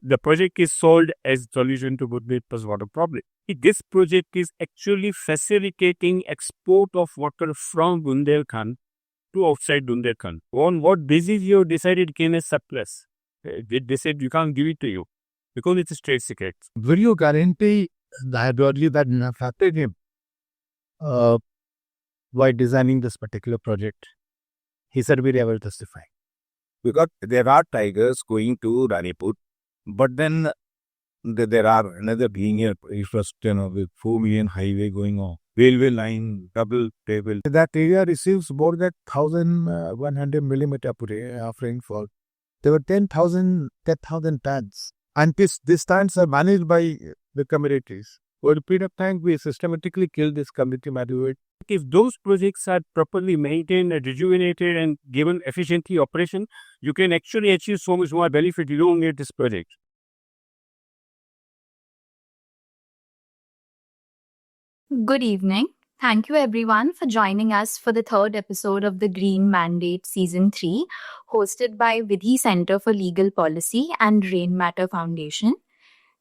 the project is sold as solution to Budvet's water problem. This project is actually facilitating export of water from Bundelkhand to outside Bundelkhand. On what basis you decided came as surplus? They said you can't give it to you because it's a trade secret. Will you guarantee the hydrology that affected him by designing this particular project? He said we never testify. Because there are tigers going to Ranipur, but then there are another linear infrastructure with 4 million highway going on, railway line, double table. That area receives more than 1,100 millimeter per day of rainfall. There were 10,000 tons. And these tons are managed by the communities. Over a period of time, we systematically killed this community management. If those projects are properly maintained, rejuvenated and given efficiently operation, you can actually achieve so much more benefit. You don't need this project. Good evening. Thank you everyone for joining us for the third episode of the Green Mandate Season 3, hosted by Vidhi Center for Legal Policy and Rain Matter Foundation.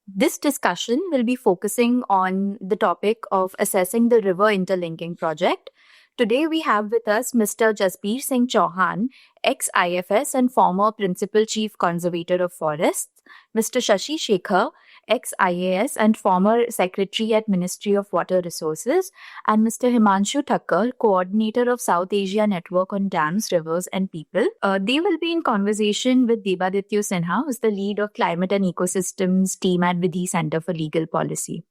This discussion will be focusing on the topic of assessing the river interlinking project. Today we have with us Mr. Jasbir Singh Chauhan, ex-IFS and former Principal Chief Conservator of Forests, Mr. Shashi Shekhar, ex-IAS and former Secretary at Ministry of Water Resources, and Mr. Himanshu Thakkar, Coordinator of South Asia Network on Dams, Rivers and People. They will be in conversation with Debadityo Sinha, who is the lead of Climate and Ecosystems team at Vidhi Center for Legal Policy.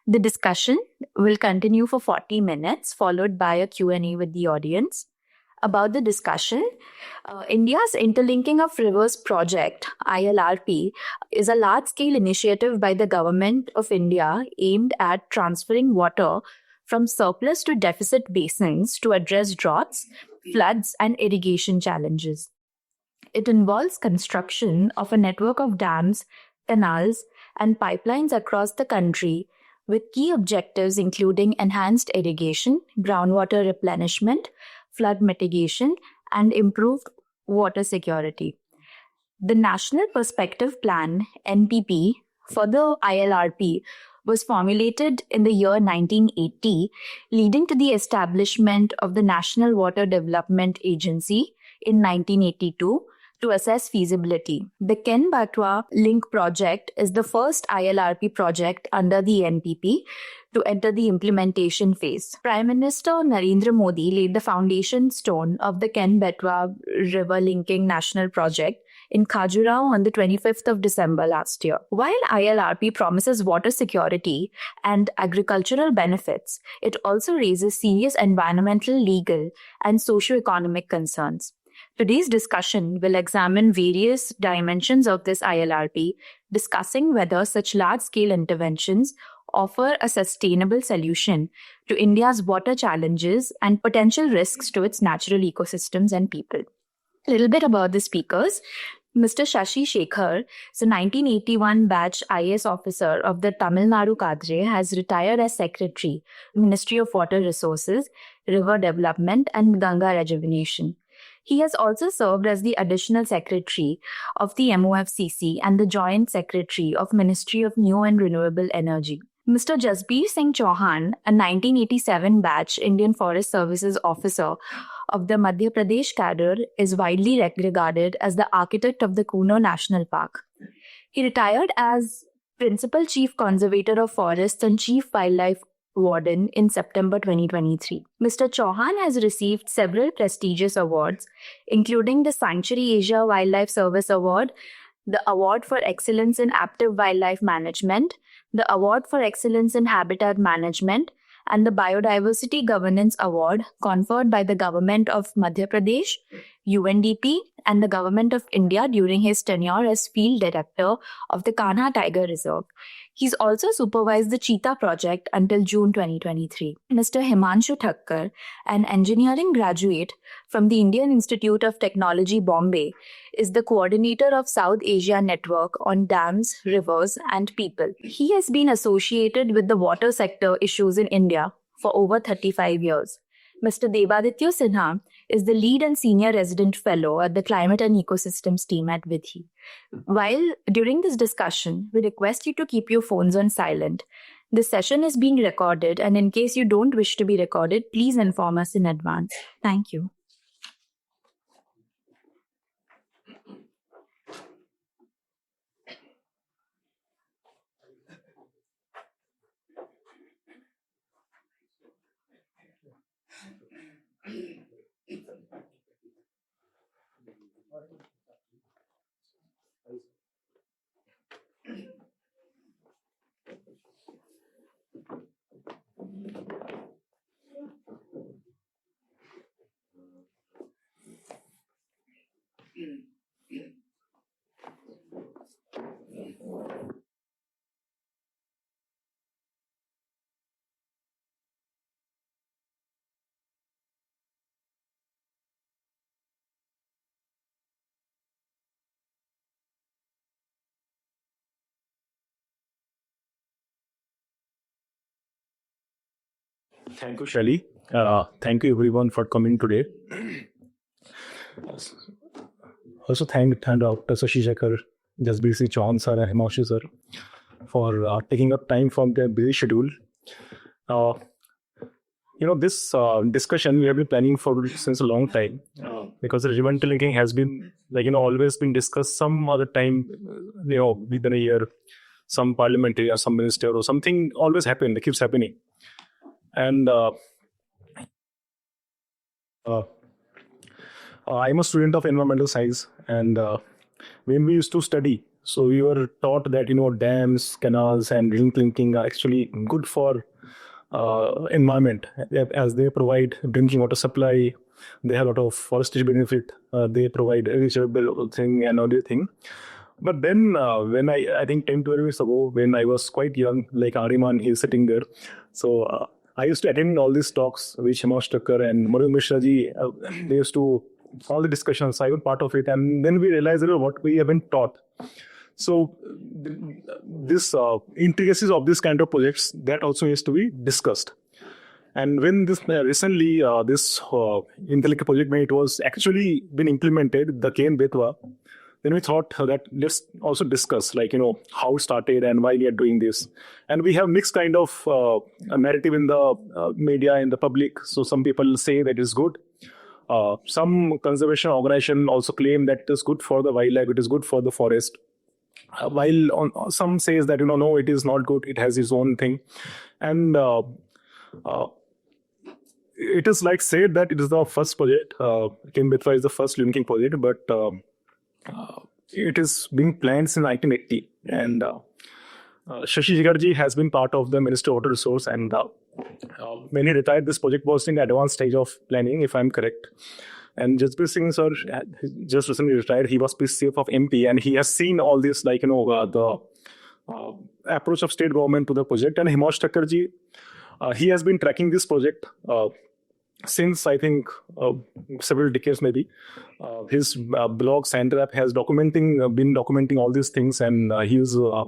The discussion will continue for 40 minutes, followed by a Q&A with the audience. About the discussion, India's Interlinking of Rivers project, ILRP, is a large-scale initiative by the Government of India aimed at transferring water from surplus to deficit basins to address droughts, floods, and irrigation challenges. It involves construction of a network of dams, canals, and pipelines across the country with key objectives including enhanced irrigation, groundwater replenishment, flood mitigation, and improved water security. The National Perspective Plan, NPP, for the ILRP was formulated in the year 1980, leading to the establishment of the National Water Development Agency in 1982 to assess feasibility. The Ken-Betwa Link project is the first ILRP project under the NPP to enter the implementation phase. Prime Minister Narendra Modi laid the foundation stone of the Ken-Betwa River Linking National Project in Khajuraho on the 25th of December last year. While ILRP promises water security and agricultural benefits, it also raises serious environmental, legal, and socio-economic concerns. Today's discussion will examine various dimensions of this ILRP, discussing whether such large-scale interventions offer a sustainable solution to India's water challenges and potential risks to its natural ecosystems and people. A little bit about the speakers. Mr. Shashi Shekhar is a 1981 batch IAS officer of the Tamil Nadu cadre, has retired as Secretary, Ministry of Water Resources, River Development and Ganga Rejuvenation. He has also served as the Additional Secretary of the MOFCC and the Joint Secretary of Ministry of New and Renewable Energy. Mr. Jasbir Singh Chauhan, a 1987 batch Indian Forest Services officer of the Madhya Pradesh cadre, is widely regarded as the architect of the Kuno National Park. He retired as Principal Chief Conservator of Forests and Chief Wildlife Warden in September 2023. Mr. Chauhan has received several prestigious awards, including the Sanctuary Asia Wildlife Service Award, the Award for Excellence in Active Wildlife Management, the Award for Excellence in Habitat Management, and the Biodiversity Governance Award conferred by the Government of Madhya Pradesh, UNDP, and the Government of India during his tenure as Field Director of the Kanha Tiger Reserve. He's also supervised the Cheetah project until June 2023. Mr. Himanshu Thakkar, an engineering graduate from the Indian Institute of Technology, Bombay, is the coordinator of South Asia Network on Dams, Rivers, and People. He has been associated with the water sector issues in India for over 35 years. Mr. Debadityo Sinha is the lead and senior resident fellow at the Climate and Ecosystems team at Vidhi. While during this discussion, we request you to keep your phones on silent. This session is being recorded, and in case you don't wish to be recorded, please inform us in advance. Thank you. Thank you, Shelly. Thank you, everyone, for coming today. Also, thank Dr. Shashi, Shekhar, Jasbir, Chauhan, sir, and Himanshu, sir, for taking up time from their busy schedule. This discussion we have been planning for since a long time, because the interlinking has been always been discussed some other time, within a year, some parliamentary or some minister or something always happen. It keeps happening. And I'm a student of environmental science, and when we used to study, so we were taught that dams, canals, and interlinking are actually good for environment, as they provide drinking water supply. They have a lot of forestry benefit. They provide reachable thing and everything. But then when I think 10, 12 years ago, when I was quite young, like Ariman, he's sitting there. So I used to attend all these talks, which Himanshu Thakkar and Madhu Mishra ji, they used to, all the discussions, I was part of it. And then we realized what we have been taught. So this intricacies of this kind of projects, that also needs to be discussed. And when this recently this Interlinking project, when it was actually been implemented, the Ken Betwa, then we thought that let's also discuss how it started and why we are doing this. And we have mixed kind of narrative in the media, in the public. So some people say that it's good. Some conservation organization also claim that it is good for the wildlife, it is good for the forest. While some says that no, it is not good, it has its own thing. And it is said that it is the first project. Ken Betwa is the first linking project, but it is being planned since 1980. And Shashi Jigarji has been part of the Ministry of Water Resource, and when he retired, this project was in the advanced stage of planning, if I'm correct. And Jasbir Singh sir just recently retired. He was PCF of MP, and he has seen all this, the approach of state government to the project. And Himanshu Thakkar ji, he has been tracking this project since I think several decades maybe. His blog Sandtrap has been documenting all these things, and he is a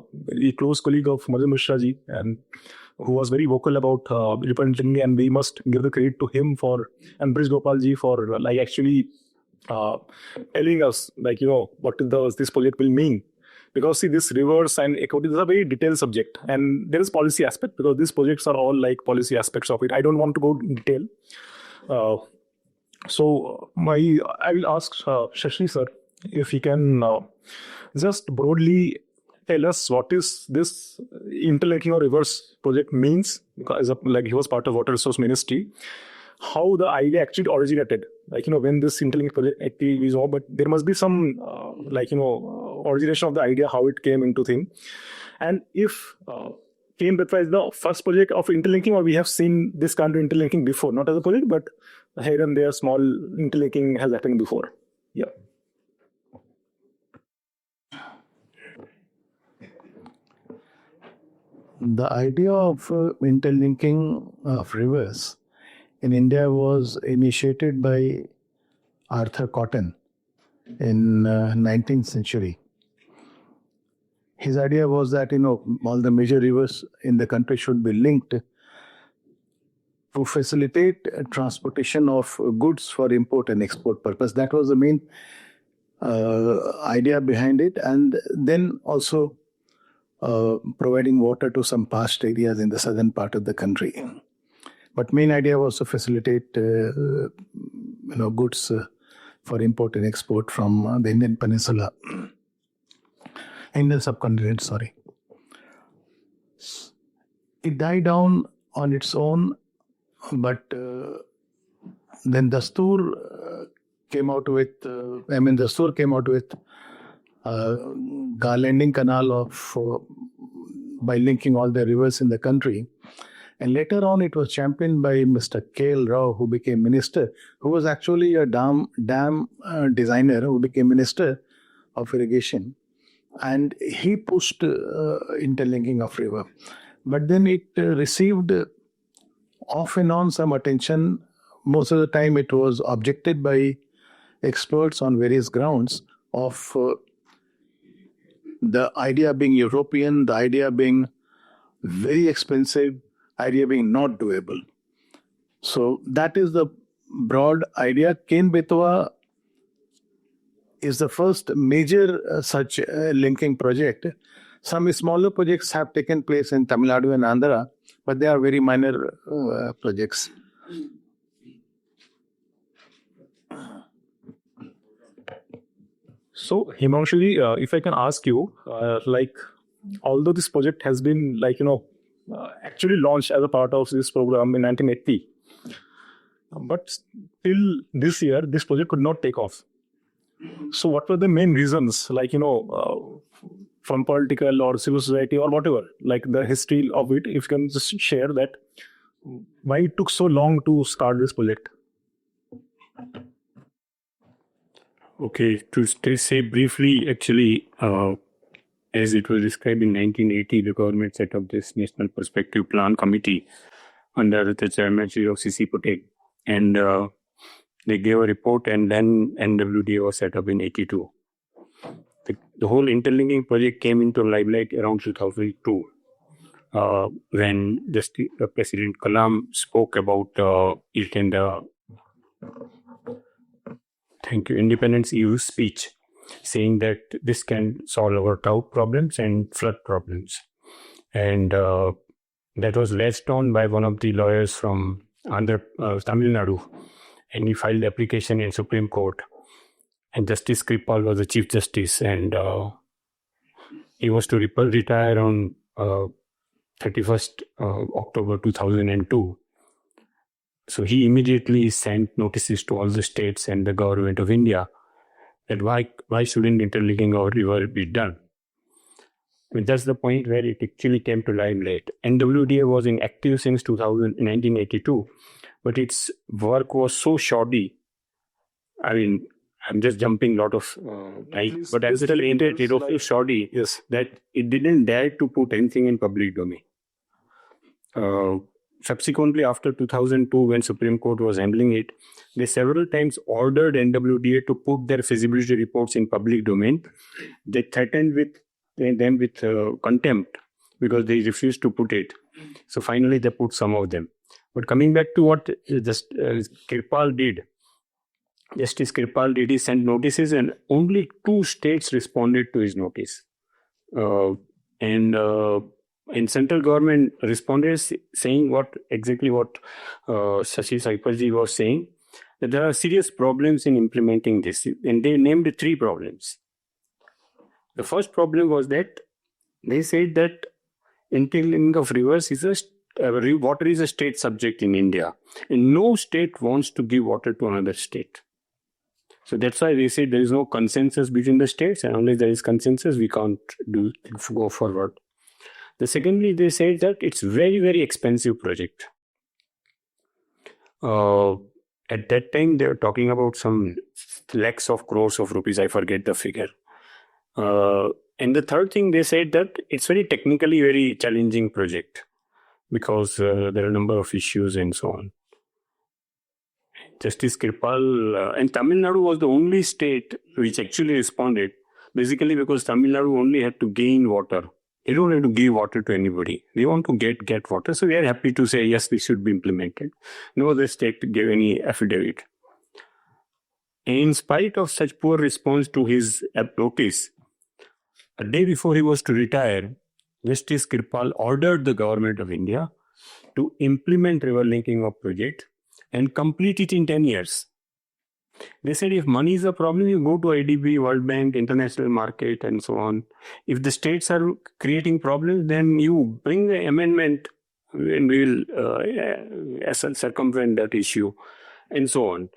close colleague of Madhu Mishra ji, and who was very vocal about interlinking, and we must give the credit to him and Brij Gopal ji for actually telling us what this project will mean. Because see, this rivers and equity is a very detailed subject, and there is policy aspect, because these projects are all policy aspects of it. I don't want to go in detail. So I will ask Shashi sir if he can just broadly tell us what is this interlinking or reverse project means, because he was part of Water Resource Ministry, how the idea actually originated, when this interlinking project actually is over, but there must be some origination of the idea, how it came into thing. And if Ken Betwa is the first project of interlinking, or we have seen this kind of interlinking before, not as a project, but here and there small interlinking has happened before. Yeah. The idea of interlinking of rivers in India was initiated by Arthur Cotton in 19th century. His idea was that all the major rivers in the country should be linked to facilitate transportation of goods for import and export purpose. That was the main idea behind it. And then also providing water to some parched areas in the southern part of the country. But main idea was to facilitate goods for import and export from the Indian peninsula, Indian subcontinent, sorry. It died down on its own, but then Dastur came out with, Dastur came out with garlanding canal of by linking all the rivers in the country. And later on, it was championed by Mr. K.L. Rao, who became minister, who was actually a dam designer, who became minister of irrigation. And he pushed interlinking of river. But then it received off and on some attention. Most of the time, it was objected by experts on various grounds of the idea being European, the idea being very expensive, idea being not doable. So that is the broad idea. Ken Betwa is the first major such linking project. Some smaller projects have taken place in Tamil Nadu and Andhra, but they are very minor projects. So, Himanshu, if I can ask you, although this project has been actually launched as a part of this program in 1980, but till this year, this project could not take off. So, what were the main reasons, from political or civil society or whatever, the history of it? If you can just share that, why it took so long to start this project? Okay, to say briefly, actually, as it was described in 1980, the government set up this National Perspective Plan Committee under the chairmanship of C.C. Patel. And they gave a report, and then NWDA was set up in 82. The whole interlinking project came into limelight around 2002, when President Kalam spoke about it in the Independence EU speech, saying that this can solve our drought problems and flood problems. And that was latched on by one of the lawyers from Tamil Nadu. And he filed the application in Supreme Court. And Justice Kripal was the Chief Justice. And he was to retire on 31st October 2002. So he immediately sent notices to all the states and the government of India that why shouldn't interlinking of river be done? I mean, that's the point where it actually came to limelight. NWDA was inactive since 1982, but its work was so shoddy. I mean, I'm just jumping a lot of but as it was so shoddy that it didn't dare to put anything in public domain. Subsequently, after 2002, when Supreme Court was handling it, they several times ordered NWDA to put their feasibility reports in public domain. They threatened them with contempt because they refused to put it. So finally, they put some of them. But coming back to what Kripal did, Justice Kripal did, he sent notices, and only 2 states responded to his notice. And central government responded saying exactly what Shashi Saiparji was saying, that there are serious problems in implementing this. And they named 3 problems. The first problem was that they said that interlinking of rivers water is a state subject in India. And no state wants to give water to another state. So that's why they said there is no consensus between the states, and unless there is consensus, we can't go forward. Secondly, they said that it's very, very expensive project. At that time, they were talking about some lakhs of crores of rupees. I forget the figure. And the third thing, they said that it's very technically very challenging project because there are a number of issues and so on. Justice Kripal and Tamil Nadu was the only state which actually responded, basically because Tamil Nadu only had to gain water They don't have to give water to anybody. They want to get water. So we are happy to say, yes, this should be implemented. No other state gave any affidavit. In spite of such poor response to his notice, a day before he was to retire, Justice Kirpal ordered the government of India to implement river linking of project and complete it in 10 years. They said if money is a problem, you go to IDB, World Bank, international market, and so on. If the states are creating problems, then you bring the amendment and we will circumvent that issue, and so on.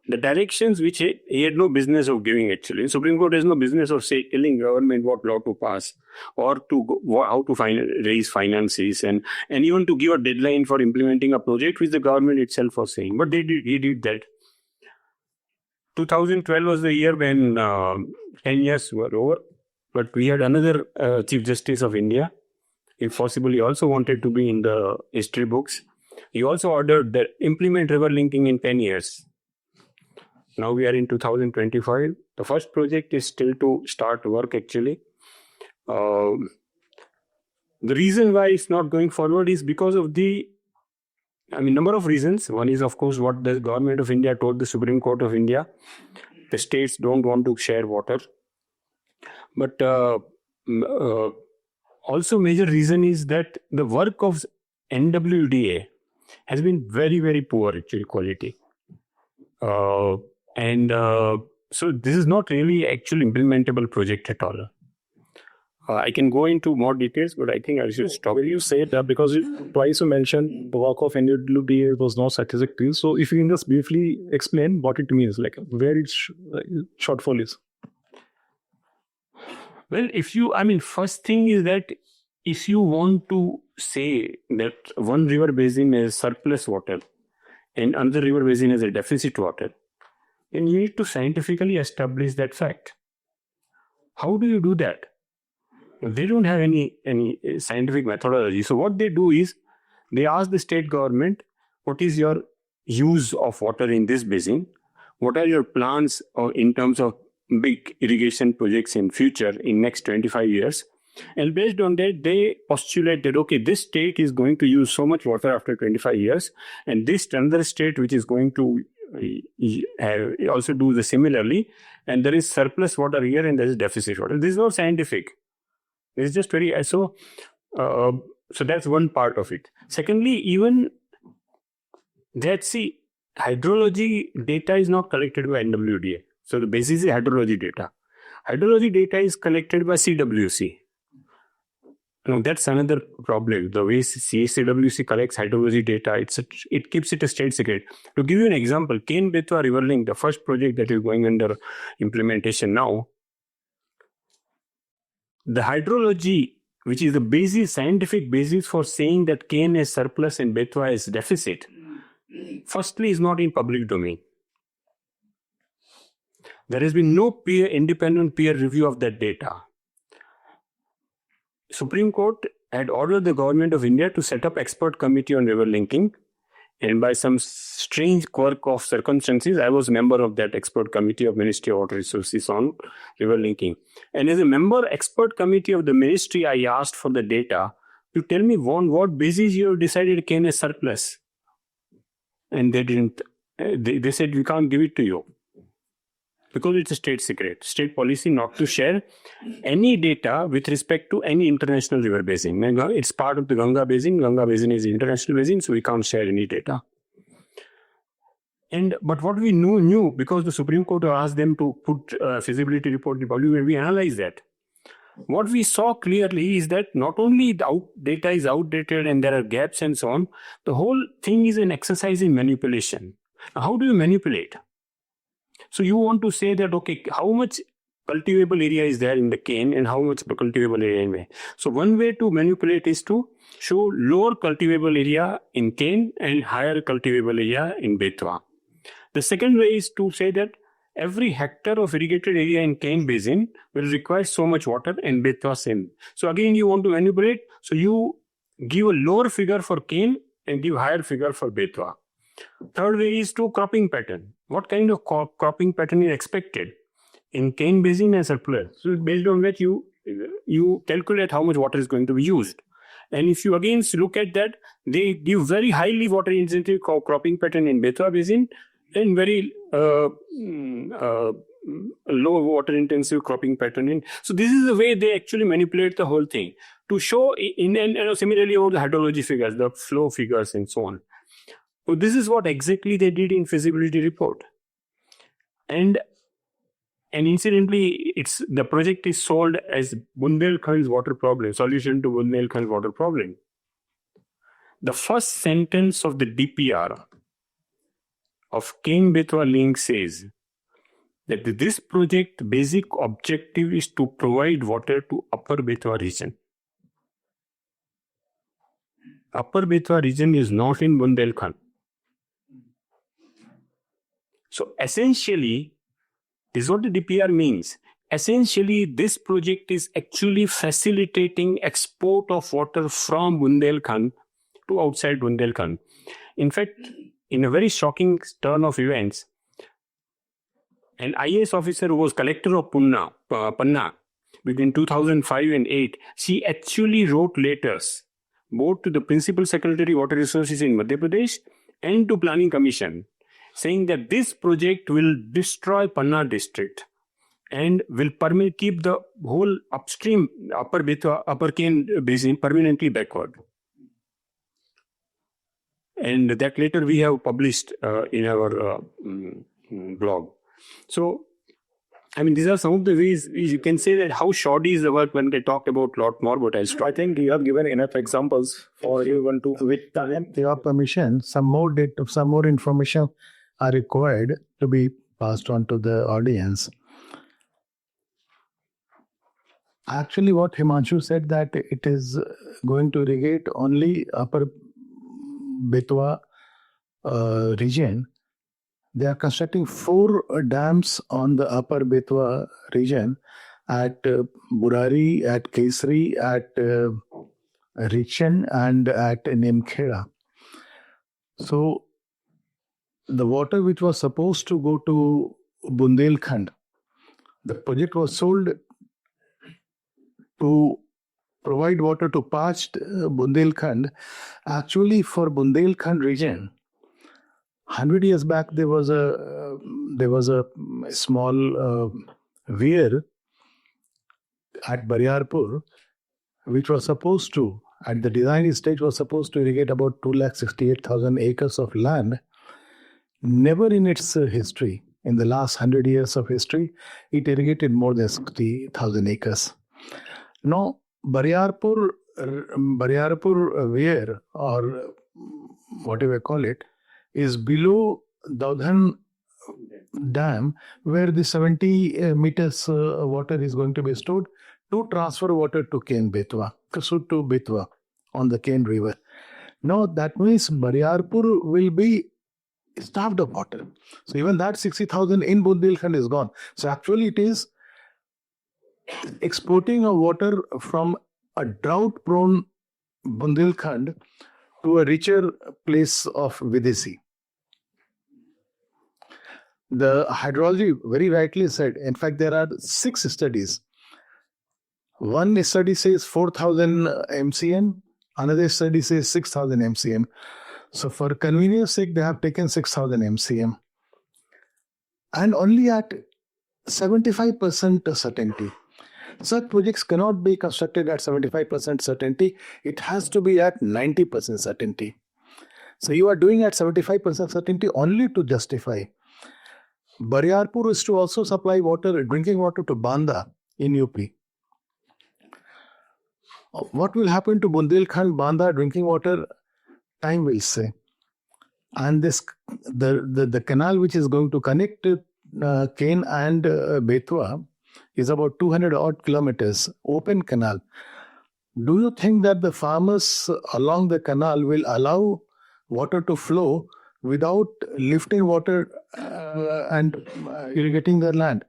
The directions which he had no business of giving actually. Supreme Court has no business of telling government what law to pass or how to raise finances and even to give a deadline for implementing a project which the government itself was saying. But he did that. 2012 was the year when 10 years were over, but we had another Chief Justice of India. If possible, he also wanted to be in the history books. He also ordered that implement river linking in 10 years. Now we are in 2025. The first project is still to start work actually. The reason why it's not going forward is because of number of reasons. One is, of course, what the government of India told the Supreme Court of India. The states don't want to share water. But also major reason is that the work of NWDA has been very, very poor actually quality. So this is not really actual implementable project at all. I can go into more details, but I think I should stop. You said that because twice you mentioned the work of NWDA was not satisfactory. So if you can just briefly explain what it means, like where its shortfall is. Well, first thing is that if you want to say that one river basin is surplus water and another river basin is a deficit water, then you need to scientifically establish that fact. How do you do that? They don't have any scientific methodology. So what they do is they ask the state government, what is your use of water in this basin? What are your plans in terms of big irrigation projects in future in next 25 years? And based on that, they postulate that, okay, this state is going to use so much water after 25 years, and this another state which is going to also do the similarly, and there is surplus water here and there is deficit water. This is not scientific. It's just very so that's one part of it. Secondly, even hydrology data is not collected by NWDA. So the basis is hydrology data. Hydrology data is collected by CWC. Now that's another problem. The way CWC collects hydrology data, it keeps it a state secret. To give you an example, Ken-Betwa River Link, the first project that is going under implementation now, the hydrology, which is the scientific basis for saying that Ken is surplus and Betwa is deficit, firstly is not in public domain. There has been no independent peer review of that data. Supreme Court had ordered the government of India to set up expert committee on river linking, and by some strange quirk of circumstances, I was a member of that expert committee of Ministry of Water Resources on river linking. And as a member expert committee of the ministry, I asked for the data to tell me on what basis you have decided Ken is surplus. And they didn't. They said we can't give it to you because it's a state secret, state policy not to share any data with respect to any international river basin. It's part of the Ganga basin. Ganga basin is the international basin, so we can't share any data. But what we knew, because the Supreme Court asked them to put feasibility report in public, when we analyzed that, what we saw clearly is that not only the data is outdated and there are gaps and so on, the whole thing is an exercise in manipulation. Now, how do you manipulate? So you want to say that, okay, how much cultivable area is there in the Ken and how much cultivable area in May. So one way to manipulate is to show lower cultivable area in Ken and higher cultivable area in Betwa. The second way is to say that every hectare of irrigated area in Ken basin will require so much water and Betwa same. So again, you want to manipulate. So you give a lower figure for Ken and give higher figure for Betwa. Third way is to cropping pattern. What kind of cropping pattern is expected in Ken basin and surplus? So based on which you you calculate how much water is going to be used. And if you again look at that, they give very highly water intensive cropping pattern in Betwa Basin and very low water intensive cropping pattern in. So this is the way they actually manipulate the whole thing to show and similarly about the hydrology figures, the flow figures and so on. So this is what exactly they did in feasibility report. And incidentally, the project is sold as Bundelkhand's water problem, solution to Bundelkhand's water problem. The first sentence of the DPR of Ken-Betwa link says that this project basic objective is to provide water to Upper Betwa region. Upper Betwa region is not in Bundelkhand. So essentially, this is what the DPR means. Essentially, this project is actually facilitating export of water from Bundelkhand to outside Bundelkhand. In fact, in a very shocking turn of events, an IAS officer who was collector of Panna between 2005 and 8, she actually wrote letters both to the Principal Secretary Water Resources in Madhya Pradesh and to Planning Commission, saying that this project will destroy Panna district and will keep the whole upstream Upper Ken basin permanently backward. And that later we have published in our blog. So, I mean, these are some of the ways you can say that how shoddy is the work when they talk about a lot more, but I think you have given enough examples for everyone to. With your permission, some more information are required to be passed on to the audience. Actually, what Himanshu said that it is going to irrigate only Upper Betwa region. They are constructing 4 dams on the Upper Betwa region at Burari, at Kesri, at Richen and at Nimkheda. So the water which was supposed to go to Bundelkhand, the project was sold to provide water to parched Bundelkhand. Actually, for Bundelkhand region, 100 years back there was a small weir at Bariarpur, which was supposed to, at the design stage, was supposed to irrigate about 268,000 acres of land. Never in its history, in the last 100 years of history, it irrigated more than 60,000 acres. Now, Bariarpur weir, or whatever you call it, is below Daudhan Dam, where the 70 meters water is going to be stored to transfer water to Ken-Betwa, to Betwa on the Ken River. Now, that means Bariarpur will be starved of water. So even that 60,000 in Bundelkhand is gone. So actually it is exporting of water from a drought-prone Bundelkhand to a richer place of Vidhi. The hydrology very rightly said. In fact, there are 6 studies. One study says 4,000 MCM, another study says 6,000 MCM. So for convenience sake, they have taken 6,000 MCM. And only at 75% certainty. Such projects cannot be constructed at 75% certainty. It has to be at 90% certainty. So you are doing at 75% certainty only to justify. Bariarpur is to also supply water, drinking water to Banda in UP. What will happen to Bundelkhand, Banda drinking water? Time will say. And this the canal which is going to connect Ken and Betwa is about 200 odd kilometers, open canal. Do you think that the farmers along the canal will allow water to flow without lifting water and irrigating their land?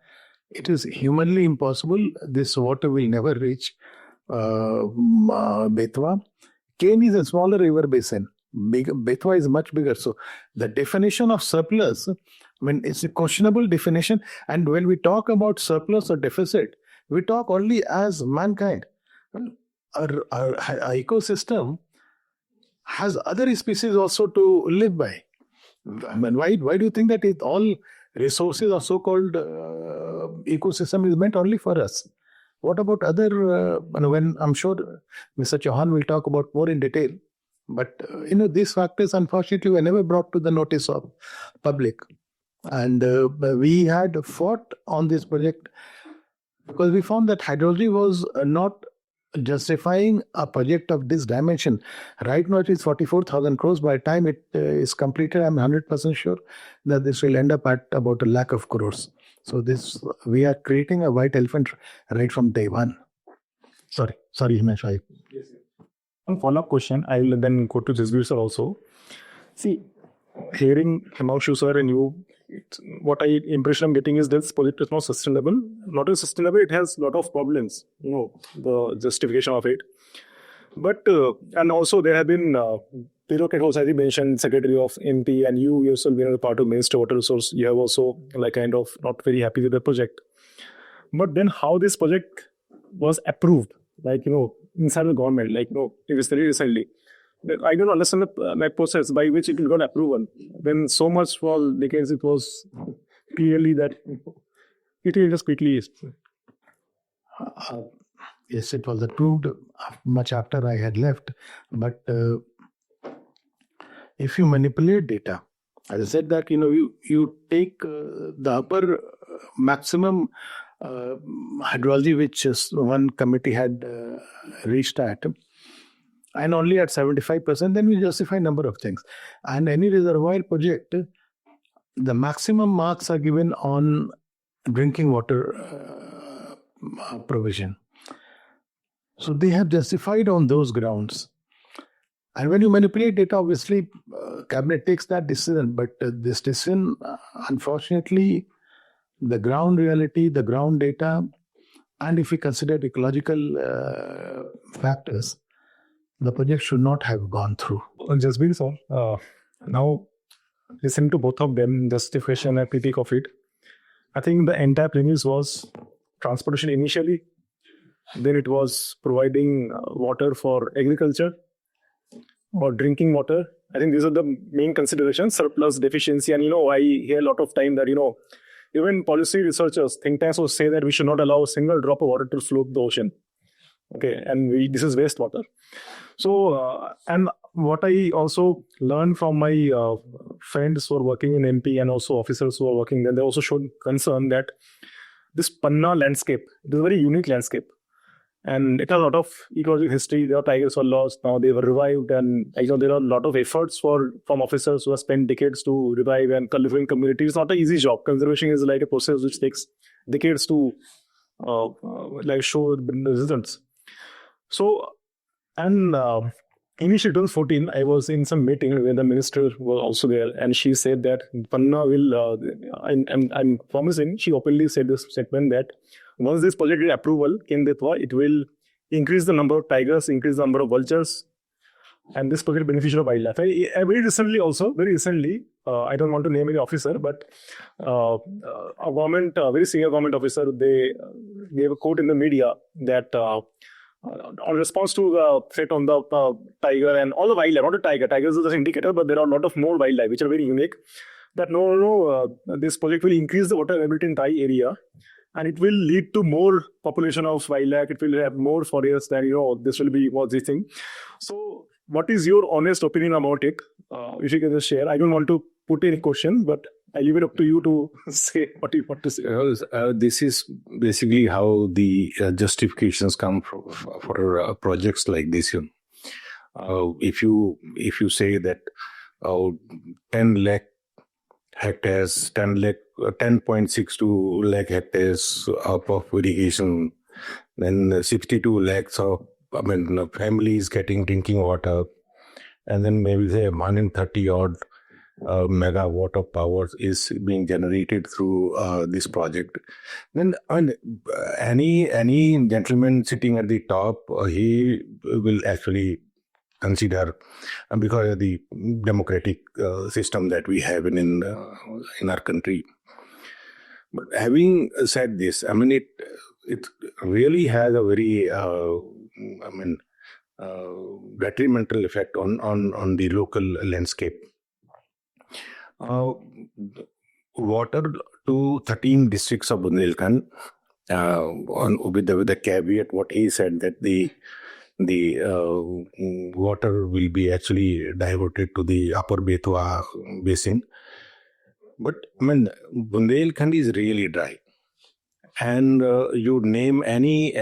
It is humanly impossible. This water will never reach Betwa. Ken is a smaller river basin. Betwa is much bigger. So the definition of surplus, I mean, it's a questionable definition. And when we talk about surplus or deficit, We talk only as mankind. Our ecosystem has other species also to live by. And why do you think that all resources or so-called ecosystem is meant only for us? What about other, when I'm sure Mr. Chauhan will talk about more in detail, but these factors unfortunately were never brought to the notice of public. And we had fought on this project because we found that hydrology was not justifying a project of this dimension. Right now it is 44,000 crores. By the time it is completed, I'm 100% sure that this will end up at about 1 lakh of crores. So we are creating a white elephant right from day one. Sorry, Himanshu. Yes. One follow-up question. I will then go to Jasbir sir also. See, hearing Himanshu sir and you, what impression I'm getting is this project is not sustainable. Not only sustainable, it has a lot of problems. The justification of it. But and also there have been bureaucrats, as you mentioned, Secretary of MP, and you yourself being a part of Minister Water Resource, you have also kind of not very happy with the project. But then how this project was approved, inside the government, it was very recently. I don't understand the process by which it got approval. When so much for decades, it was clearly that it will just quickly. Yes, it was approved much after I had left. But if you manipulate data, as I said that, you take the upper maximum hydrology which one committee had reached at, and only at 75%, then we justify number of things. And any reservoir project, the maximum marks are given on drinking water provision. So they have justified on those grounds. And when you manipulate data, obviously, cabinet takes that decision. But this decision, unfortunately, the ground reality, the ground data, and if we consider ecological factors, the project should not have gone through. Jasbir sir, now listen to both of them, justification and critique of it. I think the entire premise was transportation initially, then it was providing water for agriculture or drinking water. I think these are the main considerations, surplus, deficiency. And I hear a lot of time that even policy researchers, think tanks will say that we should not allow a single drop of water to flow to the ocean. Okay, and this is wastewater. So, and what I also learned from my friends who are working in MP and also officers who are working there, they also showed concern that this Panna landscape, it is a very unique landscape. And it has a lot of ecological history. There are tigers were lost, now they were revived, and there are a lot of efforts from officers who have spent decades to revive and cultivate communities. It's not an easy job. Conservation is like a process which takes decades to show the results. So, and initially 2014, I was in some meeting where the minister was also there, and she said that Panna will, I'm promising, she openly said this statement that once this project gets approval, it will increase the number of tigers, increase the number of vultures, and this project beneficial of wildlife. Very recently, I don't want to name any officer, but a very senior government officer, they gave a quote in the media that on response to the threat on the tiger and all the wildlife, not the tigers is an indicator, but there are a lot of more wildlife which are very unique, that this project will increase the water availability in Thai area, and it will lead to more population of wildlife. It will have more forests, and this will be what's this thing. So what is your honest opinion about it? If you can just share. I don't want to put any question, but I leave it up to you to say what you want to say. This is basically how the justifications come for projects like this. If you say that 10 lakh hectares, 10.62 lakh hectares of irrigation, then 62 lakhs of families getting drinking water, and then maybe say 130 odd megawatt of power is being generated through this project. Then any gentleman sitting at the top, he will actually consider, because of the democratic system that we have in our country. But having said this, it really has a very, detrimental effect on the local landscape. Water to 13 districts of Bundelkhand, with the caveat what he said, that the water will be actually diverted to the upper Betwa basin. But Bundelkhand is really dry. And you name any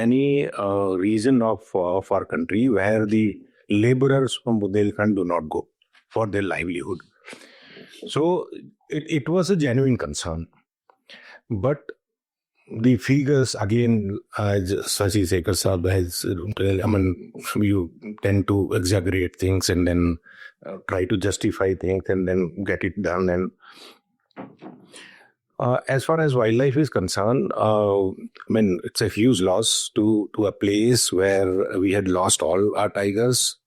region of our country where the laborers from Bundelkhand do not go for their livelihood. So it was a genuine concern. But the figures, again, as Shashi Shekhar Saab has, you tend to exaggerate things and then try to justify things and then get it done. And as far as wildlife is concerned, it's a huge loss to a place where we had lost all our tigers.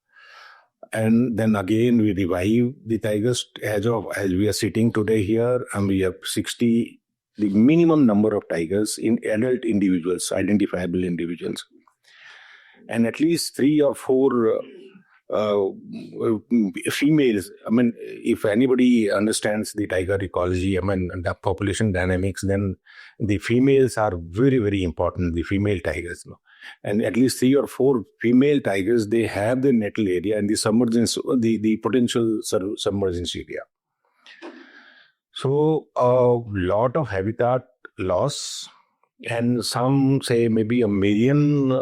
And then again, we revive the tigers as we are sitting today here, and we have 60, the minimum number of tigers in adult individuals, identifiable individuals. And at least 3 or 4 females. If anybody understands the tiger ecology, the population dynamics, then the females are very, very important, the female tigers. And at least 3 or 4 female tigers, they have the natal area and the submergence, the potential submergence area. So a lot of habitat loss, and some say maybe 1 million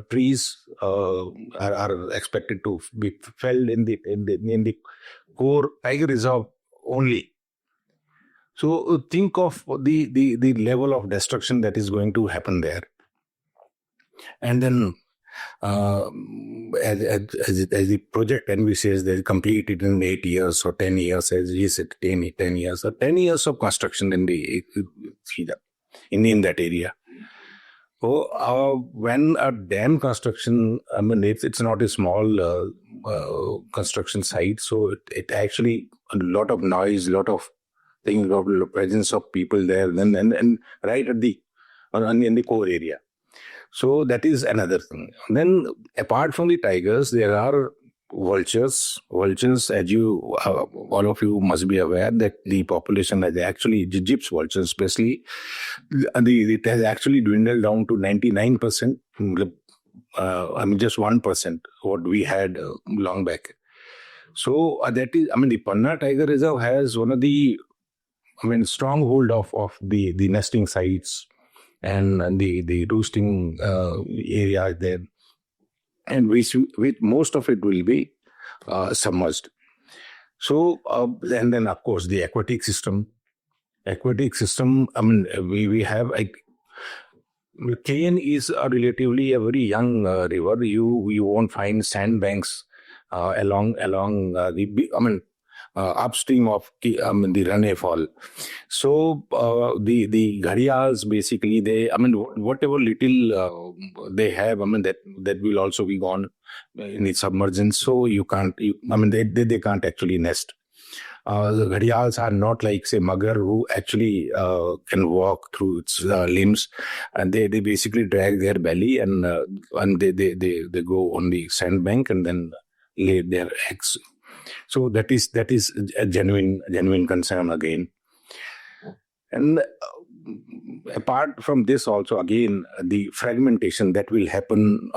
trees are expected to be felled in the core tiger reserve only. So think of the level of destruction that is going to happen there. And then as the project envisages, they complete it in 8 years or 10 years, as he said, 10 years, or 10 years of construction in that area. So when a dam construction, it's not a small construction site, so it actually a lot of noise, lot of things, lot of presence of people there, and right at in the core area. So that is another thing. Then apart from the tigers, there are vultures. Vultures, as all of you must be aware, that the population has actually, Gyp's vultures especially, it has actually dwindled down to 99%. Just 1% what we had long back. So that is, the Panna Tiger Reserve has one of the, stronghold of the nesting sites and the roosting area there, and with most of it will be submerged. So and then of course the aquatic system. We have Kane is a very young river. You won't find sandbanks along upstream of the Ranne Fall. So the gharials, basically, they whatever little they have, that will also be gone in the submergence. So they can't actually nest. The gharials are not like, say, mugger, who actually can walk through its limbs, and they basically drag their belly and they go on the sandbank and then lay their eggs. So that is a genuine concern again. And apart from this, also again the fragmentation that will happen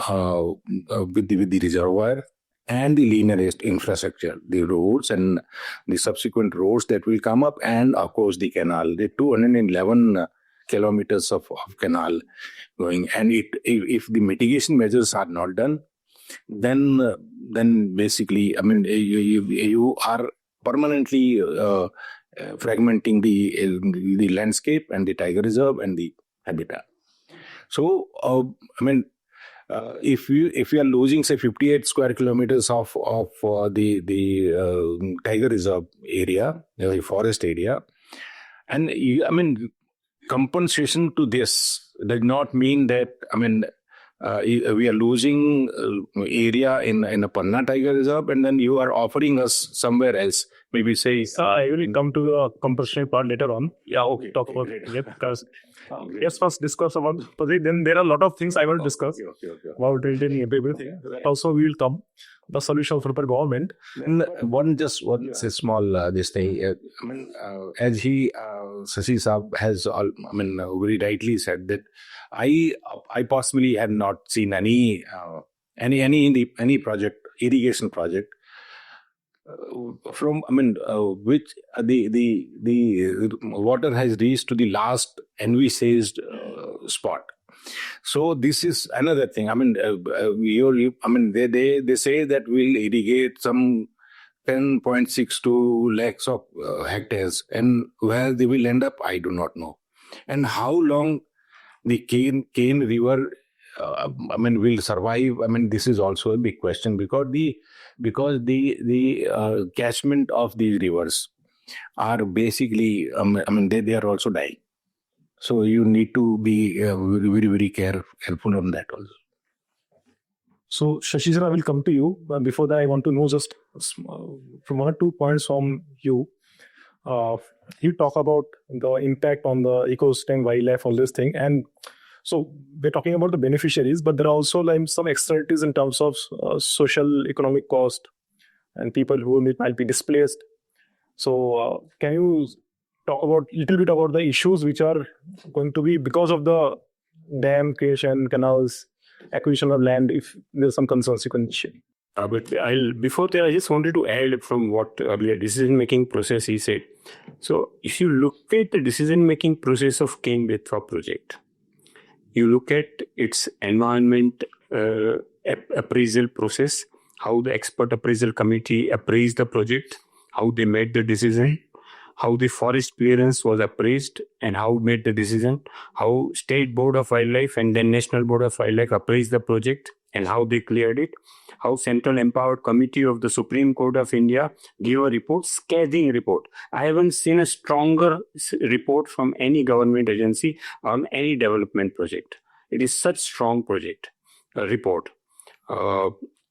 with the reservoir and the linear infrastructure, the roads and the subsequent roads that will come up, and of course the canal, the 211 kilometers of canal going. And if the mitigation measures are not done, then basically, you are permanently fragmenting the landscape and the tiger reserve and the habitat. So, if we are losing, say, 58 square kilometers of the tiger reserve area, the forest area, and compensation to this does not mean that we are losing area in a Panna Tiger Reserve, and then you are offering us somewhere else. Maybe say, I will come to the compulsory part later on. Yeah, okay. Talk about it, because Let's first discuss about the project. Then there are a lot of things I will discuss about retaining everything. That also we will come. The solution for the government. And one small this thing. As Shashi Saab has very rightly said that I possibly had not seen any project, irrigation project from which the water has reached to the last envisaged spot. So this is another thing. They say that we'll irrigate some 10.62 lakhs of hectares, and where they will end up, I do not know. And how long the Cane River will survive? This is also a big question, because the catchment of these rivers are basically they are also dying. So you need to be very, very careful on that also. So Shashi sir, I will come to you. But before that, I want to know just from 1 or 2 points from you. You talk about the impact on the ecosystem, wildlife, all this thing, and so we're talking about the beneficiaries, but there are also like some externalities in terms of social, economic cost, and people who might be displaced. So can you talk about little bit about the issues which are going to be because of the dam creation, canals, acquisition of land? If there's some concerns you can share. But before that, I just wanted to add from what earlier decision-making process he said. So if you look at the decision-making process of Cane Betwa project, you look at its environment appraisal process, how the expert appraisal committee appraised the project, how they made the decision, how the forest clearance was appraised and how made the decision, how State Board of Wildlife and then National Board of Wildlife appraised the project and how they cleared it, how Central Empowered Committee of the Supreme Court of India gave a report, scathing report. I haven't seen a stronger report from any government agency on any development project. It is such strong project report.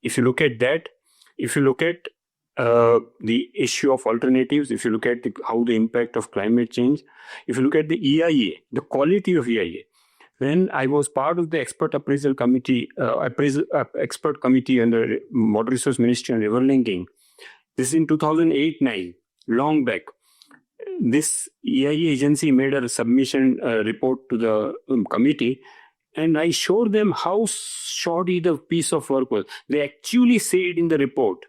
If you look at that, if you look at the issue of alternatives, if you look at how the impact of climate change, if you look at the EIA, the quality of EIA. When I was part of the expert appraisal committee, expert committee under Water Resource Ministry on river linking, this is in 2008-9, long back. This EIA agency made a submission report to the committee, and I showed them how shoddy the piece of work was. They actually said in the report,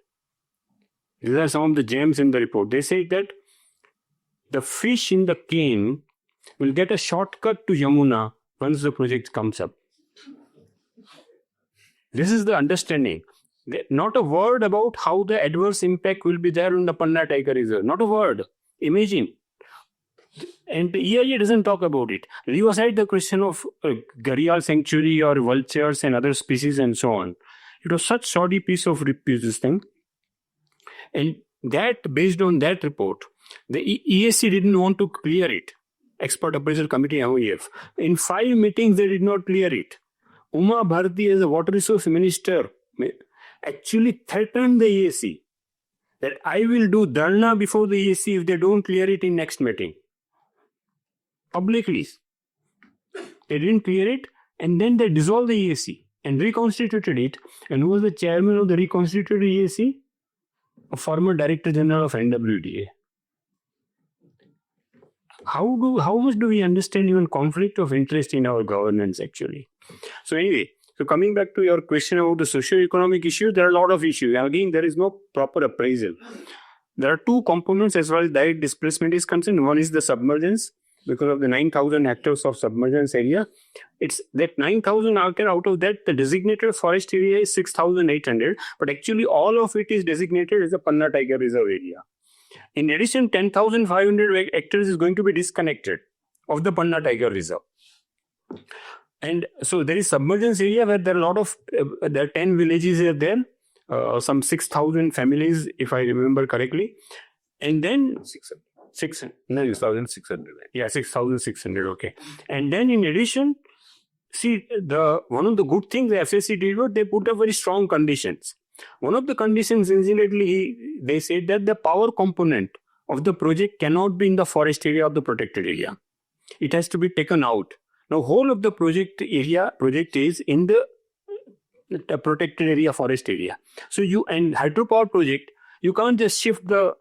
these are some of the gems in the report. They say that the fish in the cane will get a shortcut to Yamuna once the project comes up. This is the understanding. Not a word about how the adverse impact will be there on the Panna Tiger Reserve. Not a word. Imagine. And the EIA doesn't talk about it. Leave aside the question of gharial sanctuary or vultures and other species and so on. It was such shoddy piece of this thing. And that, based on that report, the ESC didn't want to clear it. Expert Appraisal Committee, OEF. In 5 meetings, they did not clear it. Uma Bharti, as a water resource minister, actually threatened the ESC that I will do dharna before the ESC if they don't clear it in next meeting. Publicly. They didn't clear it, and then they dissolved the ESC and reconstituted it. And who was the chairman of the reconstituted ESC? A former Director General of NWDA. How much do we understand even conflict of interest in our governance actually? So anyway, so coming back to your question about the socio-economic issues, there are a lot of issues. Again, there is no proper appraisal. There are 2 components as far as direct displacement is concerned. One is the submergence, because of the 9,000 hectares of submergence area. It's that 9,000 hectares, out of that, the designated forest area is 6,800, but actually all of it is designated as a Panna Tiger Reserve area. In addition, 10,500 hectares is going to be disconnected of the Panna Tiger Reserve. And so there is submergence area where there are a lot of, there are 10 villages are there, some 6,000 families, if I remember correctly. And then 6,600. Yeah, 6,600. Okay. And then in addition, see, one of the good things the FSC did was they put up very strong conditions. One of the conditions, incidentally, they said that the power component of the project cannot be in the forest area of the protected area. it has to be taken out. Now, whole of the project is in the protected area, forest area. So and hydropower project, you can't just shift the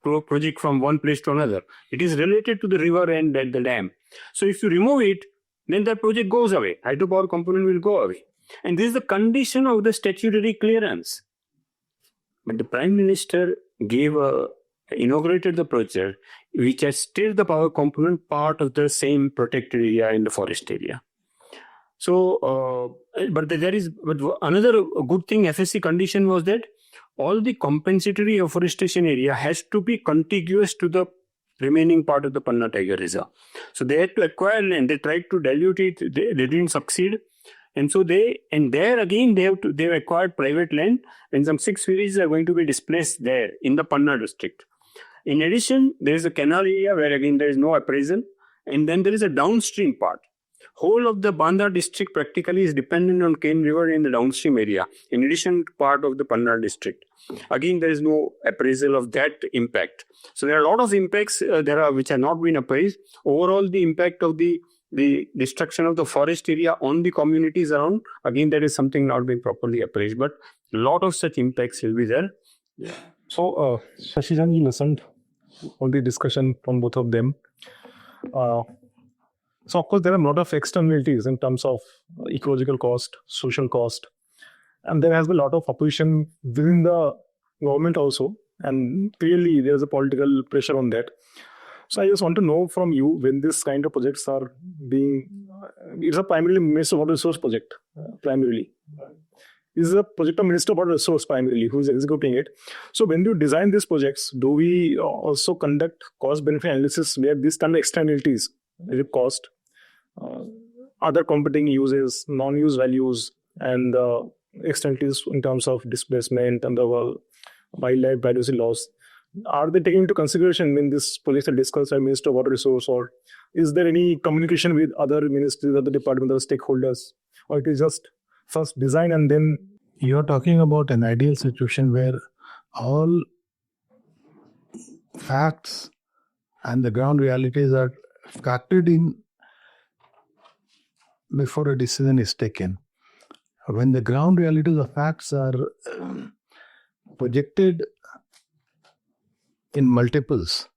project from one place to another. It is related to the river and the dam. So if you remove it, then that project goes away. Hydropower component will go away. And this is the condition of the statutory clearance. But the Prime Minister inaugurated the project, which has still the power component part of the same protected area in the forest area. So, but another good thing, FSC condition was that all the compensatory afforestation area has to be contiguous to the remaining part of the Panna Tiger Reserve. So they had to acquire land. They tried to dilute it. They didn't succeed. And so they've acquired private land, and some 6 villages are going to be displaced there in the Panna district. In addition, there is a canal area where again there is no appraisal, and then there is a downstream part. Whole of the Banda district practically is dependent on Ken River in the downstream area, in addition to part of the Panna district. Again, there is no appraisal of that impact. So there are a lot of impacts which have not been appraised. Overall, the impact of the destruction of the forest area on the communities around, again, that is something not being properly appraised. But a lot of such impacts will be there. Yeah. So, Shashi-jan, you listened all the discussion from both of them. So, of course, there are a lot of externalities in terms of ecological cost, social cost, and there has been a lot of opposition within the government also, and clearly there is a political pressure on that. So, I just want to know from you, when this kind of projects are being, it's a primarily Minister of Water Resource project, primarily. This is a project of Minister of Water Resource primarily, who is executing it. So when you design these projects, do we also conduct cost-benefit analysis where these kind of externalities, cost, other competing uses, non-use values, and externalities in terms of displacement and the wildlife biodiversity loss, are they taken into consideration when this projects are discussed by Minister of Water Resource, or is there any communication with other ministries, other departments, other stakeholders, or it is just first design and then? You're talking about an ideal situation where all facts and the ground realities are factored in before a decision is taken. When the ground realities of facts are projected in multiples,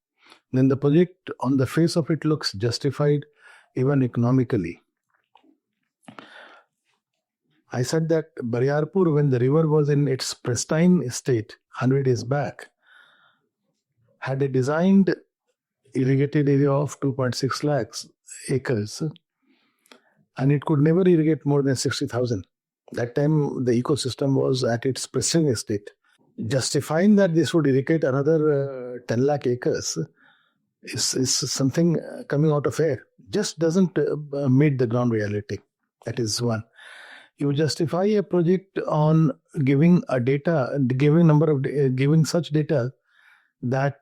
then the project on the face of it looks justified even economically. I said that Bariarpur, when the river was in its pristine state 100 years back, had a designed irrigated area of 2.6 lakhs acres, and it could never irrigate more than 60,000. That time the ecosystem was at its pristine state. Justifying that this would irrigate another 10 lakh acres is something coming out of air. Just doesn't meet the ground reality. That is one. You justify a project on giving such data that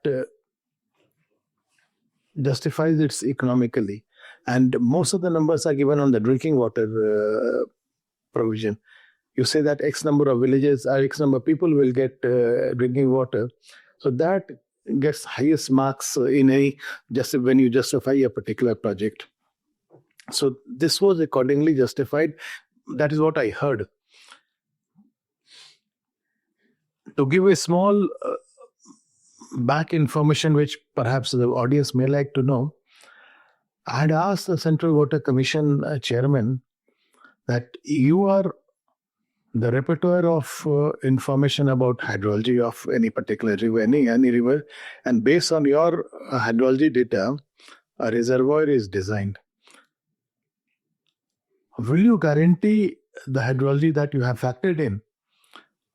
justifies it economically, and most of the numbers are given on the drinking water provision. You say that X number of villages or X number of people will get drinking water, so that gets highest marks when you justify a particular project. So this was accordingly justified. That is what I heard. To give a small back information, which perhaps the audience may like to know, I had asked the Central Water Commission chairman that you are the repertoire of information about hydrology of any particular river, any river, and based on your hydrology data, a reservoir is designed. Will you guarantee the hydrology that you have factored in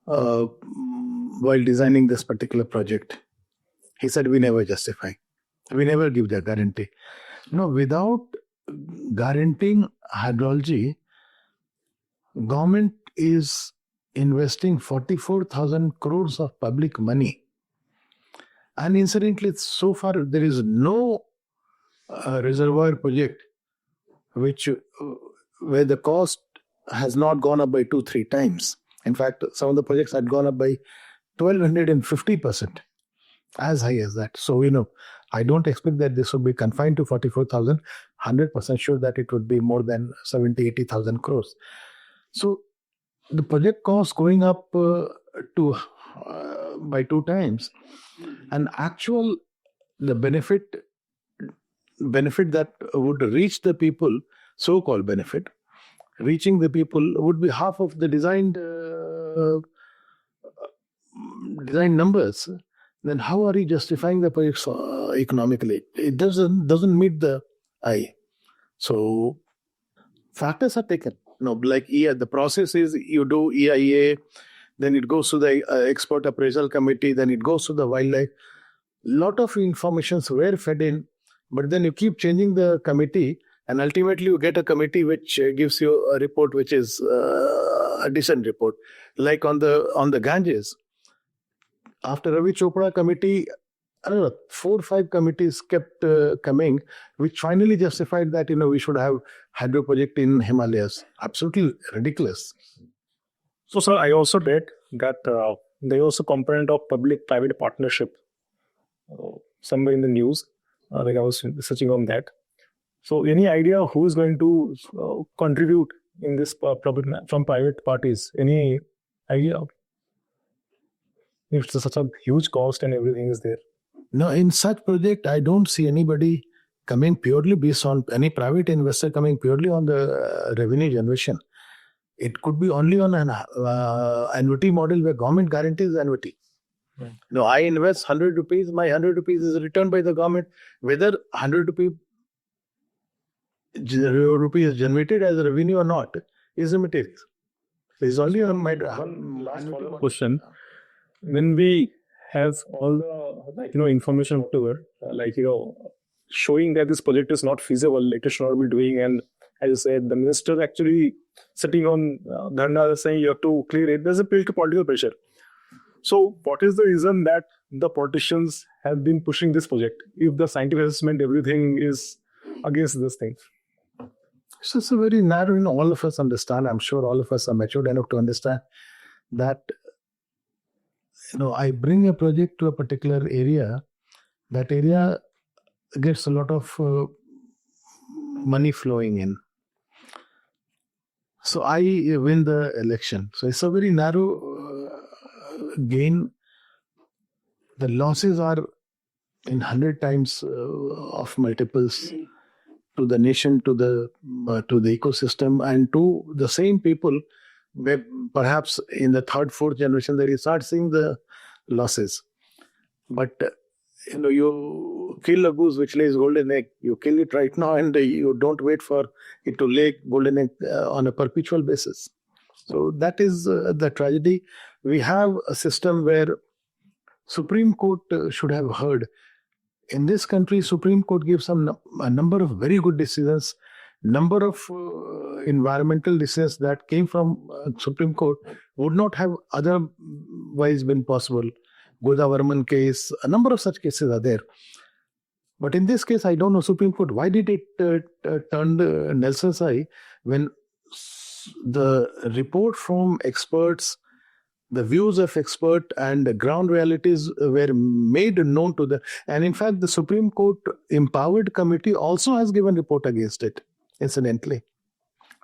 while designing this particular project? He said, we never justify. We never give that guarantee. No, without guaranteeing hydrology, government is investing 44,000 crores of public money. And incidentally, so far there is no reservoir project where the cost has not gone up by 2-3 times. In fact, some of the projects had gone up by 1,250%, as high as that. So, I don't expect that this would be confined to 44,000. 100% sure that it would be more than 70, 80,000 crores. So the project cost going up to by 2 times, and actual the benefit that would reach the people, so-called benefit, reaching the people would be half of the design numbers. Then how are you justifying the projects economically? It doesn't meet the eye. So factors are taken. Like the process is you do EIA, then it goes to the export appraisal committee, then it goes to the wildlife. Lot of informations were fed in, but then you keep changing the committee, and ultimately you get a committee which gives you a report which is a decent report. Like on the Ganges, after Ravi Chopra committee, I don't know, 4 or 5 committees kept coming, which finally justified that we should have hydro project in Himalayas. Absolutely ridiculous. So, sir, I also read that there is also component of public-private partnership somewhere in the news. Like I was researching on that. So, any idea who is going to contribute in this from private parties? Any idea? If it's such a huge cost and everything is there. No, in such project, I don't see anybody coming purely based on any private investor coming purely on the revenue generation. It could be only on an annuity model where government guarantees annuity. No, I invest 100 rupees, my 100 rupees is returned by the government. Whether 100 rupees is generated as a revenue or not is immaterial. It's only on my last follow-up question. When we have all the information whatever, showing that this project is not feasible, it should not be doing, and as I said, the minister actually sitting on dharna saying you have to clear it. There's a political pressure. So, what is the reason that the politicians have been pushing this project? If the scientific assessment, everything is against this thing. So it's a very narrow. All of us understand. I'm sure all of us are matured enough to understand that. I bring a project to a particular area. That area gets a lot of money flowing in. So I win the election. So it's a very narrow gain. The losses are in 100 times of multiples to the nation, to the ecosystem, and to the same people. Where perhaps in the 3rd, 4th generation, they start seeing the losses. But you kill a goose which lays golden egg. You kill it right now, and you don't wait for it to lay golden egg on a perpetual basis. So that is the tragedy. We have a system where Supreme Court should have heard. In this country, Supreme Court gives a number of very good decisions. Number of environmental decisions that came from Supreme Court would not have otherwise been possible. Godavarman case, a number of such cases are there. But in this case, I don't know Supreme Court. Why did it turn Nelson's eye when the report from experts, the views of expert and the ground realities were made known to the... And in fact, the Supreme Court empowered committee also has given report against it, incidentally.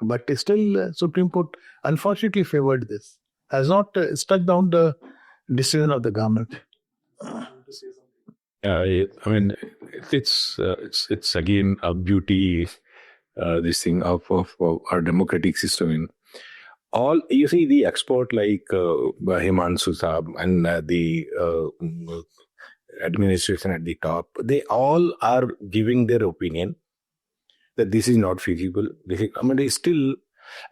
But still, Supreme Court unfortunately favored this, has not struck down the decision of the government. I mean, it's again a beauty, this thing of our democratic system. All you see, the expert like Himanshu Saab and the administration at the top, they all are giving their opinion that this is not feasible. They still,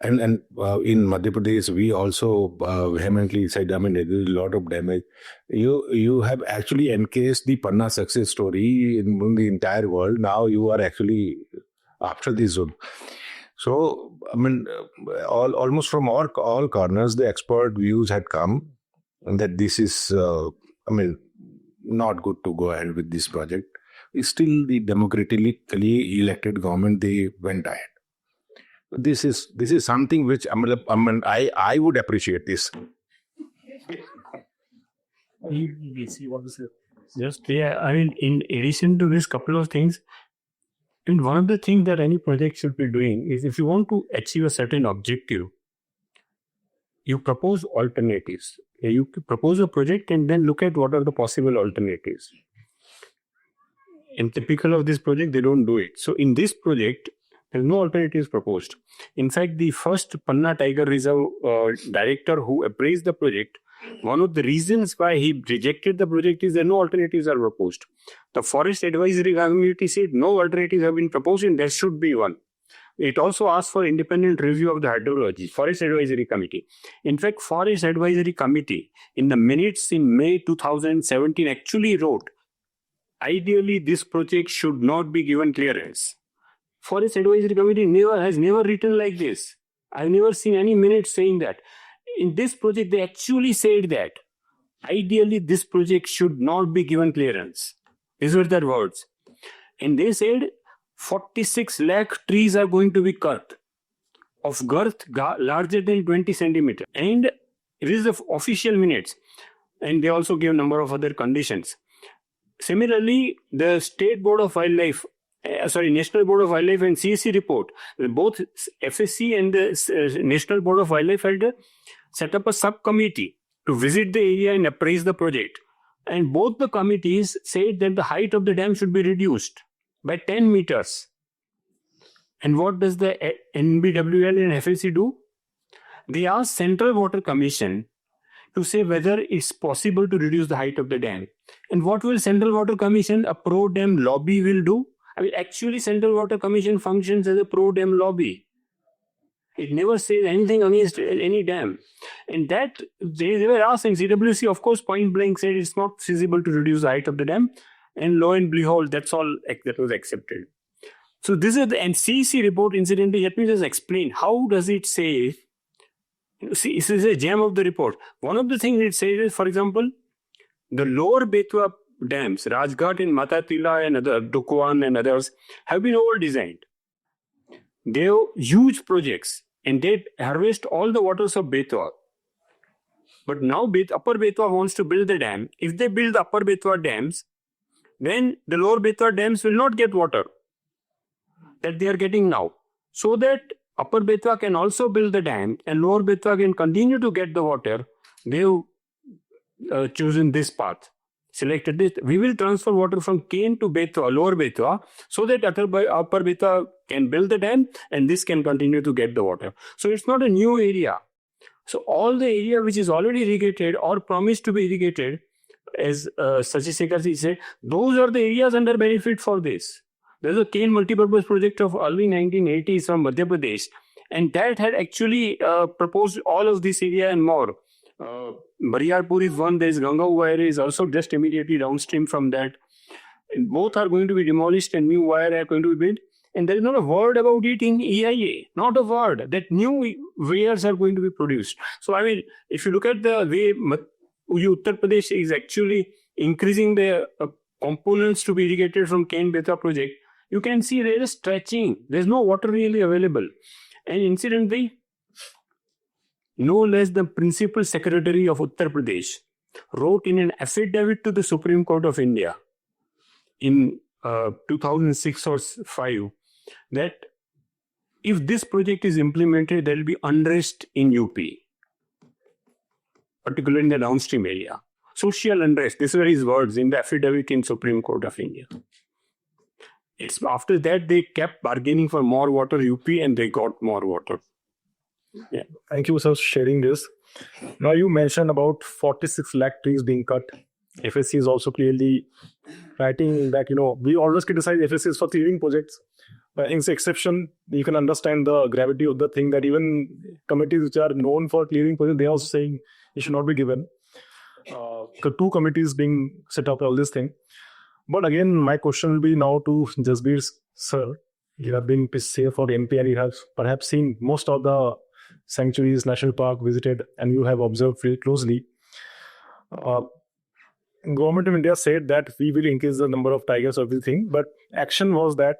and in Madhya Pradesh, we also vehemently said, there is a lot of damage. You have actually encased the Panna success story in the entire world. Now you are actually after this zone. So, almost from all corners, the expert views had come that this is, not good to go ahead with this project. Still, the democratically elected government, they went ahead. This is something which I would appreciate this. In addition to this couple of things, and one of the things that any project should be doing is if you want to achieve a certain objective, you propose alternatives. You propose a project and then look at what are the possible alternatives. In typical of this project, they don't do it. So in this project, there is no alternatives proposed. In fact, the first Panna Tiger Reserve director who appraised the project, one of the reasons why he rejected the project is that no alternatives are proposed. The Forest Advisory Committee said no alternatives have been proposed and there should be one. It also asked for independent review of the hydrology, Forest Advisory Committee. In fact, Forest Advisory Committee in the minutes in May 2017 actually wrote, ideally this project should not be given clearance. Forest Advisory Committee has never written like this. I've never seen any minutes saying that. In this project, they actually said that ideally this project should not be given clearance. These were their words. And they said 46 lakh trees are going to be cut of girth larger than 20 centimeters. And it is the official minutes. And they also gave a number of other conditions. Similarly, the State Board of Wildlife, National Board of Wildlife and CSC report, both FSC and the National Board of Wildlife had set up a subcommittee to visit the area and appraise the project. And both the committees said that the height of the dam should be reduced by 10 meters. And what does the NBWL and FSC do? They ask Central Water Commission to say whether it's possible to reduce the height of the dam. And what will Central Water Commission, a pro-dam lobby, will do? Actually, Central Water Commission functions as a pro-dam lobby. It never says anything against any dam. And that, they were asking, CWC, of course, point blank said it's not feasible to reduce the height of the dam. And lo and behold, that's all that was accepted. So this is the NCC report, incidentally. Let me just explain. How does it say? See, this is a gem of the report. One of the things it says is, for example, the lower Betwa dams, Rajghat and Matatila and other, Dukwan and others, have been over-designed. They have huge projects and they harvest all the waters of Betwa. But now Upper Betwa wants to build the dam. If they build the Upper Betwa dams, then the Lower Betwa dams will not get water that they are getting now. So that Upper Betwa can also build the dam and Lower Betwa can continue to get the water, they have chosen this path. Selected this. We will transfer water from Kane to Betwa, Lower Betwa, so that Upper Betwa can build the dam and this can continue to get the water. So it's not a new area. So all the area which is already irrigated or promised to be irrigated, as Shashi Shekhar said, those are the areas under benefit for this. There's a Kane multipurpose project of early 1980s from Madhya Pradesh, and that had actually proposed all of this area and more. Bariarpur is one, there's Gangau area is also just immediately downstream from that. And both are going to be demolished and new wire are going to be built. And there is not a word about it in EIA, not a word that new wires are going to be produced. So, if you look at the way Uttar Pradesh is actually increasing the components to be irrigated from Kane Betwa project, you can see there is stretching. There's no water really available. And incidentally, no less the Principal Secretary of Uttar Pradesh wrote in an affidavit to the Supreme Court of India in 2006 or 5 that if this project is implemented, there will be unrest in UP, particularly in the downstream area. Social unrest. These were his words in the affidavit in Supreme Court of India. It's after that they kept bargaining for more water UP and they got more water. Yeah. Thank you for sharing this. Now you mentioned about 46 lakh trees being cut. FSC is also clearly writing that, we always criticize FSCs for clearing projects. But in this exception, you can understand the gravity of the thing that even committees which are known for clearing projects, they are also saying it should not be given. 2 committees being set up, all this thing. But again, my question will be now to Jasbir sir. You have been here for MP and you have perhaps seen most of the sanctuaries, national park visited, and you have observed very closely. Government of India said that we will increase the number of tigers, everything, but action was that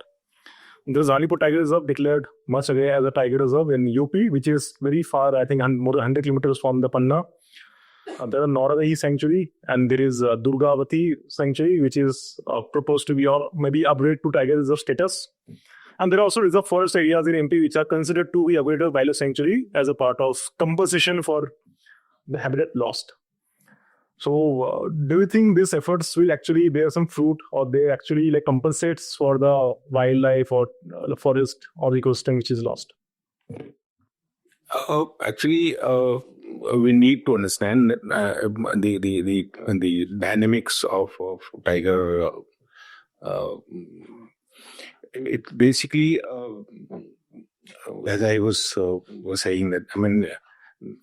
the Zalipur Tiger Reserve declared much ago as a tiger reserve in UP, which is very far, I think more than 100 kilometers from the Panna. There are Noradahi Sanctuary and there is Durgavati Sanctuary, which is proposed to be or maybe upgraded to Tiger Reserve status. And there are also reserve forest areas in MP which are considered to be upgraded wildlife sanctuary as a part of compensation for the habitat lost. So, do you think these efforts will actually bear some fruit, or they actually like compensates for the wildlife or the forest or ecosystem which is lost? Actually, we need to understand the dynamics of tiger. It basically, as I was saying that, I mean,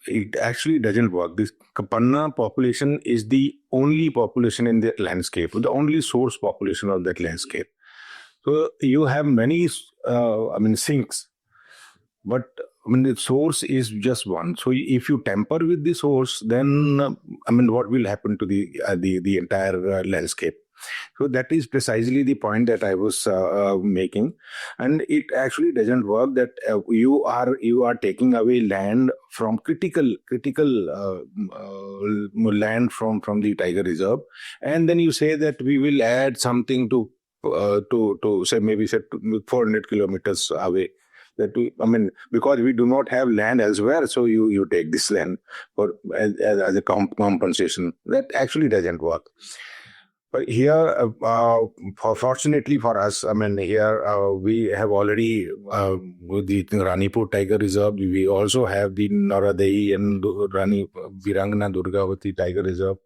it actually doesn't work. This Kapanna population is the only population in the landscape, the only source population of that landscape. So you have many, sinks, but I mean, the source is just one. So if you tamper with the source, then what will happen to the entire landscape? So that is precisely the point that I was making, and it actually doesn't work. That you are taking away land from critical land from the tiger reserve, and then you say that we will add something to say maybe 400 kilometers away. That because we do not have land elsewhere, so you take this land for as a compensation. That actually doesn't work. But here, fortunately for us, here we have already the Ranipur Tiger Reserve. We also have the Naradai and Virangana Durgavati Tiger Reserve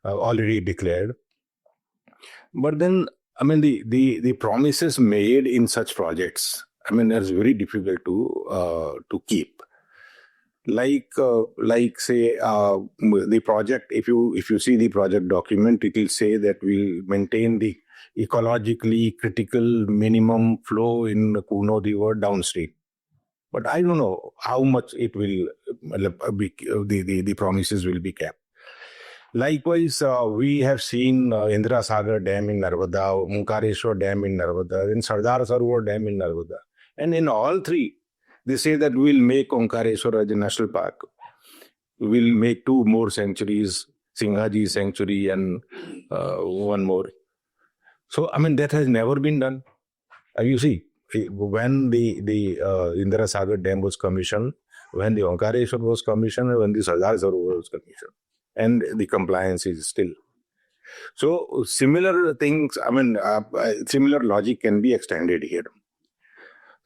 already declared. But then, the promises made in such projects, it's very difficult to keep. Like say the project, if you see the project document, it will say that we maintain the ecologically critical minimum flow in Kuno River downstream. But I don't know how much it will be, the promises will be kept. Likewise, we have seen Indira Sagar Dam in Narvada, Omkareshwar Dam in Narvada, and Sardar Sarovar Dam in Narvada. And in all three, they say that we will make Omkareshwar as a national park. We will make 2 more sanctuaries, Singha sanctuary and one more. So, that has never been done. You see, when the Indira Sagar Dam was commissioned, when the Omkareshwar was commissioned, and when the Sardar Sarovar was commissioned, and the compliance is still. So, similar things, similar logic can be extended here.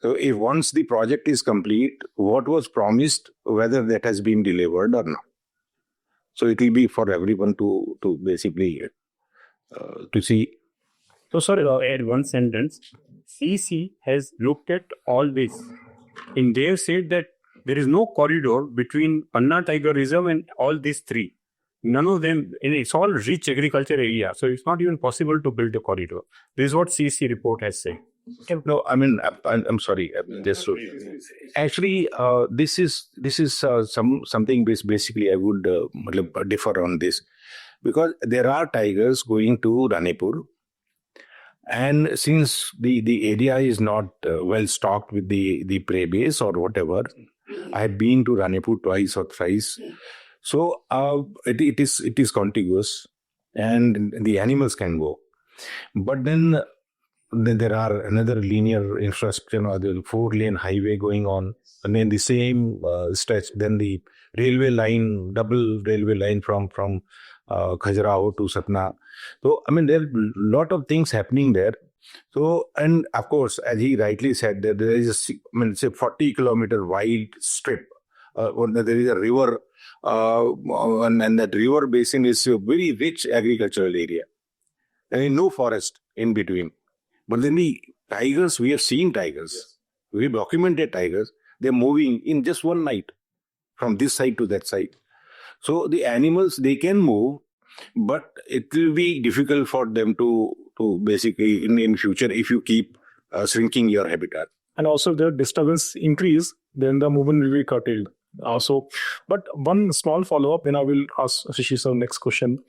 So if once the project is complete, what was promised, whether that has been delivered or not. So it will be for everyone to basically to see. So sorry, add one sentence. CC has looked at all this. And they have said that there is no corridor between Panna Tiger Reserve and all these three. None of them, and it's all rich agriculture area. So it's not even possible to build a corridor. This is what CC report has said. No, I'm sorry. Actually, this is something basically I would differ on this, because there are tigers going to Ranipur, and since the area is not well stocked with the prey base or whatever, I have been to Ranipur twice or thrice, so it is contiguous, and the animals can go, but then there are another linear infrastructure, or the 4-lane highway going on, and then the same stretch, then the railway line, double railway line from Khajuraho to Satna. So, there are a lot of things happening there. So, and of course, as he rightly said, that there is a 40-kilometer wide strip. There is a river, and that river basin is a very rich agricultural area. There is no forest in between. But then the tigers, we have seen tigers, we have documented tigers, they're moving in just one night from this side to that side. So the animals, they can move, but it will be difficult for them to basically in future if you keep shrinking your habitat. And also if the disturbance increase, then the movement will be curtailed. Also, but one small follow-up, then I will ask Shashi sir next question.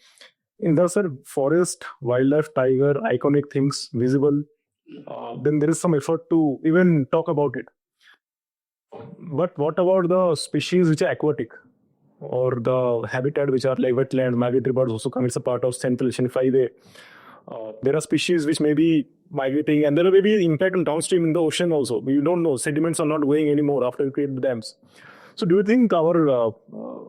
In the forest, wildlife, tiger, iconic things visible, then there is some effort to even talk about it. But what about the species which are aquatic? or the habitat which are like wetland, migratory birds also come. It's a part of Central Asian Flyway. There are species which may be migrating, and there may be impact on downstream in the ocean also. You don't know. Sediments are not going anymore after you create the dams. So do you think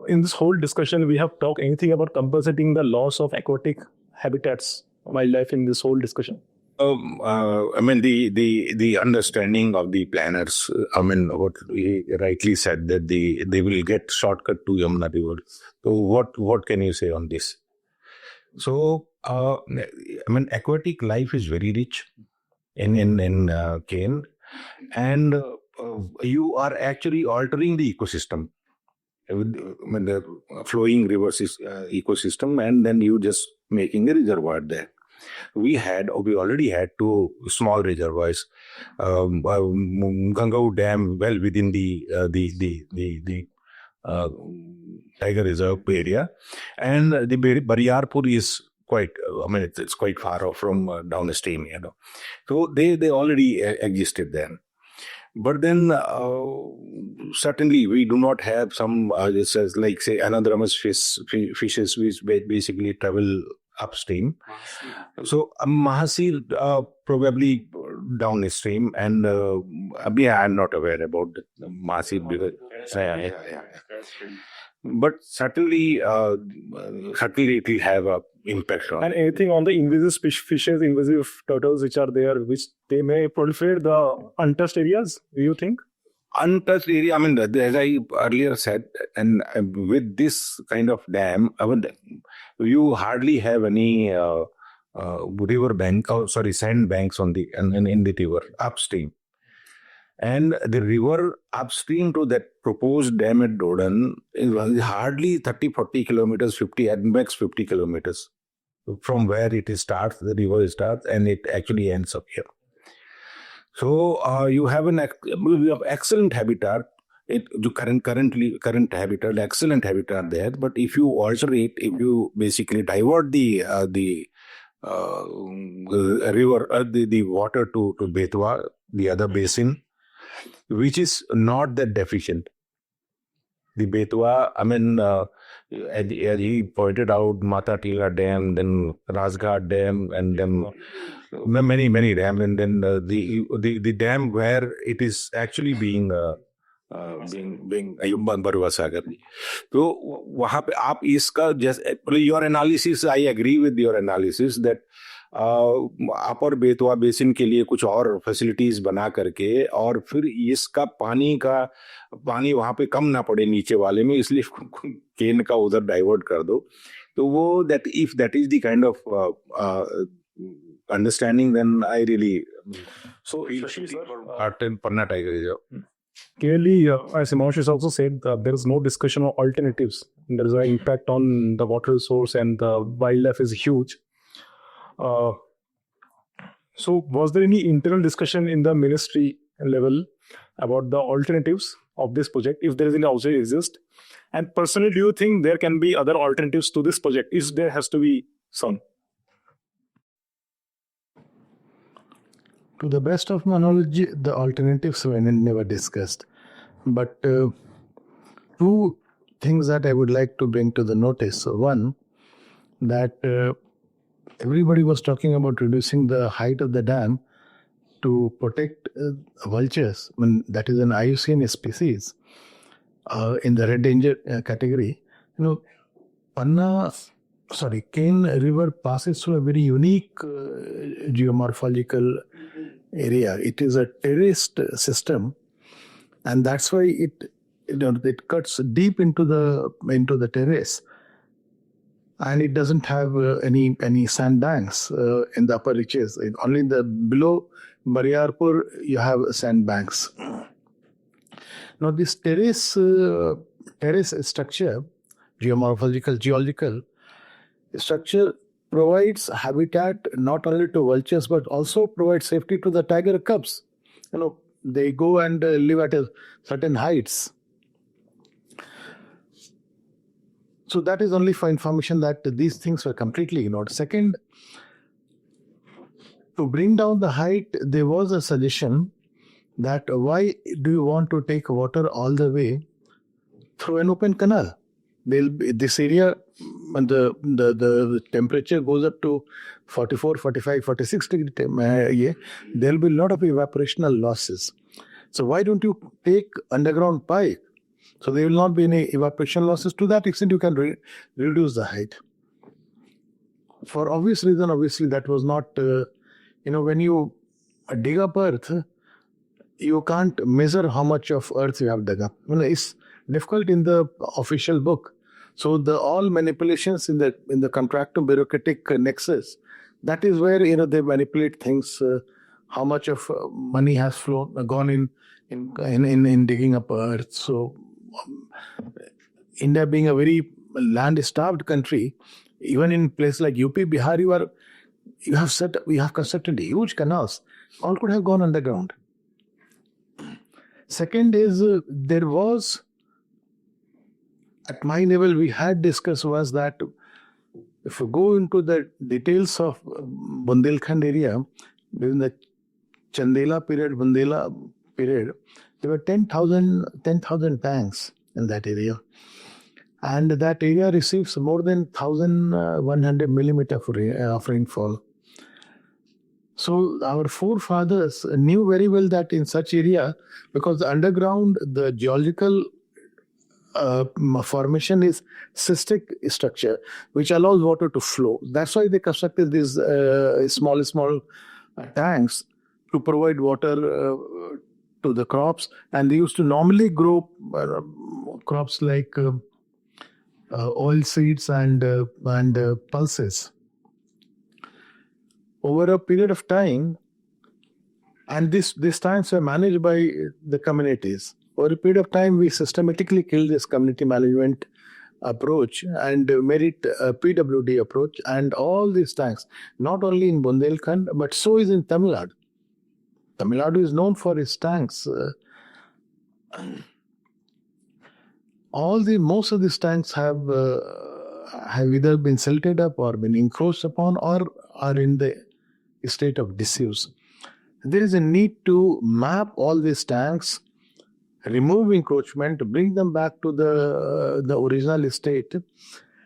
in this whole discussion, we have talked anything about compensating the loss of aquatic habitats, wildlife in this whole discussion? I mean, the understanding of the planners, I mean, what he rightly said, that they will get shortcut to Yamuna River. So what can you say on this? So, I mean, aquatic life is very rich in Kane, and you are actually altering the ecosystem. With, I mean, the flowing rivers is ecosystem, and then you just making a reservoir there. We already had two small reservoirs, Gangau Dam, well within the Tiger Reserve area, and the Bariyarpur is quite. I mean, it's quite far off from downstream, you know. So they already existed then. But then, certainly, we do not have some, like, say, anadromous fishes which basically travel upstream. So, Mahasi probably downstream, and I'm not aware about Mahasi. But certainly, it will have an impact on. And anything on the invasive fishes, invasive turtles which are there, which they may proliferate the untouched areas, do you think? Untouched area, I mean, as I earlier said, and with this kind of dam, I mean, you hardly have any river bank, sand banks in the river upstream. And the river upstream to that proposed dam at Dodan is hardly 30-40 kilometers, 50 at max 50 kilometers from where it starts, the river starts, and it actually ends up here. So you have excellent habitat. Current habitat, excellent habitat there. But if you alter it, if you basically divert the river, the water to Betwa, the other basin, which is not that deficient. The Betwa, I mean, as he pointed out, Mata Tila Dam, then Rajghat Dam, and then many dams, and then the dam where it is actually being Barua Sagar. So वहाँ पे आप इसका just your analysis, I agree with your analysis that upper Betwa basin के लिए कुछ और facilities बना करके और फिर इसका पानी वहां पे कम ना पड़े नीचे वाले में, इसलिए केन का उधर डाइवर्ट कर दो. तो वो that if that is the kind of understanding, then I really Panna Tiger Reserve. Clearly, as Himanshu has also said, there is no discussion on alternatives. There is an impact on the water source, and the wildlife is huge. So was there any internal discussion in the ministry level about the alternatives of this project, if there is any outside exist? And personally, do you think there can be other alternatives to this project? Is there has to be some? To the best of my knowledge, the alternatives were never discussed. But two things that I would like to bring to the notice. One, that everybody was talking about reducing the height of the dam to protect vultures. I mean, that is an IUCN species in the red danger category. You know, Kane River passes through a very unique geomorphological area. It is a terraced system, and that's why it cuts deep into the terrace, and it doesn't have any sandbanks in the upper reaches. Only in the below Bariyarpur you have sandbanks. Now this terrace structure, geological structure, provides habitat not only to vultures but also provides safety to the tiger cubs. They go and live at certain heights. So that is only for information that these things were completely ignored. Second, to bring down the height, there was a suggestion that why do you want to take water all the way through an open canal? this area, and the temperature goes up to 44, 45, 46 degree. There will be a lot of evaporational losses. So why don't you take underground pipe? So there will not be any evaporation losses. To that extent, you can reduce the height. For obvious reason, obviously, that was not, when you dig up earth, you can't measure how much of earth you have dug up. It's difficult in the official book. So all manipulations in the contractor bureaucratic nexus, that is where they manipulate things. How much of money has gone in digging up earth. So India being a very land-starved country, even in places like UP, Bihar, we have constructed huge canals. All could have gone underground. Second is there was, at my level, we had discussed was that if you go into the details of Bundelkhand area, during the Chandela period, Bundela period, there were 10,000 tanks in that area. And that area receives more than 1,100 millimeter of rainfall. So our forefathers knew very well that in such area, because the underground, the geological formation is cystic structure, which allows water to flow. That's why they constructed these small tanks to provide water to the crops. And they used to normally grow crops like oil seeds and pulses. Over a period of time, and these tanks were managed by the communities. Over a period of time, we systematically killed this community management approach and made it a PWD approach. And all these tanks, not only in Bundelkhand, but so is in Tamil Nadu. Tamil Nadu is known for its tanks. Most of these tanks have either been silted up or been encroached upon or are in the state of disuse. There is a need to map all these tanks, remove encroachment, bring them back to the original state.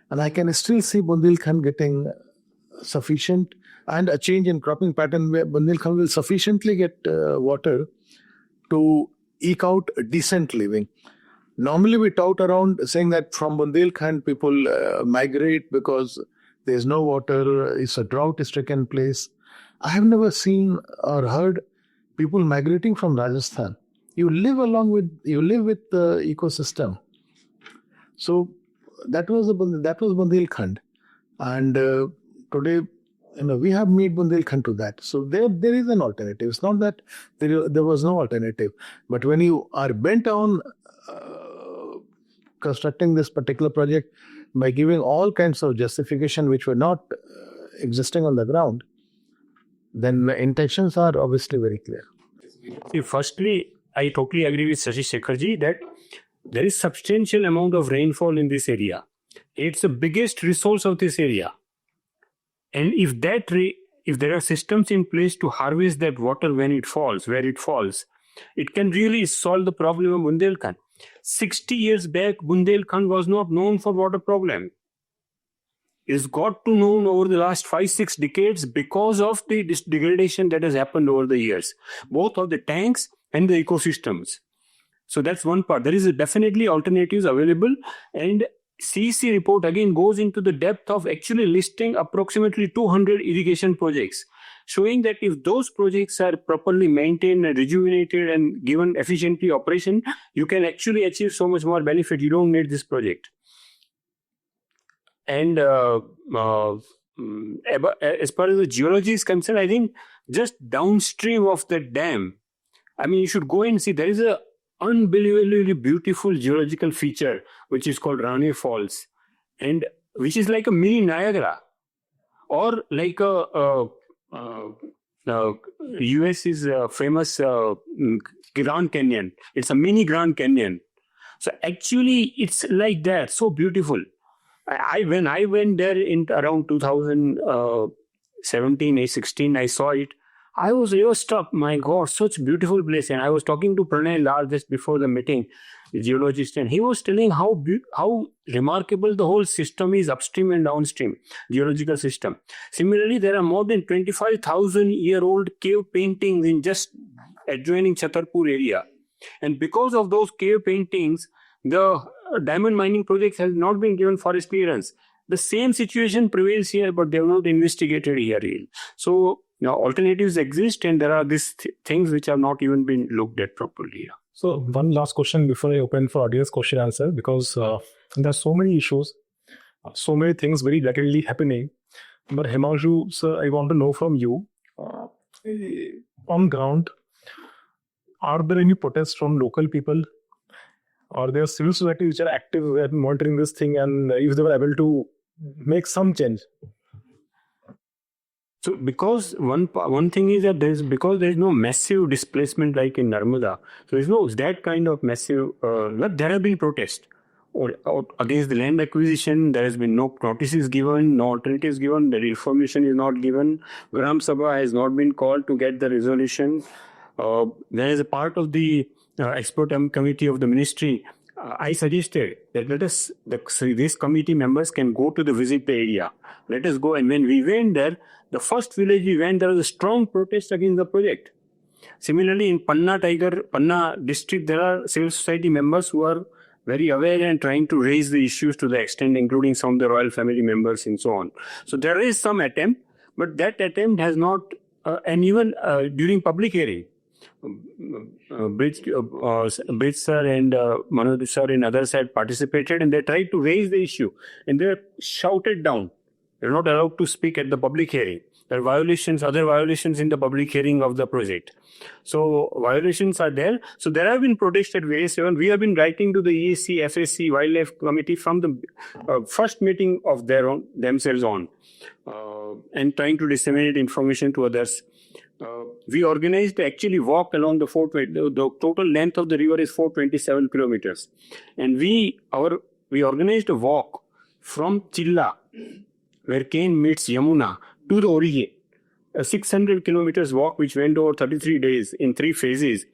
And I can still see Bundelkhand getting sufficient, and a change in cropping pattern where Bundelkhand will sufficiently get water to eke out decent living. Normally we tout around saying that from Bundelkhand people migrate because there's no water, it's a drought-stricken place. I have never seen or heard people migrating from Rajasthan. You live with the ecosystem. So that was Bundelkhand, and today we have made Bundelkhand to that. So there is an alternative. It's not that there was no alternative, but when you are bent on constructing this particular project by giving all kinds of justification which were not existing on the ground, then the intentions are obviously very clear. See, firstly, I totally agree with Shashi Shekharji that there is substantial amount of rainfall in this area. It's the biggest resource of this area. And if there are systems in place to harvest that water when it falls, where it falls, it can really solve the problem of Bundelkhand. 60 years back, Bundelkhand was not known for water problem. It's got to known over the last 5-6 decades because of the degradation that has happened over the years, both of the tanks and the ecosystems. So that's one part. There is definitely alternatives available, and CEC report again goes into the depth of actually listing approximately 200 irrigation projects, showing that if those projects are properly maintained and rejuvenated and given efficiently operation, you can actually achieve so much more benefit. You don't need this project. And as far as the geology is concerned, I think just downstream of the dam, you should go and see there is a unbelievably beautiful geological feature which is called Rane Falls, and which is like a mini Niagara, or like US is famous Grand Canyon. It's a mini Grand Canyon. So actually it's like that, so beautiful. When I went there in around 2017-16, I saw it. I was struck. My God, such beautiful place. And I was talking to Pranay Lal just before the meeting. a geologist, and he was telling how remarkable the whole system is, upstream and downstream, geological system. Similarly, there are more than 25,000-year-old cave paintings in just adjoining Chhatarpur area. And because of those cave paintings, the diamond mining project has not been given forest clearance. The same situation prevails here, but they have not investigated here. So alternatives exist, and there are these things which have not even been looked at properly. So one last question before I open for audience question answer, because there are so many issues, so many things very rapidly happening. But Himanshu, sir, I want to know from you, on ground, are there any protests from local people? Or there are civil society which are active at monitoring this thing, and if they were able to make some change? So because one thing is that there is no massive displacement like in Narmada, so there is no that kind of massive. There have been protests or against the land acquisition. There has been no notices given, no alternatives given. The information is not given. Gram Sabha has not been called to get the resolution. There is a part of the expert committee of the ministry. I suggested that these committee members can go to the visit area. Let us go. And when we went there, the first village we went, there was a strong protest against the project. Similarly, in Panna district, there are civil society members who are very aware and trying to raise the issues to the extent, including some of the royal family members and so on. So there is some attempt, but that attempt has not, and even during public hearing, Bridge sir and Manoj sir and others had participated, and they tried to raise the issue, and they were shouted down. They're not allowed to speak at the public hearing. There are other violations in the public hearing of the project. So violations are there. So there have been protests at various levels. We have been writing to the ESC, FSC, Wildlife Committee from the first meeting of themselves on, and trying to disseminate information to others. We organized actually walk along the total length of the river is 427 kilometers. And we organized a walk from Chilla, where Ken meets Yamuna, to the origin. A 600 kilometers walk which went over 33 days in 3 phases.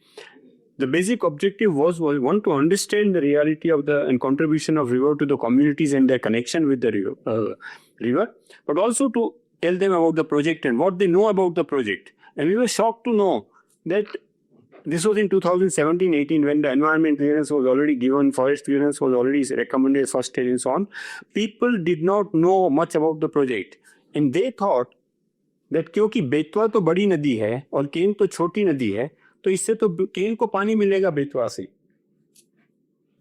The basic objective was one, to understand the reality of and contribution of river to the communities and their connection with the river, but also to tell them about the project and what they know about the project. And we were shocked to know that this was in 2017-18 when the environment clearance was already given, forest clearance was already recommended first stage and so on. People did not know much about the project. And they thought that क्योंकि बेतवा तो बड़ी नदी है और केन तो छोटी नदी है, तो इससे तो केन को पानी मिलेगा बेतवा से.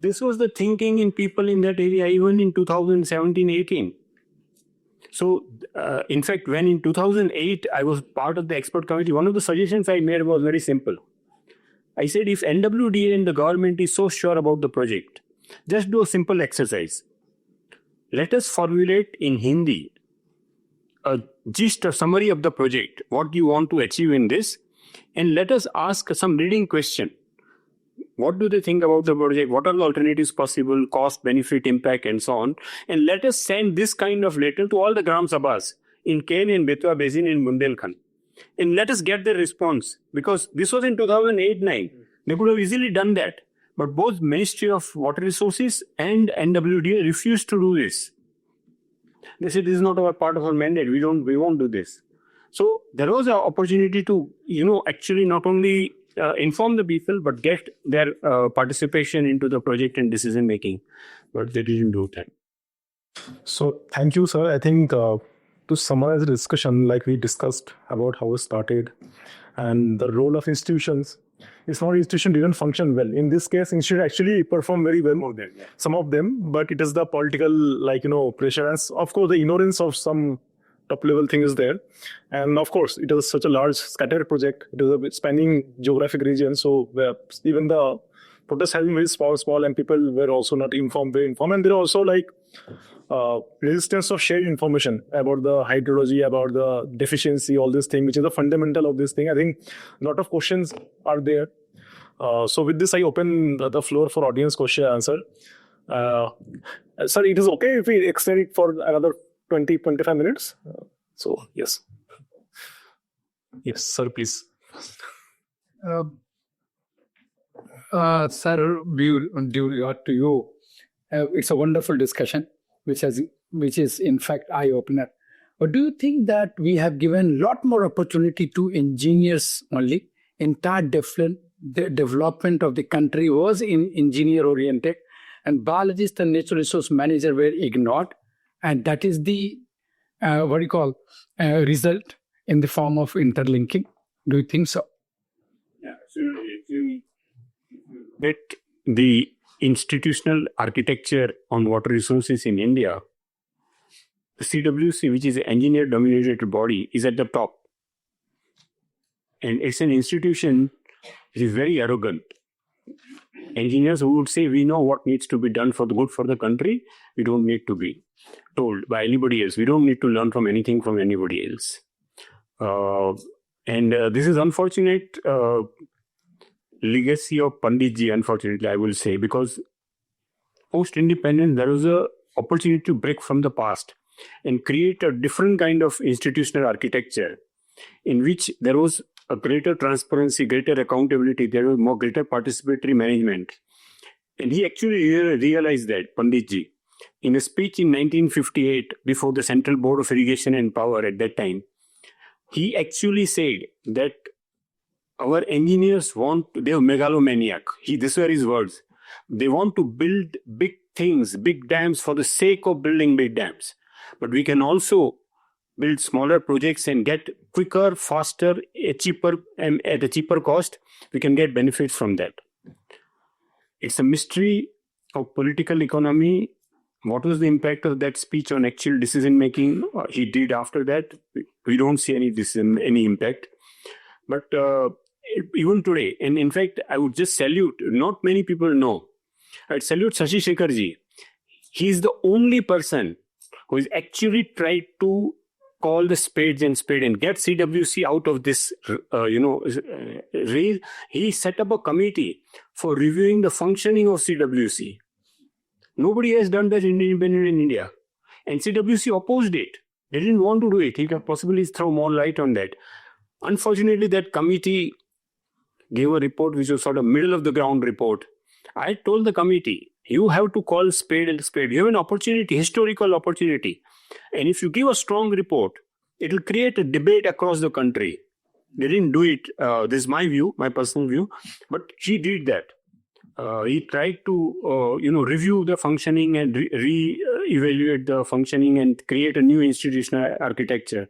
This was the thinking in people in that area even in 2017-18. So, in fact, when in 2008 I was part of the expert committee, one of the suggestions I made was very simple. I said, if NWDA and the government is so sure about the project, just do a simple exercise. Let us formulate in Hindi a gist or summary of the project, what you want to achieve in this, and let us ask some leading question. What do they think about the project? What are the alternatives possible, cost, benefit, impact, and so on? And let us send this kind of letter to all the Gram Sabhas in Ken and Betwa Basin in Bundelkhand. And let us get the response, because this was in 2008-9. They could have easily done that. But both Ministry of Water Resources and NWDA refused to do this. They said, this is not part of our mandate. We won't do this. So there was an opportunity to, actually not only inform the people, but get their participation into the project and decision making. But they didn't do that. So thank you, sir. I think to summarize the discussion, like we discussed about how it started and the role of institutions, it's not institution didn't function well. In this case, institution actually performed very well. Some of them, but it is the political, pressure, and of course the ignorance of some top level thing is there. And of course, it is such a large scattered project. It is a spanning geographic region. So even the protests have been very small, and people were also not very informed. And there are also resistance of shared information about the hydrology, about the deficiency, all this thing, which is the fundamental of this thing. I think a lot of questions are there. So with this, I open the floor for audience question and answer. Sir, it is okay if we extend it for another 20-25 minutes? So, yes. Yes, sir, please. Sir, to you. It's a wonderful discussion, which is in fact eye opener. But do you think that we have given a lot more opportunity to engineers only? Entire the development of the country was in engineer oriented, and biologists and natural resource manager were ignored, and that is the result in the form of interlinking. Do you think so? Yeah, so if you get the institutional architecture on water resources in India, the CWC, which is an engineer-dominated body, is at the top. And it's an institution which is very arrogant. Engineers who would say, we know what needs to be done for the good for the country, we don't need to be told by anybody else. We don't need to learn from anything from anybody else. This is unfortunate legacy of Panditji, unfortunately, I will say, because post-independence, there was an opportunity to break from the past and create a different kind of institutional architecture in which there was a greater transparency, greater accountability, there was more greater participatory management. And he actually realized that, Panditji, in a speech in 1958 before the Central Board of Irrigation and Power at that time, he actually said that our engineers they're megalomaniac. These were his words. They want to build big things, big dams for the sake of building big dams. But we can also build smaller projects and get quicker, faster, at a cheaper cost. We can get benefits from that. It's a mystery of political economy. What was the impact of that speech on actual decision making he did after that? We don't see any impact. But even today, and in fact, I would just salute, not many people know, I'd salute Shashi Shekhar ji. He's the only person who has actually tried to call the spades and get CWC out of this, race. He set up a committee for reviewing the functioning of CWC. Nobody has done that in India. And CWC opposed it. They didn't want to do it. He could possibly throw more light on that. Unfortunately, that committee gave a report which was sort of middle of the ground report. I told the committee, you have to call spade and spade. You have an opportunity, historical opportunity. And if you give a strong report, it will create a debate across the country. They didn't do it. This is my view, my personal view. But he did that. He tried to, review the functioning and re-evaluate the functioning and create a new institutional architecture.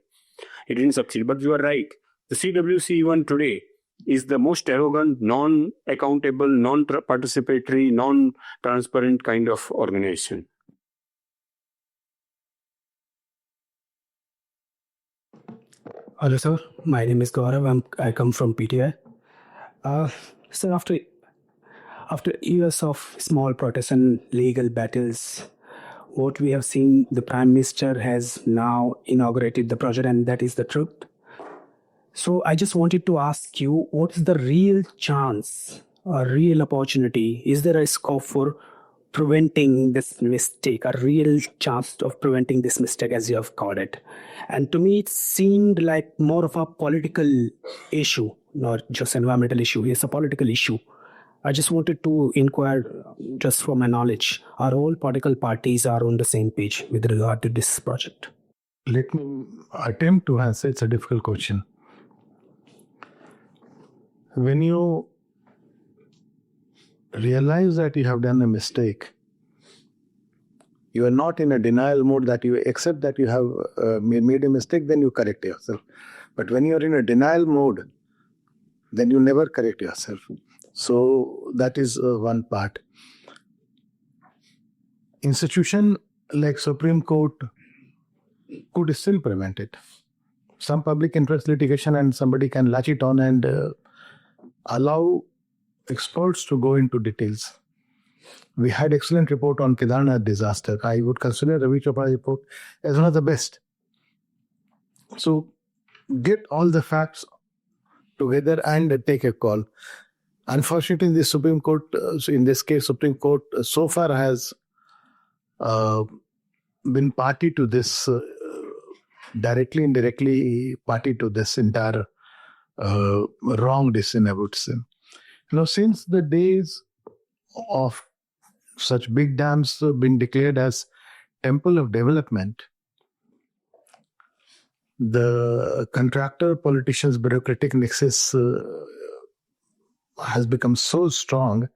He didn't succeed. But you are right. The CWC even today is the most arrogant, non-accountable, non-participatory, non-transparent kind of organization. Hello, sir. My name is Gaurav. I come from PTI. Sir, after years of small protests and legal battles, what we have seen, the Prime Minister has now inaugurated the project, and that is the truth. So I just wanted to ask you, what is the real chance or real opportunity? Is there a scope for preventing this mistake, a real chance of preventing this mistake, as you have called it? And to me, it seemed like more of a political issue, not just environmental issue. It's a political issue. I just wanted to inquire, just from my knowledge, are all political parties are on the same page with regard to this project? Let me attempt to answer. It's a difficult question. When you realize that you have done a mistake, you are not in a denial mode that you accept that you have made a mistake, then you correct yourself. But when you are in a denial mode, then you never correct yourself. So that is one part. Institution like Supreme Court could still prevent it. Some public interest litigation and somebody can latch it on and allow experts to go into details. We had excellent report on Kedarnath disaster. I would consider Ravi Chopra's report as one of the best. So get all the facts together and take a call. Unfortunately, the Supreme Court, in this case, Supreme Court so far has been party to this, directly, indirectly party to this entire wrong decision, I would say. Since the days of such big dams been declared as temple of development, the contractor, politicians, bureaucratic nexus has become so strong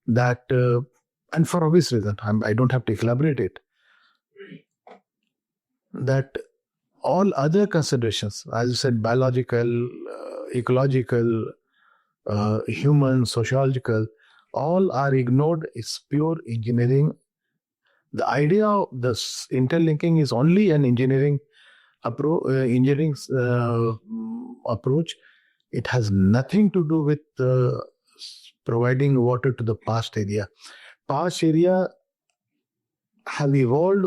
that, and for obvious reason, I don't have to elaborate it, that all other considerations, as you said, biological, ecological, human, sociological, all are ignored. It's pure engineering. The idea of this interlinking is only an engineering approach. It has nothing to do with providing water to the past area. Past area have evolved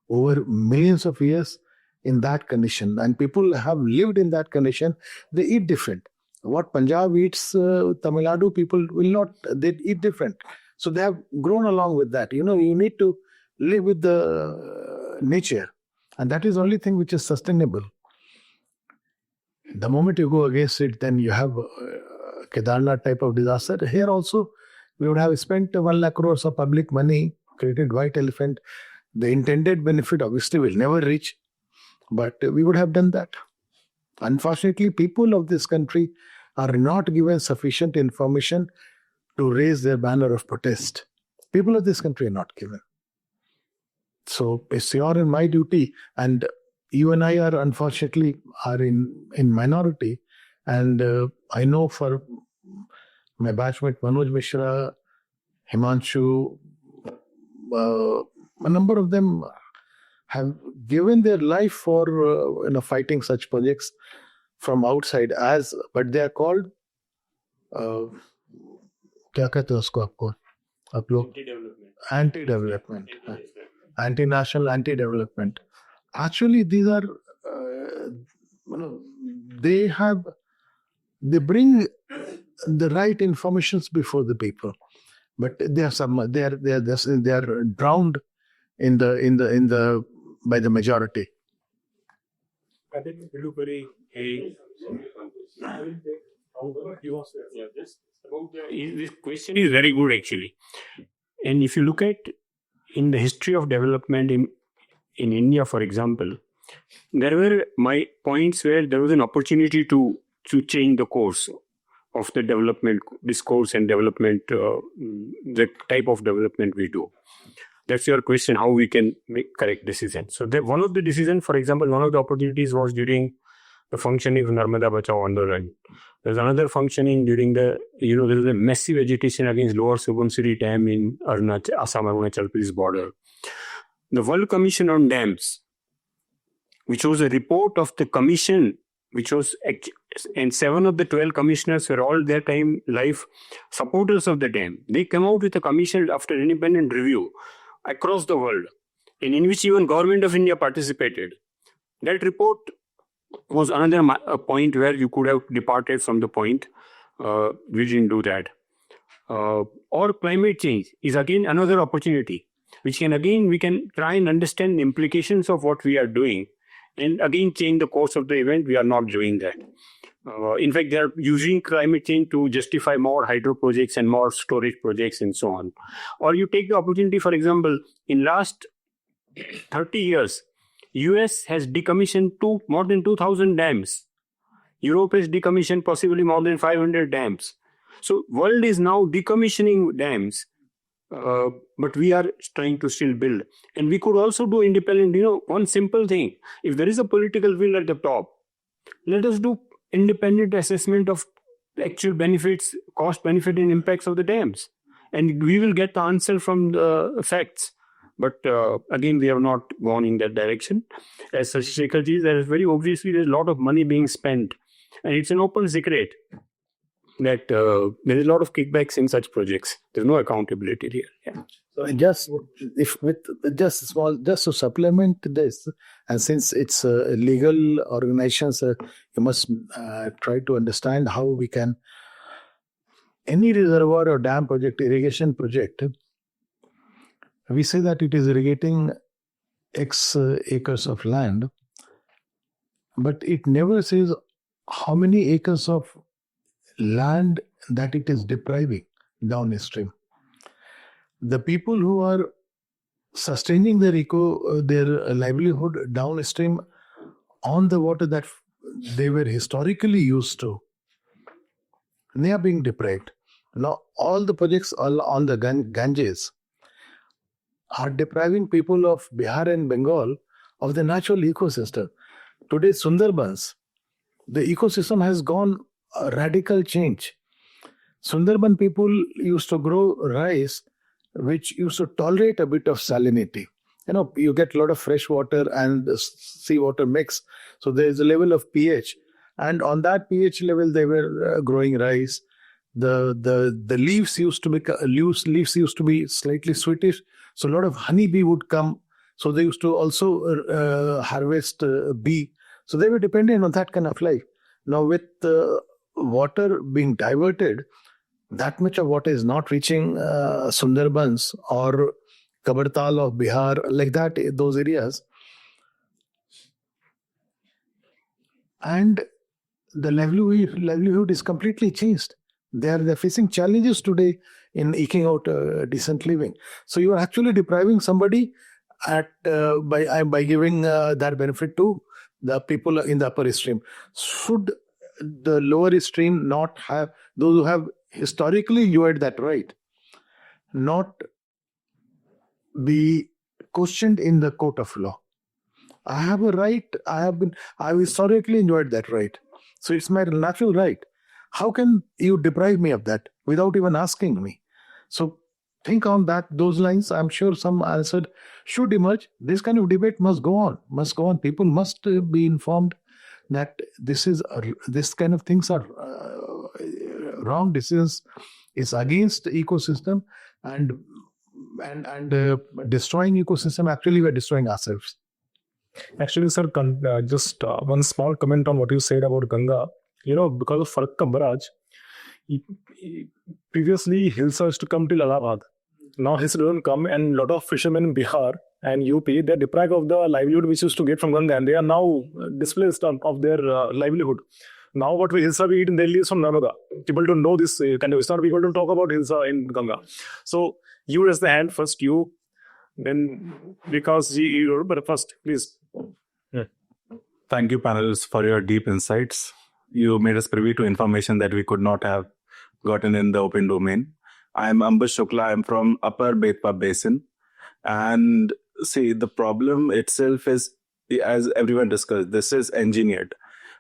over millions of years in that condition, and people have lived in that condition. They eat different. What Punjab eats, Tamil Nadu people will not. They eat different. So they have grown along with that. You need to live with the nature, and that is the only thing which is sustainable. The moment you go against it, then you have Kedarnath type of disaster. Here also, we would have spent 1 lakh crores of public money, created white elephant. The intended benefit obviously will never reach, but we would have done that. Unfortunately, people of this country are not given sufficient information to raise their banner of protest. People of this country are not given. So it's your and my duty, and you and I are unfortunately in minority. And I know for my batchmate Manoj Mishra, Himanshu, a number of them have given their life for fighting such projects from outside, but they are called क्या कहते हैं उसको आपको आप लोग anti-development, anti-national, anti-development. Actually, these are they bring the right informations before the people, but they are drowned in the by the majority. I think we look very this question is very good actually. And if you look at in the history of development in India, for example, there were my points where there was an opportunity to change the course of the development discourse and development, the type of development we do. That's your question, how we can make correct decisions. So one of the decisions, for example, one of the opportunities was during the functioning of Narmada Bachao Andolan. There's another functioning during there is a massive agitation against Lower Subansiri Dam in Assam-Arunachal Pradesh border. The World Commission on Dams, which was a report of the commission, and 7 of the 12 commissioners were all their time life supporters of the dam. They came out with a commission after independent review across the world, in which even Government of India participated. That report was another point where you could have departed from the point. We didn't do that. Or climate change is again another opportunity, which we can try and understand the implications of what we are doing and again change the course of the event. We are not doing that. In fact, they are using climate change to justify more hydro projects and more storage projects and so on. Or you take the opportunity, for example, in last 30 years, US has decommissioned more than 2,000 dams. Europe has decommissioned possibly more than 500 dams. So world is now decommissioning dams, but we are trying to still build. And we could also do independent, one simple thing. If there is a political will at the top, let us do independent assessment of actual benefits, cost, benefit and impacts of the dams. And we will get the answer from the facts. But again, we have not gone in that direction. As Shekhar ji, there is very obviously there's a lot of money being spent. And it's an open secret that there is a lot of kickbacks in such projects. There's no accountability here. Yeah. So just to supplement this, and since it's legal organizations, you must try to understand how we can, any reservoir or dam project, irrigation project, we say that it is irrigating X acres of land, but it never says how many acres of land that it is depriving downstream. The people who are sustaining their livelihood downstream on the water that they were historically used to, they are being deprived. Now, all the projects on the Ganges are depriving people of Bihar and Bengal of the natural ecosystem. Today, Sundarbans, the ecosystem has gone a radical change. Sundarban people used to grow rice, which used to tolerate a bit of salinity. You get a lot of fresh water and seawater mix. So there is a level of pH. And on that pH level, they were growing rice. The leaves used to be slightly sweetish. So a lot of honeybee would come. So they used to also harvest bee. So they were dependent on that kind of life. Now with water being diverted, that much of water is not reaching Sundarbans or Kabartal of Bihar, like that, those areas. And the livelihood is completely changed. They're facing challenges today in eking out decent living. So you are actually depriving somebody by giving that benefit to the people in the upper stream. Should the lower stream not have, those who have historically enjoyed that right, not be questioned in the court of law? I have a right. I've historically enjoyed that right. So it's my natural right. How can you deprive me of that without even asking me? So think on those lines. I'm sure some answer should emerge. This kind of debate must go on. People must be informed that this kind of things are wrong decisions. Is against the ecosystem, and destroying ecosystem. Actually, we're destroying ourselves. Actually, sir, just one small comment on what you said about Ganga. Because of Farakka barrage, previously Hilsa used to come till Allahabad. Now Hilsa doesn't come, and a lot of fishermen in Bihar and UP, they're deprived of the livelihood which used to get from Ganga, and they are now displaced of their livelihood. Now what Hilsa we eat in Delhi is from Narmada. People don't know this kind of stuff. People don't talk about Hilsa in Ganga. So you raise the hand first, then because you, but first, please. Thank you, panelists, for your deep insights. You made us privy to information that we could not have gotten in the open domain. I'm Ambush Shukla. I'm from Upper Betwa Basin. And see, the problem itself is, as everyone discussed, this is engineered.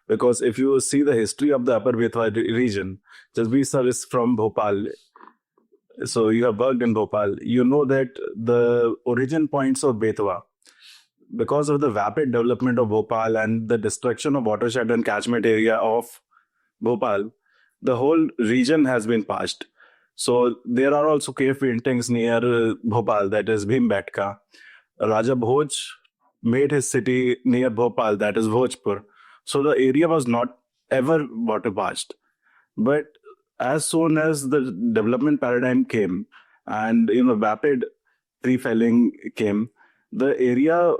Because if you see the history of the Upper Betwa region, Jasbir sir is from Bhopal. So you have worked in Bhopal. You know that the origin points of Betwa, because of the rapid development of Bhopal and the destruction of watershed and catchment area of Bhopal, the whole region has been parched. So there are also cave paintings near Bhopal, that is Bhimbetka. Raja Bhoj made his city near Bhopal, that is Bhojpur. So the area was not ever water parched. But as soon as the development paradigm came and rapid tree felling came, the area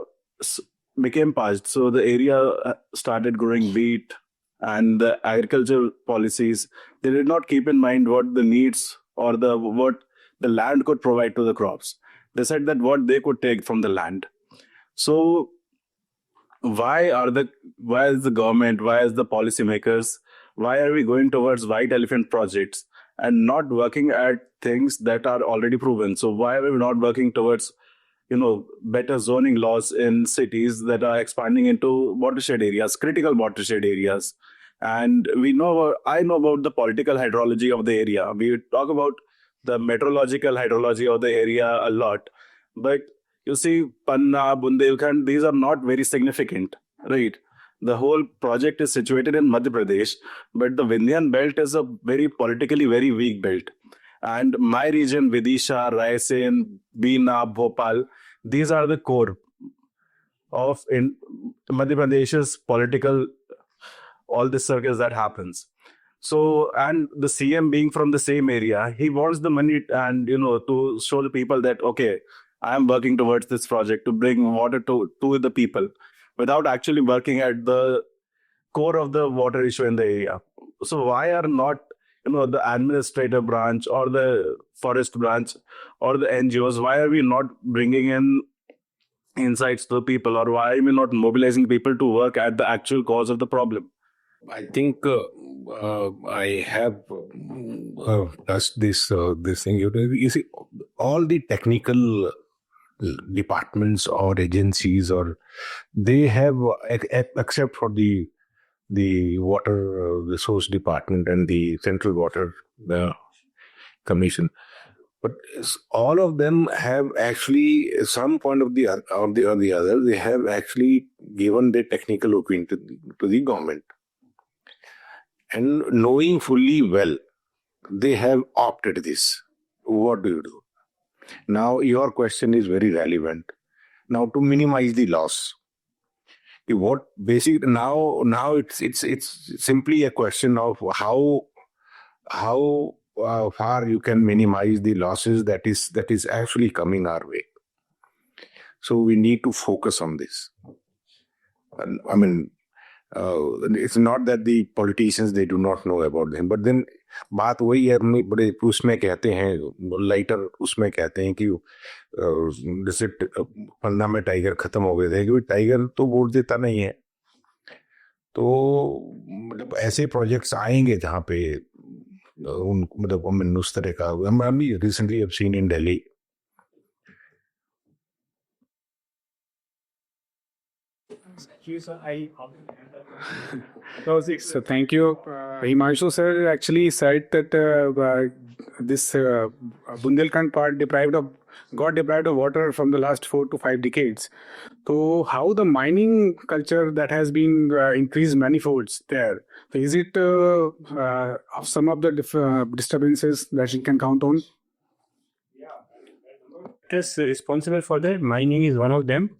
became parched. So the area started growing wheat, and the agricultural policies, they did not keep in mind what the needs or what the land could provide to the crops. They said that what they could take from the land. So why is the government, why is the policymakers, why are we going towards white elephant projects and not working at things that are already proven? So why are we not working towards better zoning laws in cities that are expanding into watershed areas, critical watershed areas? And I know about the political hydrology of the area. We talk about the meteorological hydrology of the area a lot. But you see, Panna, Bundelkhand, these are not very significant, right? The whole project is situated in Madhya Pradesh, but the Vindhyan belt is a very politically very weak belt. And my region, Vidisha, Raisen, Bina, Bhopal, these are the core of in Madhya Pradesh's political, all the circus that happens. So, and the CM being from the same area, he wants the money and, to show the people that, okay, I am working towards this project to bring water to the people without actually working at the core of the water issue in the area. So why are not, the administrative branch or the forest branch or the NGOs, why are we not bringing in insights to the people, or why are we not mobilizing people to work at the actual cause of the problem? I think I have touched this thing. You see, all the technical departments or agencies, or they have, except for the water resource department and the central water commission, but all of them have actually, at some point of the other, they have actually given their technical opinion to the government, and knowing fully well, they have opted this. What do you do? Now, your question is very relevant. Now, to minimize the loss, what basic now it's simply a question of how far you can minimize the losses that is actually coming our way. So we need to focus on this. I mean, it's not that the politicians, they do not know about them, but then बात वही है, बड़े उसमें कहते हैं, lighter उसमें कहते हैं कि जैसे पन्ना में टाइगर खत्म हो गए थे, क्योंकि टाइगर तो वोट देता नहीं है. तो मतलब ऐसे प्रोजेक्ट्स आएंगे जहाँ पे मतलब उस तरह का, अभी recently I've seen in Delhi. So thank you. Himanshu sir actually said that this Bundelkhand part got deprived of water from the last 4 to 5 decades. So how the mining culture that has been increased manifolds there? So is it some of the disturbances that you can count on? It is responsible for that. Mining is one of them.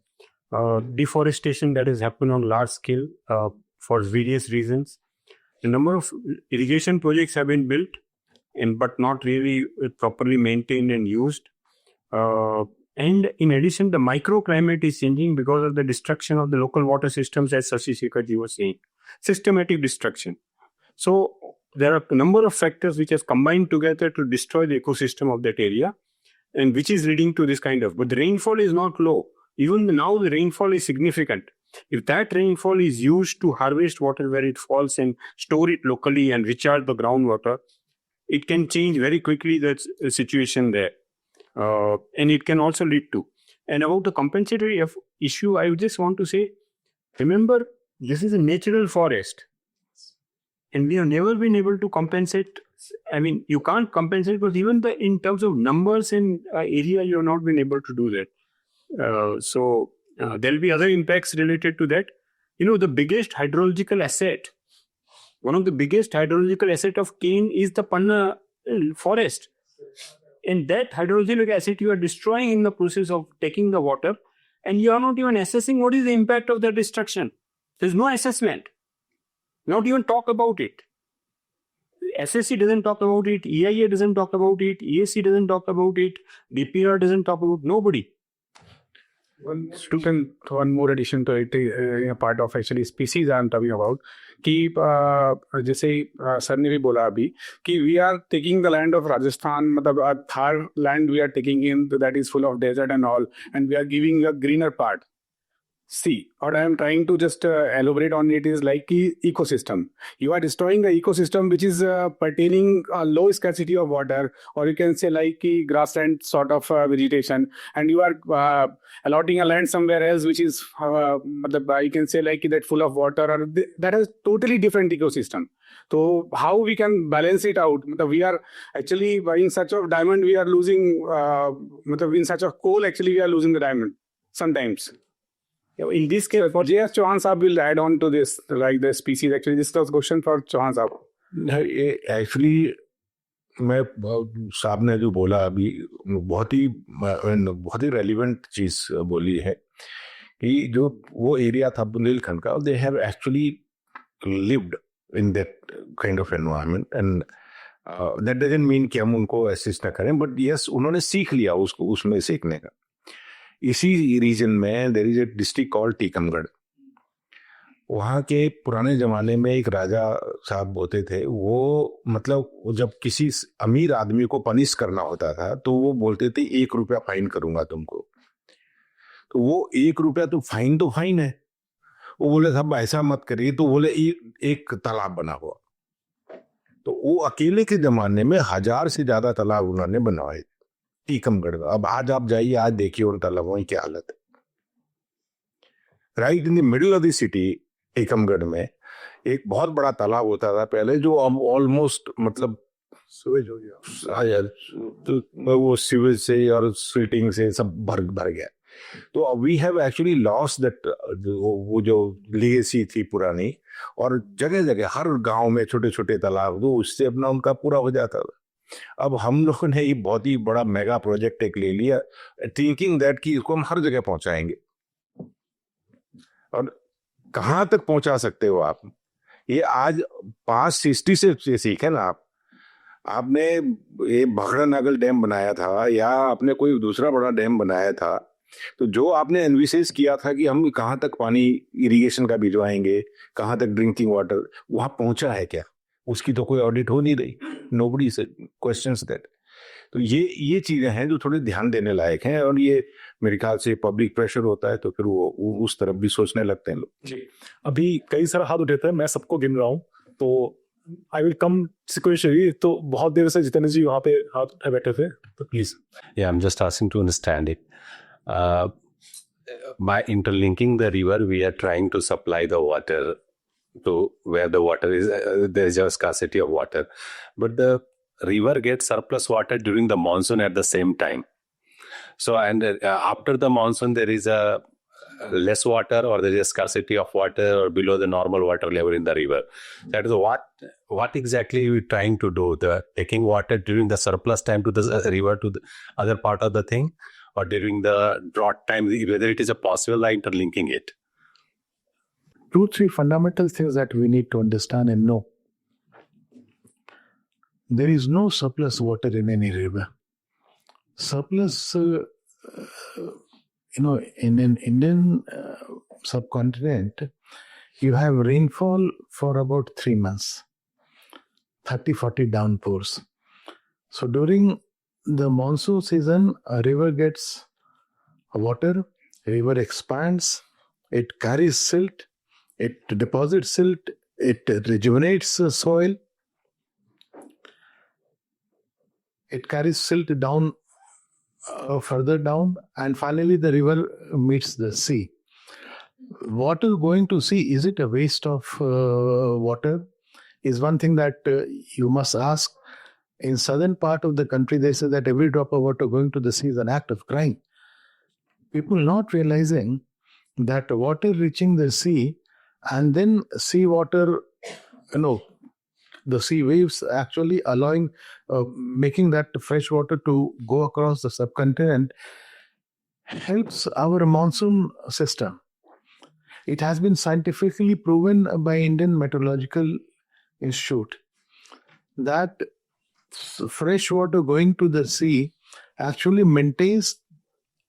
Deforestation that has happened on large scale for various reasons. A number of irrigation projects have been built, but not really properly maintained and used. And in addition, the microclimate is changing because of the destruction of the local water systems, as Shekhar was saying. Systematic destruction. So there are a number of factors which has combined together to destroy the ecosystem of that area, and which is leading to this kind of. But the rainfall is not low. Even now, the rainfall is significant. If that rainfall is used to harvest water where it falls and store it locally and recharge the groundwater, it can change very quickly the situation there. And it can also lead to. And about the compensatory issue, I just want to say, remember, this is a natural forest. And we have never been able to compensate. I mean, you can't compensate, but even in terms of numbers and area, you have not been able to do that. So there will be other impacts related to that. The biggest hydrological asset, one of the biggest hydrological asset of Kane is the Panna forest. And that hydrological asset you are destroying in the process of taking the water, and you are not even assessing what is the impact of the destruction. There's no assessment. Not even talk about it. SSC doesn't talk about it, EIA doesn't talk about it, EAC doesn't talk about it, DPR doesn't talk about nobody. One more addition to it, a part of actually species I'm talking about, कि जैसे sir ने भी बोला अभी कि we are taking the land of Rajasthan, मतलब Thar land we are taking in that is full of desert and all, and we are giving a greener part. See, what I am trying to just elaborate on it is like ecosystem. You are destroying the ecosystem which is pertaining a low scarcity of water, or you can say like grassland sort of vegetation, and you are allotting a land somewhere else which is, you can say like that full of water, or that has totally different ecosystem. So how we can balance it out? We are actually, in search of diamond, we are losing, in search of coal, actually we are losing the diamond sometimes. In this case, for JS Chauhan Saab will add on to this, like the species. Actually, this was a question for Chauhan Saab. Actually, मैं साहब ने जो बोला अभी बहुत ही relevant चीज बोली है कि जो वो एरिया था बुंदेलखंड का, they have actually lived in that kind of environment, and that doesn't mean कि हम उनको असिस्ट ना करें, but yes, उन्होंने सीख लिया उसको, उसमें सीखने का. इसी रीजन में there is a district called Tikamgarh. वहाँ के पुराने जमाने में एक राजा साहब होते थे, वो मतलब वो जब किसी अमीर आदमी को पनिश करना होता था तो वो बोलते थे 1 रुपया फाइन करूंगा तुमको। तो वो 1 रुपया तो फाइन है। वो बोले साहब ऐसा मत करिए, तो बोले एक तालाब बना हुआ। तो वो अकेले के जमाने में 1000 से ज्यादा तालाब उन्होंने बनवाए टीकमगढ़ में। अब आज आप जाइए, आज देखिए उन तालाबों की क्या हालत है। Right in the middle of the city Tikamgarh में एक बहुत बड़ा तालाब होता था पहले, जो अब ऑलमोस्ट मतलब सुवेज हो गया। हाँ यार, तो वो सीवेज से और स्वीटिंग से सब भर गया। तो we have actually lost that, वो जो लीगेसी थी पुरानी, और जगह जगह हर गांव में छोटे छोटे तालाब, तो उससे अपना उनका पूरा हो जाता था। अब हम लोगों ने ये बहुत ही बड़ा मेगा प्रोजेक्ट एक ले लिया, थिंकिंग दैट कि इसको हम हर जगह पहुंचाएंगे। और कहाँ तक पहुंचा सकते हो आप? ये आज 560 से सीखे ना आप। आपने ये भगड़ा नागल डैम बनाया था या आपने कोई दूसरा बड़ा डैम बनाया था, तो जो आपने एनविसेस किया था कि हम कहाँ तक पानी इरिगेशन का भिजवाएंगे, कहाँ तक ड्रिंकिंग वाटर, वहां पहुंचा है क्या? उसकी तो कोई ऑडिट हो नहीं रही। Nobody questions that. तो ये चीजें हैं जो थोड़े ध्यान देने लायक हैं, और ये मेरे ख्याल से पब्लिक प्रेशर होता है तो फिर वो उस तरफ भी सोचने लगते हैं लोग। जी, अभी कई सारे हाथ उठे थे, मैं सबको गिन रहा हूँ, तो आई विल कम सिक्वेंशियली। तो बहुत देर से जितेंद्र जी वहाँ पे हाथ उठाए बैठे थे, तो please. Yeah, I'm just asking to understand it. By interlinking the river, we are trying to supply the water to where the water is. There is a scarcity of water, but the river gets surplus water during the monsoon at the same time. So, and after the monsoon, there is a less water, or there is a scarcity of water, or below the normal water level in the river. That is what exactly we trying to do? The taking water during the surplus time to the river to the other part of the thing, or during the drought time, whether it is a possible by interlinking it. 2-3 fundamental things that we need to understand and know. There is no surplus water in any river. Surplus, in an Indian subcontinent, you have rainfall for about 3 months, 30-40 downpours. So during the monsoon season, a river gets water, river expands, it carries silt, it deposits silt, it rejuvenates the soil, it carries silt down, further down, and finally the river meets the sea. What is going to sea? Is it a waste of water? Is one thing that you must ask. In southern part of the country, they say that every drop of water going to the sea is an act of crime. People not realizing that water reaching the sea, and then sea water, the sea waves actually allowing, making that fresh water to go across the subcontinent, helps our monsoon system. It has been scientifically proven by Indian Meteorological Institute that fresh water going to the sea actually maintains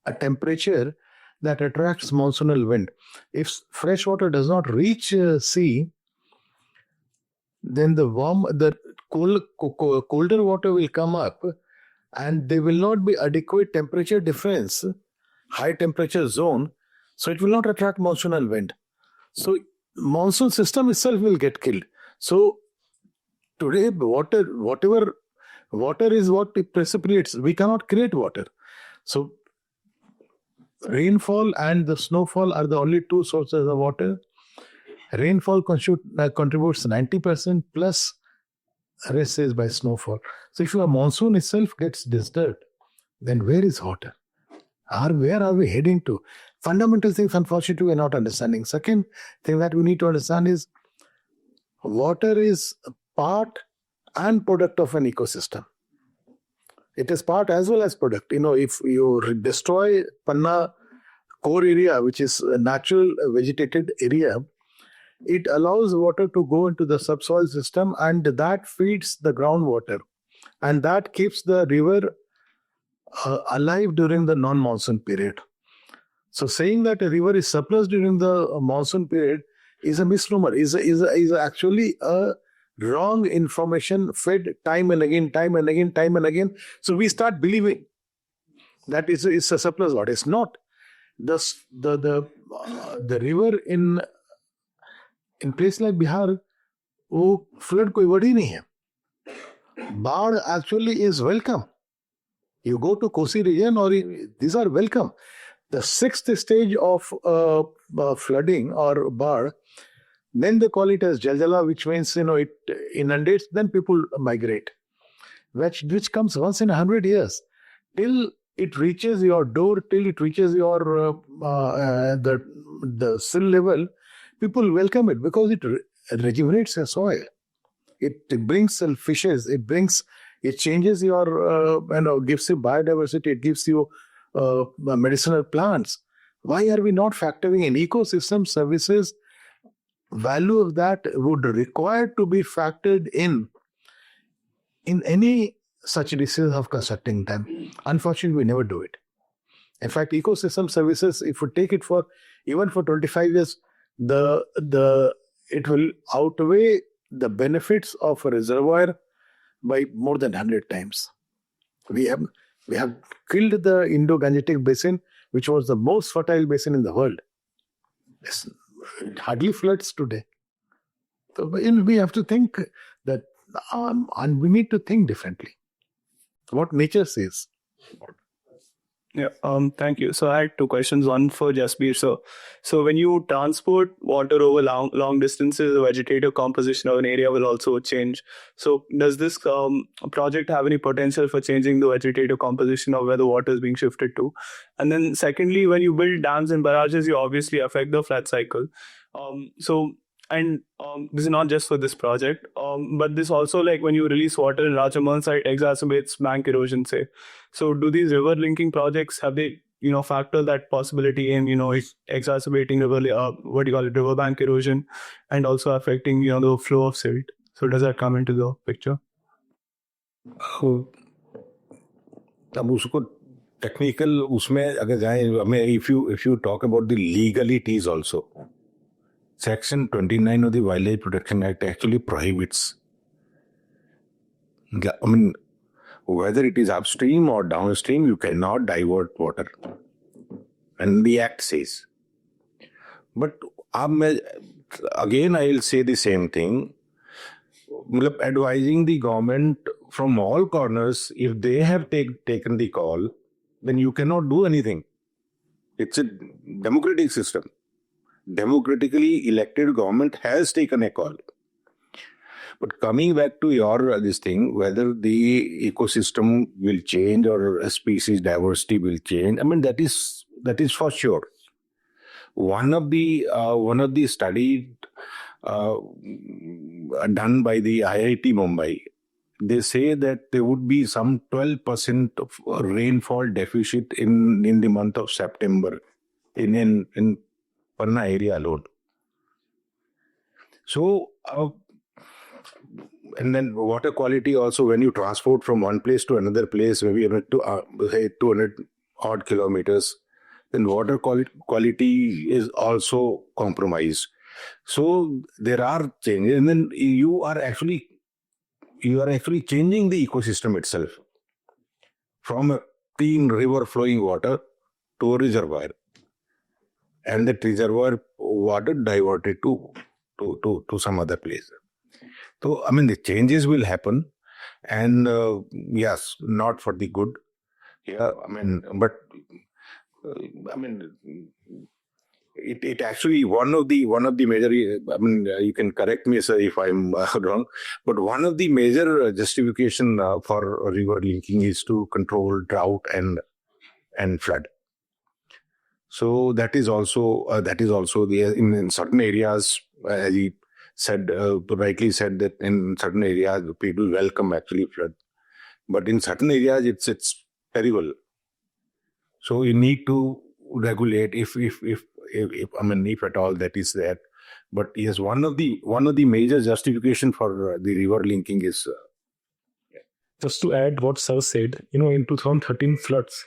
a temperature that attracts monsoonal wind. If fresh water does not reach sea, then the colder water will come up, and there will not be adequate temperature difference, high temperature zone, so it will not attract monsoonal wind. So monsoon system itself will get killed. So today, whatever water is what it precipitates. We cannot create water. So rainfall and the snowfall are the only two sources of water. Rainfall contributes 90%, plus rest is by snowfall. So if your monsoon itself gets disturbed, then where is water? Where are we heading to? Fundamental things, unfortunately, we are not understanding. Second thing that we need to understand is water is part and product of an ecosystem. It is part as well as product. If you destroy Panna core area, which is a natural vegetated area, it allows water to go into the subsoil system, and that feeds the groundwater, and that keeps the river alive during the non-monsoon period. So saying that a river is surplus during the monsoon period is a misnomer, is actually a wrong information fed time and again. So we start believing that it's a surplus water. It's not. The river in place like Bihar, वो flood कोई word ही नहीं है. Baढ़ actually is welcome. You go to Kosi region, or these are welcome. The sixth stage of flooding or Baढ़, then they call it as Jaljala, which means it inundates. Then people migrate, which comes once in 100 years. Till it reaches your door, till it reaches your the sill level, people welcome it because it rejuvenates your soil. It brings fishes. It changes your gives you biodiversity. It gives you medicinal plants. Why are we not factoring in ecosystem services? Value of that would require to be factored in any such decisions of constructing them. Unfortunately, we never do it. In fact, ecosystem services, if we take it for even for 25 years, it will outweigh the benefits of a reservoir by more than 100 times. We have killed the Indo-Gangetic basin, which was the most fertile basin in the world. It hardly floods today. So we have to think that, and we need to think differently. What nature says. Yeah, thank you. So I had two questions. One for Jasbir. So when you transport water over long distances, the vegetative composition of an area will also change. So does this project have any potential for changing the vegetative composition of where the water is being shifted to? And then secondly, when you build dams and barrages, you obviously affect the flood cycle. This is not just for this project, but this also, like when you release water in Rajamahal site, exacerbates bank erosion, say. So do these river linking projects, have they, factor that possibility in, exacerbating river bank erosion and also affecting, the flow of silt? So does that come into the picture? अब उसको technical उसमें अगर जाएं, हमें if you talk about the legalities also, Section 29 of the Wildlife Protection Act actually prohibits, whether it is upstream or downstream, you cannot divert water. And the Act says. But again, I will say the same thing. Advising the government from all corners, if they have taken the call, then you cannot do anything. It's a democratic system. Democratically elected government has taken a call. But coming back to your this thing, whether the ecosystem will change or species diversity will change, that is for sure. One of the studies done by the IIT Mumbai, they say that there would be some 12% of rainfall deficit in the month of September in Panna area alone. So, and then water quality also, when you transport from one place to another place, maybe say 200 odd kilometers, then water quality is also compromised. So there are changes, and then you are actually changing the ecosystem itself from a clean river flowing water to a reservoir, and that reservoir water diverted to some other place. So the changes will happen, and yes, not for the good. Yeah, but it actually one of the major. You can correct me, sir, if I'm wrong. But one of the major justification for river linking is to control drought and flood. So that is also in certain areas, as he said, rightly said, that in certain areas people welcome actually flood, but in certain areas it's terrible. So you need to regulate if at all that is there. But yes, one of the major justification for the river linking is. Just to add what Sir said, in 2013 floods.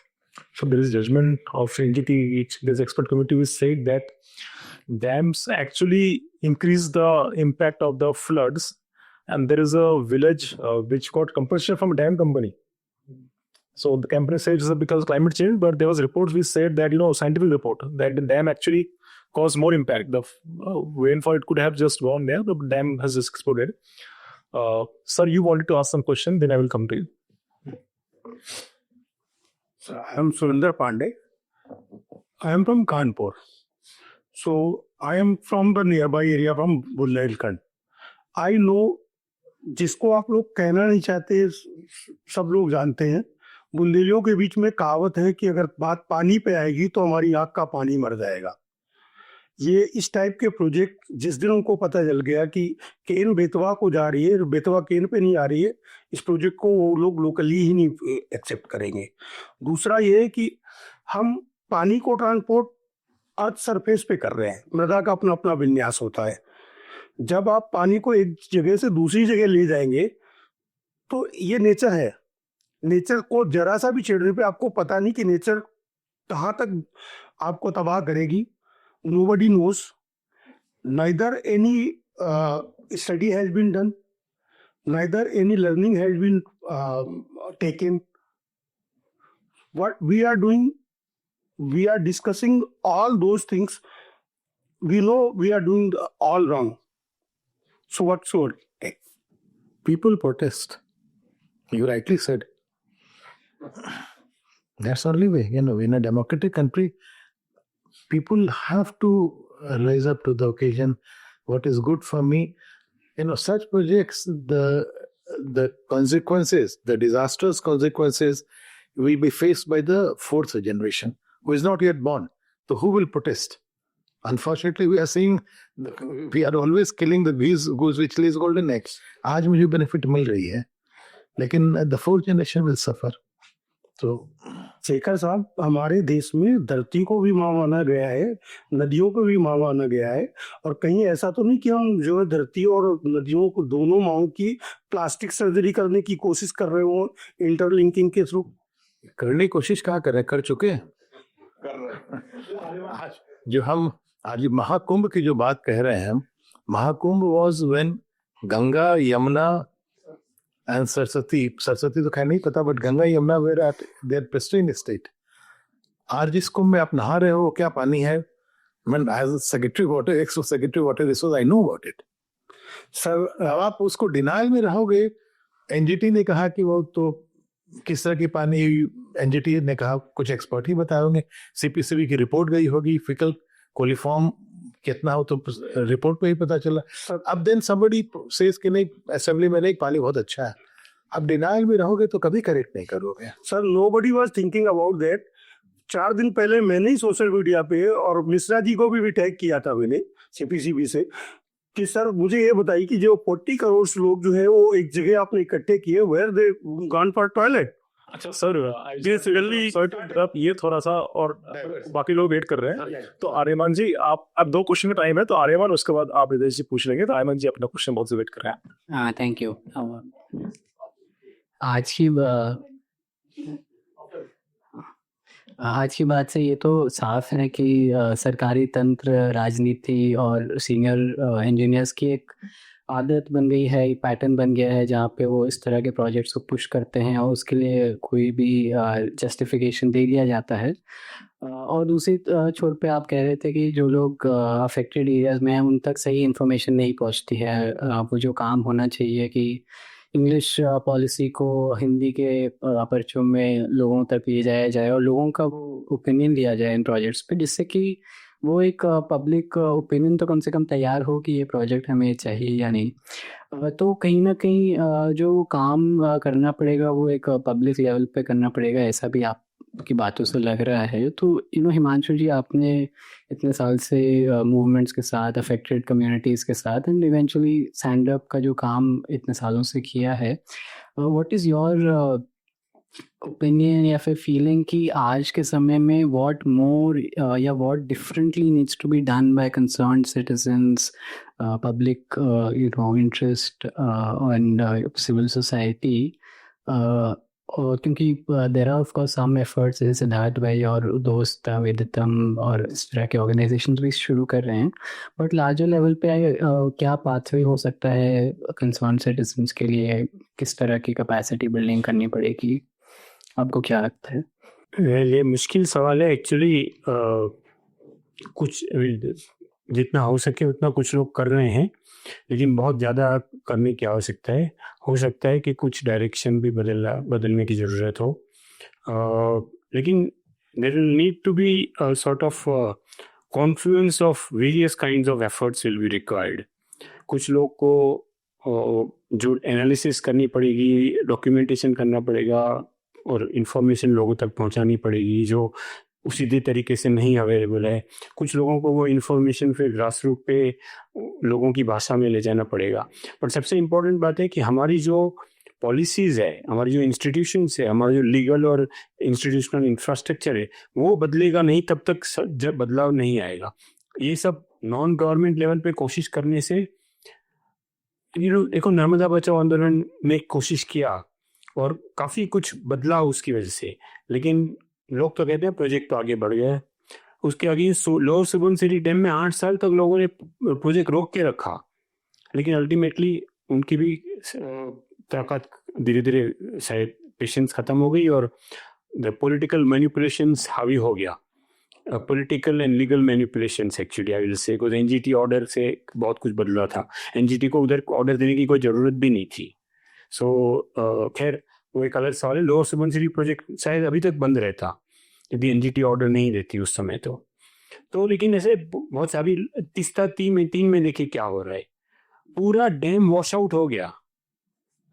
So there is judgment of entity, this expert committee which said that dams actually increase the impact of the floods, and there is a village which got compensation from a dam company. So the company says it's because of climate change, but there was reports which said that, scientific report, that the dam actually caused more impact. The rainfall, it could have just gone there, the dam has just exploded. Sir, you wanted to ask some question, then I will come to you. So I am Surinder Pandey. I am from Kanpur. So I am from the nearby area from Bundelkhand. I know, जिसको आप लोग कहना नहीं चाहते सब लोग जानते हैं, बुंदेलियों के बीच में कहावत है कि अगर बात पानी पे आएगी तो हमारी आँख का पानी मर जाएगा. ये इस टाइप के प्रोजेक्ट जिस दिन उनको पता चल गया कि केन बेतवा को जा रही है, बेतवा केन पे नहीं आ रही है, इस प्रोजेक्ट को वो लोग लोकली ही नहीं एक्सेप्ट करेंगे. दूसरा ये है कि हम पानी को ट्रांसपोर्ट अर्थ सरफेस पे कर रहे हैं, मृदा का अपना अपना विन्यास होता है. जब आप पानी को एक जगह से दूसरी जगह ले जाएंगे तो ये नेचर है. नेचर को जरा सा भी छेड़ने पे आपको पता नहीं कि नेचर कहाँ तक आपको तबाह करेगी. Nobody knows. Neither any study has been done, neither any learning has been taken. What we are doing, we are discussing all those things. We know we are doing all wrong. So what should? People protest. You rightly said. That's the only way. In a democratic country, people have to rise up to the occasion. What is good for me? Such projects, the consequences, the disastrous consequences will be faced by the fourth generation who is not yet born. So who will protest? Unfortunately, we are seeing, we are always killing the goose which lays golden eggs. आज मुझे benefit मिल रही है, लेकिन the fourth generation will suffer. तो शेखर साहब, हमारे देश में धरती को भी माँ माना गया है, नदियों को भी माँ माना गया है, और कहीं ऐसा तो नहीं कि हम जो है धरती और नदियों को दोनों माओं की प्लास्टिक सर्जरी करने की कोशिश कर रहे हो इंटरलिंकिंग के थ्रू. करने की कोशिश कहाँ कर रहे हैं, कर चुके हैं. आज जो हम आज महाकुंभ की जो बात कह रहे हैं, Mahakumbh was when Ganga, Yamuna and Saraswati तो खैर नहीं पता, but Ganga Yamuna were at their pristine state. आज जिस कुंभ में आप नहा रहे हो, क्या पानी है? मैं as secretary water, ex secretary water resource, I know about it. Sir, आप उसको डिनाइल में रहोगे. एनजीटी ने कहा कि वो तो किस तरह की पानी, एनजीटी ने कहा कुछ एक्सपर्ट ही बताए होंगे. सीपीसीबी की रिपोर्ट गई होगी, फिकल कोलिफॉर्म कितना हो तो रिपोर्ट पे ही पता चला. अब देन somebody says कि नहीं, असेंबली में नहीं, पानी बहुत अच्छा है. अब डिनाइल में रहोगे तो कभी करेक्ट नहीं करोगे. Sir, nobody was thinking about that. 4 दिन पहले मैंने ही सोशल मीडिया पे और मिश्रा जी को भी टैग किया था मैंने सीपीसीबी से कि सर मुझे ये बताइए कि जो 40 करोड़ लोग जो है वो एक जगह आपने इकट्ठे किए, where they gone for toilet. अच्छा सर, ये थोड़ा सा और बाकी लोग वेट कर रहे हैं. तो आर्यमान जी, आप अब 2 क्वेश्चन का टाइम है, तो आर्यमान उसके बाद आप हृदय जी पूछ लेंगे. तो आर्यमान जी अपना क्वेश्चन बहुत से वेट कर रहे हैं. हाँ, थैंक यू. आज की बात से ये तो साफ है कि सरकारी तंत्र, राजनीति और सीनियर इंजीनियर्स की एक आदत बन गई है, पैटर्न बन गया है, जहाँ पे वो इस तरह के प्रोजेक्ट्स को पुश करते हैं और उसके लिए कोई भी जस्टिफिकेशन दे दिया जाता है. और दूसरी छोर पे आप कह रहे थे कि जो लोग अफेक्टेड एरियाज में हैं उन तक सही इन्फॉर्मेशन नहीं पहुंचती है. वो जो काम होना चाहिए कि इंग्लिश पॉलिसी को हिंदी के परचम में लोगों तक ले जाया जाए और लोगों का वो ओपिनियन लिया जाए इन प्रोजेक्ट्स पे, जिससे कि वो एक पब्लिक ओपिनियन तो कम से कम तैयार हो कि ये प्रोजेक्ट हमें चाहिए या नहीं. तो कहीं ना कहीं जो काम करना पड़ेगा वो एक पब्लिक लेवल पे करना पड़ेगा, ऐसा भी आपकी बातों से लग रहा है. तो हिमांशु जी, आपने इतने साल से मूवमेंट्स के साथ, अफेक्टेड कम्युनिटीज़ के साथ एंड इवेंचुअली स्टैंड अप का जो काम इतने सालों से किया है, व्हाट इज़ योर ओपिनियन या फिर फीलिंग कि आज के समय में व्हाट मोर या what differently needs to be done by concerned citizens, public interest and civil society क्योंकि there are of course some efforts जैसे सिद्धार्थ भाई और दोस्त वेदितम और इस तरह के ऑर्गेनाइजेशन भी शुरू कर रहे हैं, बट लार्जर लेवल पे क्या पाथवे हो सकता है कंसर्न सिटीजन्स के लिए? किस तरह की कैपेसिटी बिल्डिंग करनी पड़ेगी? आपको क्या लगता है? ये मुश्किल सवाल है एक्चुअली। कुछ जितना हो सके उतना कुछ लोग कर रहे हैं, लेकिन बहुत ज़्यादा करने की आवश्यकता है। हो सकता है कि कुछ डायरेक्शन भी बदलने की ज़रूरत हो, लेकिन there will need to be sort of confluence of various kinds of efforts will be required. कुछ लोग को जो एनालिसिस करनी पड़ेगी, डॉक्यूमेंटेशन करना पड़ेगा और इंफॉर्मेशन लोगों तक पहुंचानी पड़ेगी जो सीधे तरीके से नहीं अवेलेबल है। कुछ लोगों को वो इन्फॉर्मेशन फिर ग्रास रूट पे लोगों की भाषा में ले जाना पड़ेगा। पर सबसे इम्पोर्टेंट बात है कि हमारी जो पॉलिसीज़ है, हमारी जो इंस्टीट्यूशंस है, हमारा जो लीगल और इंस्टीट्यूशनल इंफ्रास्ट्रक्चर है, वो बदलेगा नहीं तब तक जब बदलाव नहीं आएगा। ये सब नॉन गवर्नमेंट लेवल पे कोशिश करने से, देखो नर्मदा बचाओ आंदोलन ने कोशिश किया और काफ़ी कुछ बदला उसकी वजह से, लेकिन लोग तो कहते हैं प्रोजेक्ट तो आगे बढ़ गया है। उसके आगे लोअर सुबनसिरी डैम में 8 साल तक लोगों ने प्रोजेक्ट रोक के रखा, लेकिन अल्टीमेटली उनकी भी ताकत धीरे धीरे शायद पेशेंस खत्म हो गई और द पॉलिटिकल मैनिपुलेशंस हावी हो गया। Political and legal manipulations actually I will say, because NGT order से बहुत कुछ बदला था। एनजीटी को उधर ऑर्डर देने की कोई ज़रूरत भी नहीं थी। सो खैर वो एक अलग सवाल है। लोअर सुबनसिरी प्रोजेक्ट शायद अभी तक बंद रहता यदि एनजीटी ऑर्डर नहीं देती उस समय तो लेकिन ऐसे बहुत से अभी तीस्ता 3 में देखिए क्या हो रहा है। पूरा डैम वॉश आउट हो गया,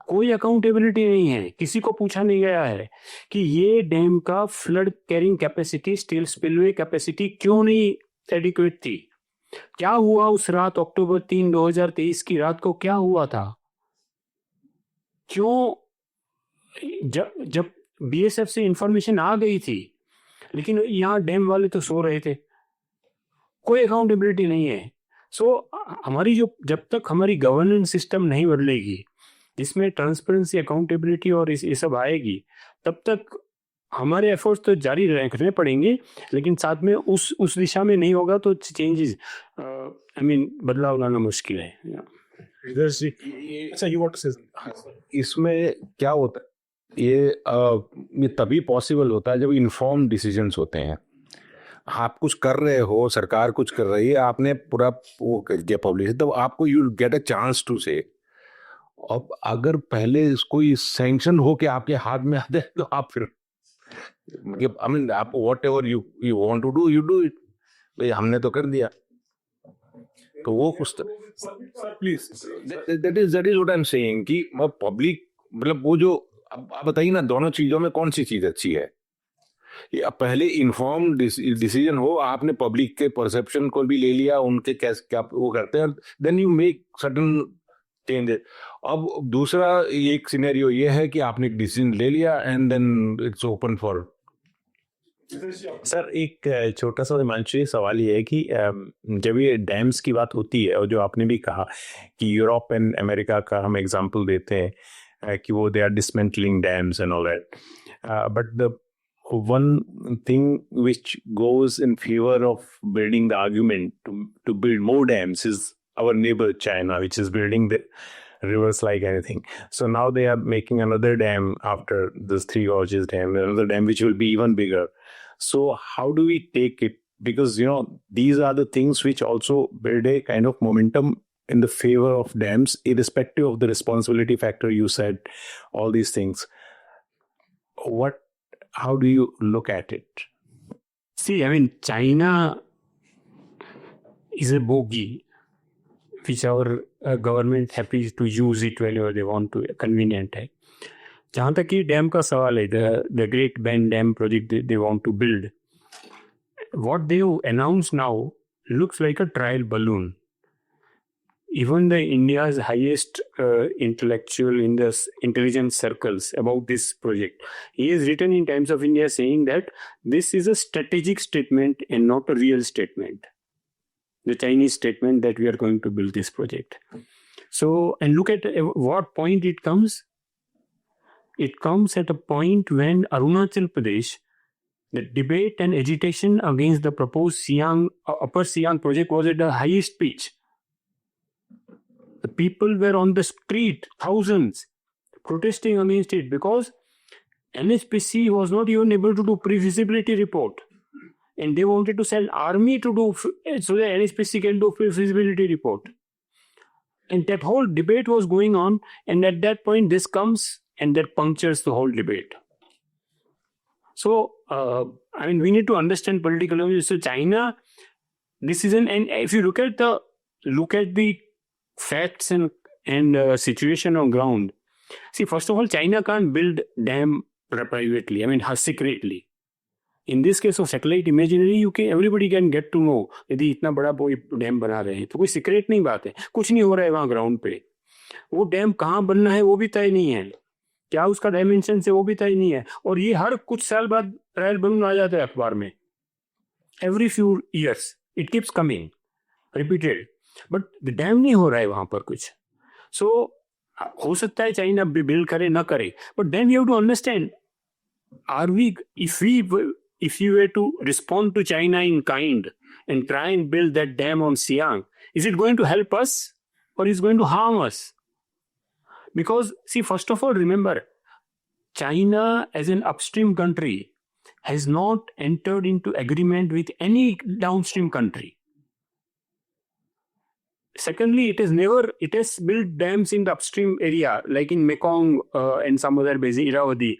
कोई अकाउंटेबिलिटी नहीं है, किसी को पूछा नहीं गया है कि ये डैम का flood carrying capacity, steel spillway capacity क्यों नहीं एडिक्वेट थी। क्या हुआ उस रात, अक्टूबर 3, 2023 की रात को क्या हुआ था? क्यों जब बीएसएफ से इंफॉर्मेशन आ गई थी, लेकिन यहाँ डैम वाले तो सो रहे थे, कोई अकाउंटेबिलिटी नहीं है। हमारी जब तक हमारी गवर्नेंस सिस्टम नहीं बदलेगी जिसमें ट्रांसपेरेंसी, अकाउंटेबिलिटी और ये सब आएगी, तब तक हमारे एफर्ट्स तो जारी रखने पड़ेंगे, लेकिन साथ में उस दिशा में नहीं होगा तो चेंजेस बदलाव लाना मुश्किल है। इसमें क्या होता है, ये तभी पॉसिबल होता है जब इन्फॉर्म डिसीजंस होते हैं। आप कुछ कर रहे हो, सरकार कुछ कर रही है, आपने पूरा वो कर दिया पब्लिश, तो आपको you get a chance to say. अब अगर पहले कोई सैंक्शन हो के आपके हाथ में आते हैं तो आप फिर आप whatever you want to do you do it, भाई हमने तो कर दिया, तो वो कुछ please that is what I am saying कि पब्लिक मतलब वो जो आप बताइए ना, दोनों चीजों में कौन सी चीज अच्छी है? या पहले इन्फॉर्म डिसीजन हो, आपने पब्लिक के परसेप्शन को भी ले लिया, उनके क्या वो करते हैं, then you make certain changes. अब दूसरा एक सिनेरियो ये है कि आपने एक डिसीजन ले लिया and then it's open for. Sir एक छोटा सा हिमांशु सवाल ये है कि जब ये डैम्स की बात होती है और जो आपने भी कहा कि यूरोप एंड अमेरिका का हम एग्जांपल देते हैं कि वो they are dismantling dams and all that, but the one thing which goes in favor of building the argument to build more dams is our neighbor China, which is building the rivers like anything. So now they are making another dam after this Three Gorges Dam, another dam which will be even bigger. So how do we take it? Because these are the things which also build a kind of momentum in the favor of dams, irrespective of the responsibility factor. You said all these things. How do you look at it? See, China is a bogey which our government happy to use it whenever they want to, convenient है। जहाँ तक कि dam का सवाल है, the Great Bend Dam project they want to build, what they announced now looks like a trial balloon. Even the India's highest intellectual in the intelligence circles about this project, he has written in Times of India saying that this is a strategic statement and not a real statement. The Chinese statement that we are going to build this project. So, and look at what point it comes. it comes at a point when Arunachal Pradesh, the debate and agitation against the proposed Upper Siang project was at the highest pitch. The people were on the street, thousands, protesting against it because NHPC was not even able to do pre-feasibility report. And they wanted to send army to do, so that NHPC can do pre-feasibility report. And that whole debate was going on, and at that point this comes and that punctures the whole debate. So, we need to understand political. So China decision, and if you look at the facts and situation on ground. See, first of all, China can't build dam privately. Secretly. In this case of satellite imagery, everybody can get to know यदि इतना बड़ा कोई dam बना रहे हैं तो कोई secret नहीं बात है, कुछ नहीं हो रहा है वहाँ ग्राउंड पे. वो डैम कहाँ बनना है वो भी तय नहीं है, क्या उसका डायमेंशन है वो भी तय नहीं है, और ये हर कुछ साल बाद ट्रायल बैलून आ जाता है अखबार में. Every few years it keeps coming repeated, but the dam नहीं हो रहा है वहां पर कुछ. सो हो सकता है चाइना बिल्ड करे ना करे, but then we have to understand, are we if you were to respond to China in kind and try and build that dam on Siang, is it going to help us or is it going to harm us? Because, see, first of all, remember, China as an upstream country has not entered into agreement with any downstream country. Secondly, it has built dams in the upstream area, like in Mekong and some other basin, Irrawaddy.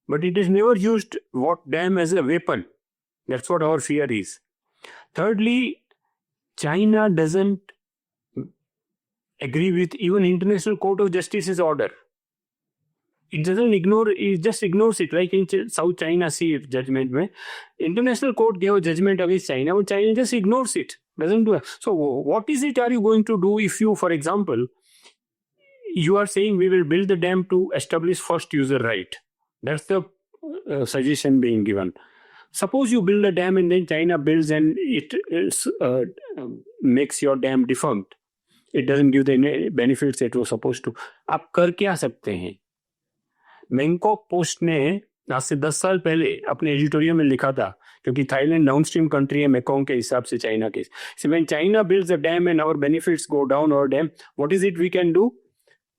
But it has never used what dam as a weapon. That's what our fear is. Thirdly, China doesn't agree with even International Court of Justice's order. It doesn't ignore, it just ignores it. Like in South China Sea judgment, International Court gave a judgment against China, but China just ignores it. Doesn't do it. So what is it are you going to do if you, for example, you are saying we will build the dam to establish first user right? That's the suggestion being given. Suppose you build a dam and then China builds and it makes your dam defunct. It doesn't give the benefits it was supposed to. आप कर क्या सकते हैं? Bangkok post ने आज से 10 साल पहले अपने एडिटोरियल में लिखा था, क्योंकि थाईलैंड डाउनस्ट्रीम कंट्री है मेकोंग के हिसाब से चाइना के. So when China builds a dam and our benefits go down our dam, what is it we can do?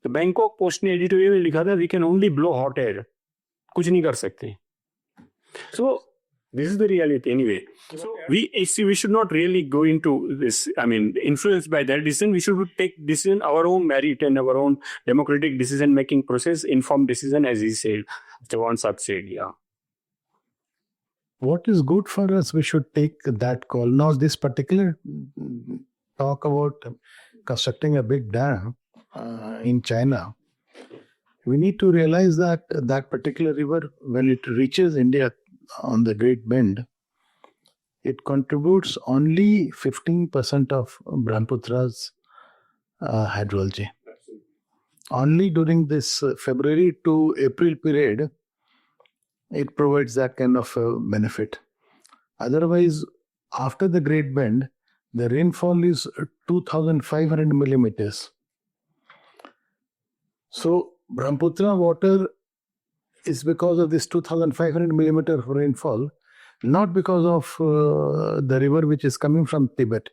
तो बैंकॉक पोस्ट ने एडिटोरियल में लिखा था, we can only blow hot air. कुछ नहीं कर सकते. So this is the reality anyway. So we should not really go into this, influenced by that decision. We should take decision our own merit and our own democratic decision making process, informed decision, as he said, Chauhan said, yeah. What is good for us, we should take that call. Now this particular talk about constructing a big dam in China, we need to realize that that particular river, when it reaches India on the Great Bend, it contributes only 15% of Brahmaputra's hydrology. Only during this February to April period, it provides that kind of benefit. Otherwise, after the Great Bend, the rainfall is 2,500 millimeters. So, Brahmaputra water is because of this 2,500 millimeter rainfall, not because of the river which is coming from Tibet.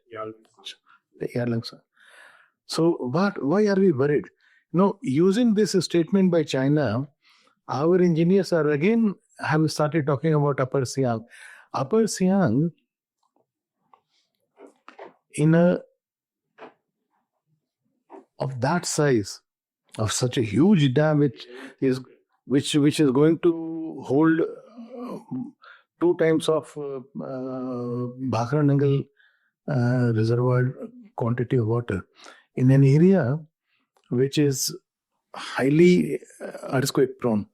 So, why are we worried? No, using this statement by China, our engineers have started talking about Upper Siang. Upper Siang, of that size, of such a huge dam, which is going to hold 2 times of Bhakra-Nangal reservoir quantity of water in an area which is highly earthquake prone.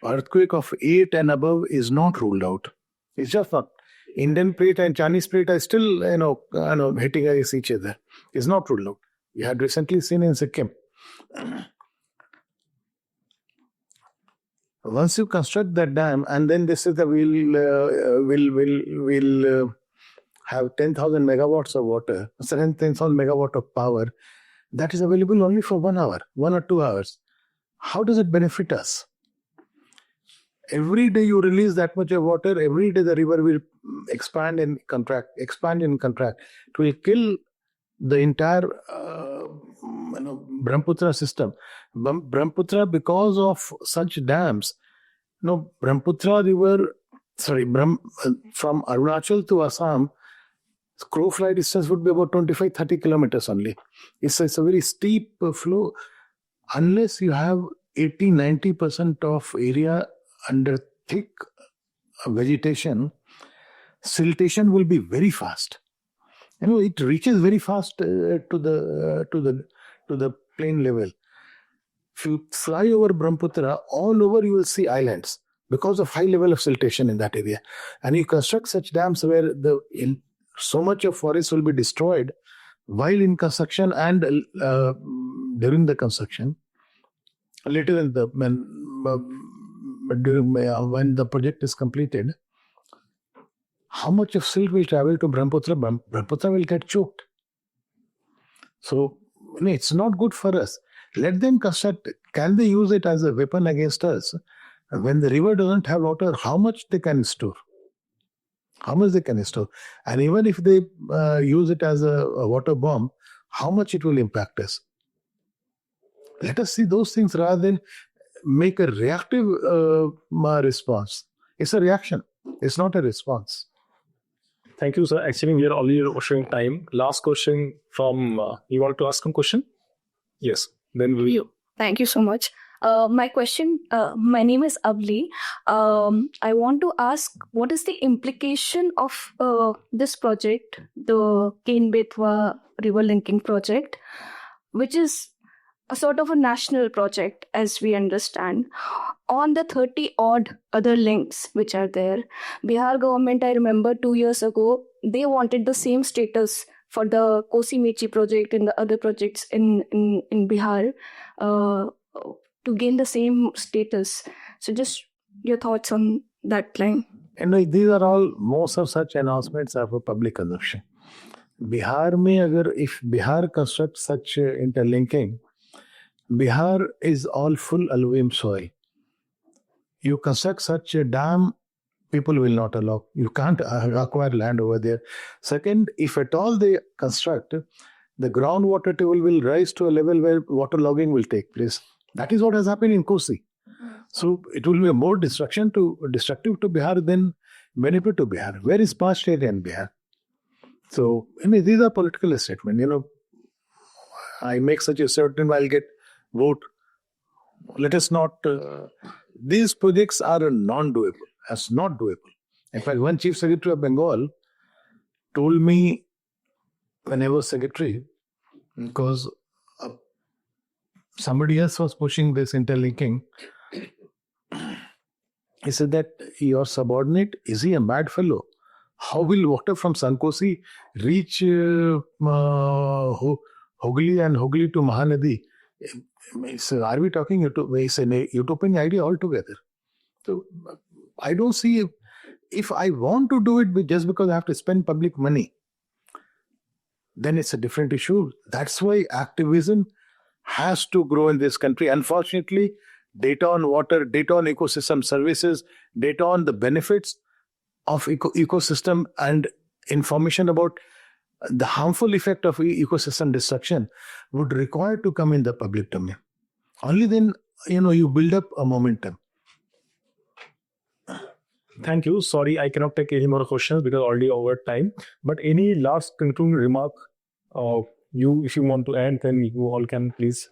Earthquake of 8 and above is not ruled out. It's just not. Indian plate and Chinese plate are still hitting against each other. It's not ruled out. We had recently seen in Sikkim. Once you construct that dam, and then this is we'll have 10,000 megawatts of water, 10,000 megawatt of power, that is available only for 1 hour, 1 or 2 hours. How does it benefit us? Every day you release that much of water, every day the river will expand and contract. It will kill the entire Brahmaputra system. Brahmaputra, because of such dams, Brahmaputra river, from Arunachal to Assam, crow fly distance would be about 25-30 kilometers only. It's a very steep flow. Unless you have 80-90% of area under thick vegetation, siltation will be very fast. It reaches very fast to the plain level. If you fly over Brahmaputra, all over you will see islands because of high level of siltation in that area. And you construct such dams where so much of forest will be destroyed while in construction and during the construction. Later when the project is completed, how much of silt will travel to Brahmaputra? Brahmaputra will get choked. So it's not good for us. Let them construct. Can they use it as a weapon against us? When the river doesn't have water, how much they can store? How much they can store? And even if they use it as a water bomb, how much it will impact us? Let us see those things rather than make a reactive response. It's a reaction. It's not a response. Thank you, sir. Actually, we are already rushing time. Last question from, you want to ask a question? Yes. Then we. Thank you so much. My question, my name is Avli. I want to ask, what is the implication of this project, the Ken-Betwa river linking project, which is a sort of a national project, as we understand, on the 30 odd other links which are there. Bihar government, I remember 2 years ago, they wanted the same status for the Kosi Mechi project and the other projects in Bihar to gain the same status. So just your thoughts on that line. And these are all, most of such announcements are for public consumption. Bihar mein, if Bihar constructs such interlinking, Bihar is all full alluvium soil. You construct such a dam, people will not allow. You can't acquire land over there. Second, if at all they construct, the groundwater table will rise to a level where water logging will take place. That is what has happened in Kosi. So it will be more destructive to Bihar than benefit to Bihar. Where is parched area in Bihar? So these are political statements. I make such a statement, I'll get vote. Let us not. These projects are non-doable. As not doable. In fact, one chief secretary of Bengal told me when I was secretary, because somebody else was pushing this interlinking, he said that your subordinate, is he a mad fellow? How will water from Sankosi reach Hogli and Hogli to Mahanadi? So are we talking? It's a utopian idea altogether. So I don't see if I want to do it just because I have to spend public money, then it's a different issue. That's why activism has to grow in this country. Unfortunately, data on water, data on ecosystem services, data on the benefits of ecosystem and information about the harmful effect of ecosystem destruction would require to come in the public domain. Only then, you build up a momentum. Thank you. Sorry, I cannot take any more questions because already over time. But any last concluding remark, if you want to end, then you all can please.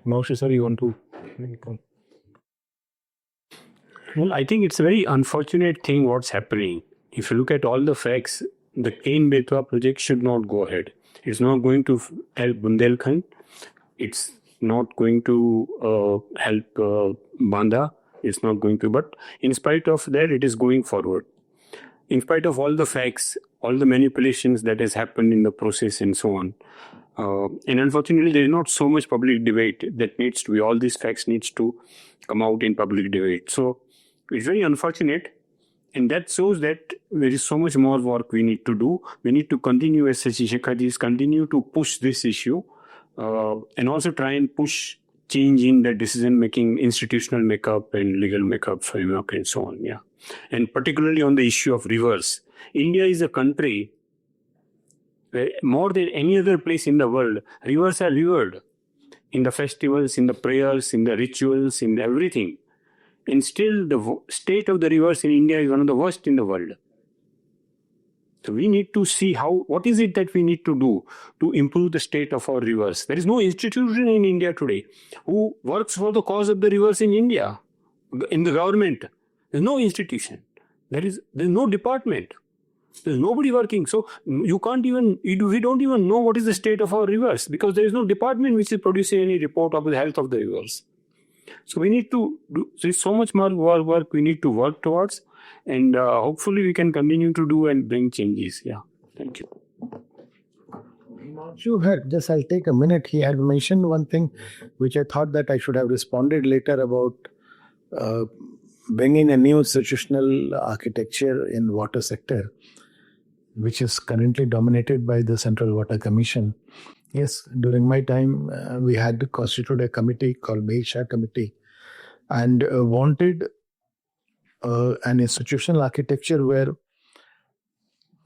Himanshu sir, you want to? Well, I think it's a very unfortunate thing what's happening. If you look at all the facts, the Ken-Betwa project should not go ahead. It's not going to help Bundelkhand. It's not going to help Banda. It's not going to, but in spite of that, it is going forward. In spite of all the facts, all the manipulations that has happened in the process and so on. And unfortunately, there is not so much public debate that needs to be, all these facts needs to come out in public debate. So it's very unfortunate. And that shows that there is so much more work we need to do. We need to continue, as Shekhar ji, continue to push this issue and also try and push change in the decision-making, institutional makeup and legal makeup framework and so on. Yeah. And particularly on the issue of rivers. India is a country where more than any other place in the world, rivers are revered in the festivals, in the prayers, in the rituals, in everything. And still the state of the rivers in India is one of the worst in the world. So we need to see what is it that we need to do to improve the state of our rivers. There is no institution in India today who works for the cause of the rivers in India, in the government. There's no institution. There's no department. There's nobody working. So we don't even know what is the state of our rivers because there is no department which is producing any report of the health of the rivers. So we need to there's so much more work we need to work towards, and hopefully we can continue to do and bring changes. Yeah. Thank you. I'll take a minute. He had mentioned one thing which I thought that I should have responded later about bringing a new institutional architecture in water sector, which is currently dominated by the Central Water Commission. Yes, during my time, we had constituted a committee called Meisha Committee and wanted an institutional architecture where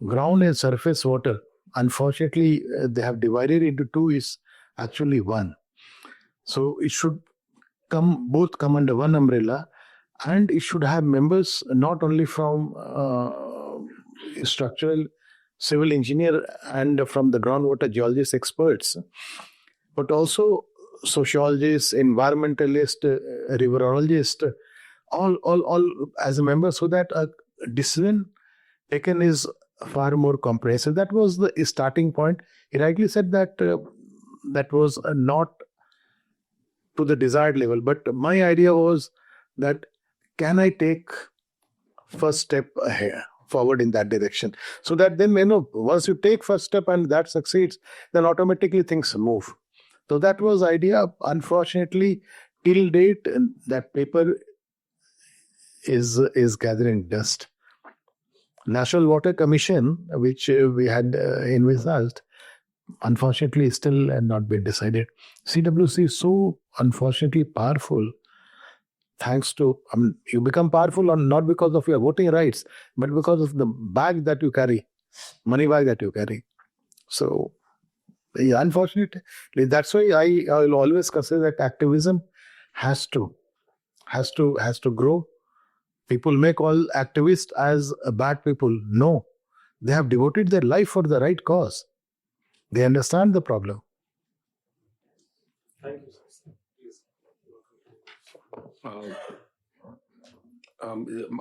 ground and surface water, unfortunately, they have divided into two, is actually one. So it should both come under one umbrella, and it should have members not only from structural civil engineer and from the groundwater geologist experts, but also sociologists, environmentalists, riverologists, all as a member, so that a decision taken is far more comprehensive. That was the starting point. He rightly said that that was not to the desired level, but my idea was that can I take first step ahead, forward in that direction, so that then once you take first step and that succeeds, then automatically things move. So that was idea. Unfortunately, till date, that paper is gathering dust. National Water Commission, which we had envisaged, unfortunately still not been decided. CWC is so unfortunately powerful. Thanks to, you become powerful not because of your voting rights, but because of the bag that you carry, money bag that you carry. So, yeah, unfortunately, that's why I will always consider that activism has to grow. People may call activists as bad people. No, they have devoted their life for the right cause. They understand the problem. Thank you, sir.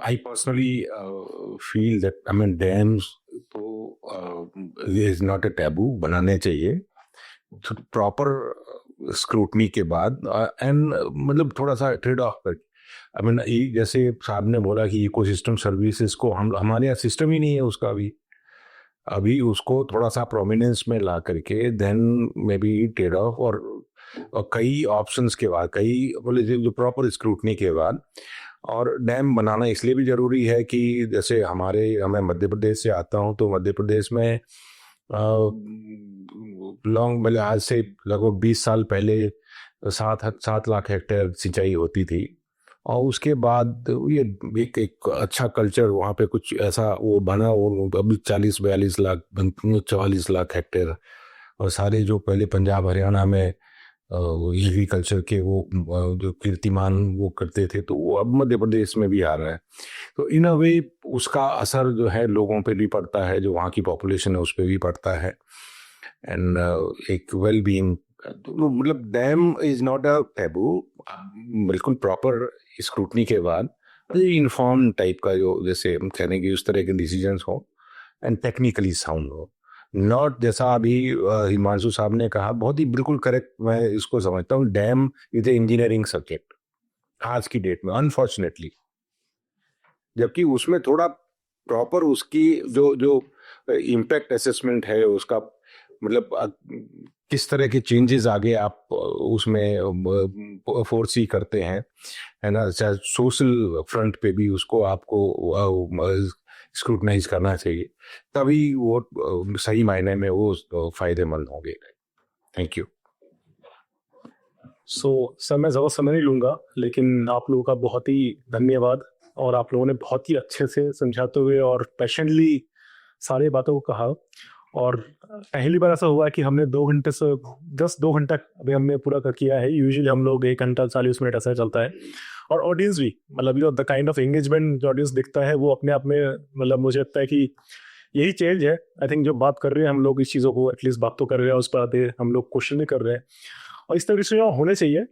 I personally feel that dams is not a taboo. बनाने चाहिए proper scrutiny के बाद and मतलब थोड़ा सा trade off करके. जैसे साहब ने बोला कि इकोसिस्टम सर्विसेज को हमारे यहाँ सिस्टम ही नहीं है उसका अभी उसको थोड़ा सा प्रोमिनेंस में ला करके then maybe trade off और कई ऑप्शंस के बाद जो प्रॉपर स्क्रूटनी के बाद और डैम बनाना इसलिए भी ज़रूरी है कि जैसे मैं मध्य प्रदेश से आता हूँ, तो मध्य प्रदेश में आज से लगभग 20 साल पहले 7 लाख हेक्टेयर सिंचाई होती थी, और उसके बाद ये एक अच्छा कल्चर वहाँ पे कुछ ऐसा वो बना, वो अभी 40-42 लाख 44 लाख हेक्टेयर, और सारे जो पहले पंजाब हरियाणा में एग्रीकल्चर के वो जो कीर्तिमान वो करते थे, तो वो अब मध्य प्रदेश में भी आ रहा है. तो इन अ वे उसका असर जो है लोगों पे भी पड़ता है, जो वहाँ की पॉपुलेशन है उस पर भी पड़ता है. एंड एक वेल बीइंग, मतलब dam is not a taboo, बिल्कुल प्रॉपर स्क्रूटनी के बाद इन्फॉर्म टाइप का जो जैसे हम कहने की उस तरह के डिसीजंस हो एंड टेक्निकली साउंड हो, नॉट जैसा अभी हिमांशु साहब ने कहा, बहुत ही बिल्कुल करेक्ट मैं इसको समझता हूँ. Dam is a engineering subject आज की डेट में अनफॉर्चुनेटली, जबकि उसमें थोड़ा प्रॉपर उसकी जो इम्पैक्ट असेसमेंट है उसका, मतलब किस तरह के चेंजेस आगे आप उसमें फोर्सी करते हैं, है ना, चाहे सोशल फ्रंट पे भी उसको आपको स्क्रूटनाइज करना चाहिए, तभी वो सही मायने में वो फायदेमंद होंगे. Thank you. सर मैं ज़्यादा समय नहीं लूँगा, लेकिन आप लोगों का बहुत ही धन्यवाद, और आप लोगों ने बहुत ही अच्छे से समझाते हुए और पेशेंटली सारी बातों को कहा। और पहली बार ऐसा हुआ है कि हमने 2 घंटे से 2 घंटा अभी हमने पूरा कर किया है। यूजुअली हम लोग 1 घंटा 40 मिनट ऐसा चलता है। और ऑडियंस भी, मतलब द काइंड ऑफ एंगेजमेंट जो ऑडियंस दिखता है वो अपने आप में, मतलब मुझे लगता है कि यही चेंज है। आई थिंक जो बात कर रहे हैं हम लोग इस चीज़ों को एटलीस्ट बात तो कर रहे हैं, उस पर आते हम लोग क्वेश्चन भी कर रहे हैं, और इस तरह के चीज़ें होने चाहिए।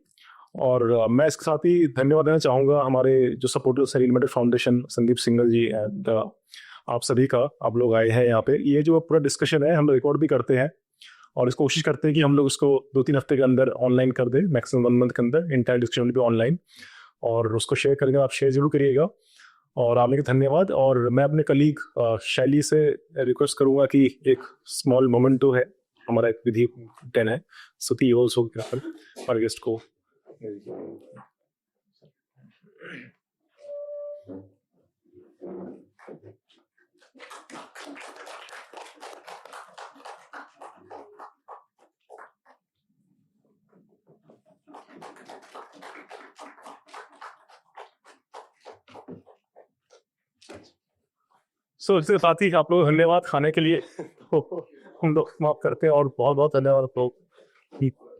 और मैं इसके साथ ही धन्यवाद देना चाहूँगा हमारे जो supporter sir limited foundation, Sandeep Singal ji, and आप सभी का, आप लोग आए हैं यहाँ पे। ये जो पूरा डिस्कशन है हम रिकॉर्ड भी करते हैं, और इसको कोशिश करते हैं कि हम लोग इसको 2-3 हफ्ते के अंदर ऑनलाइन कर दें, मैक्सिमम 1 मंथ के अंदर इंटायर डिस्कशन भी ऑनलाइन, और उसको शेयर करेंगे। आप शेयर जरूर करिएगा, और आपने के धन्यवाद। और मैं अपने कलीग शैली से रिक्वेस्ट करूंगा कि एक स्मॉल मोमेंटो है, हमारा एक विधि 10 है, सो ती ऑल्सो हमारे गेस्ट को। सो इसके साथ ही आप लोग धन्यवाद खाने के लिए हम लोग समाप्त करते हैं, और बहुत बहुत धन्यवाद आप लोग।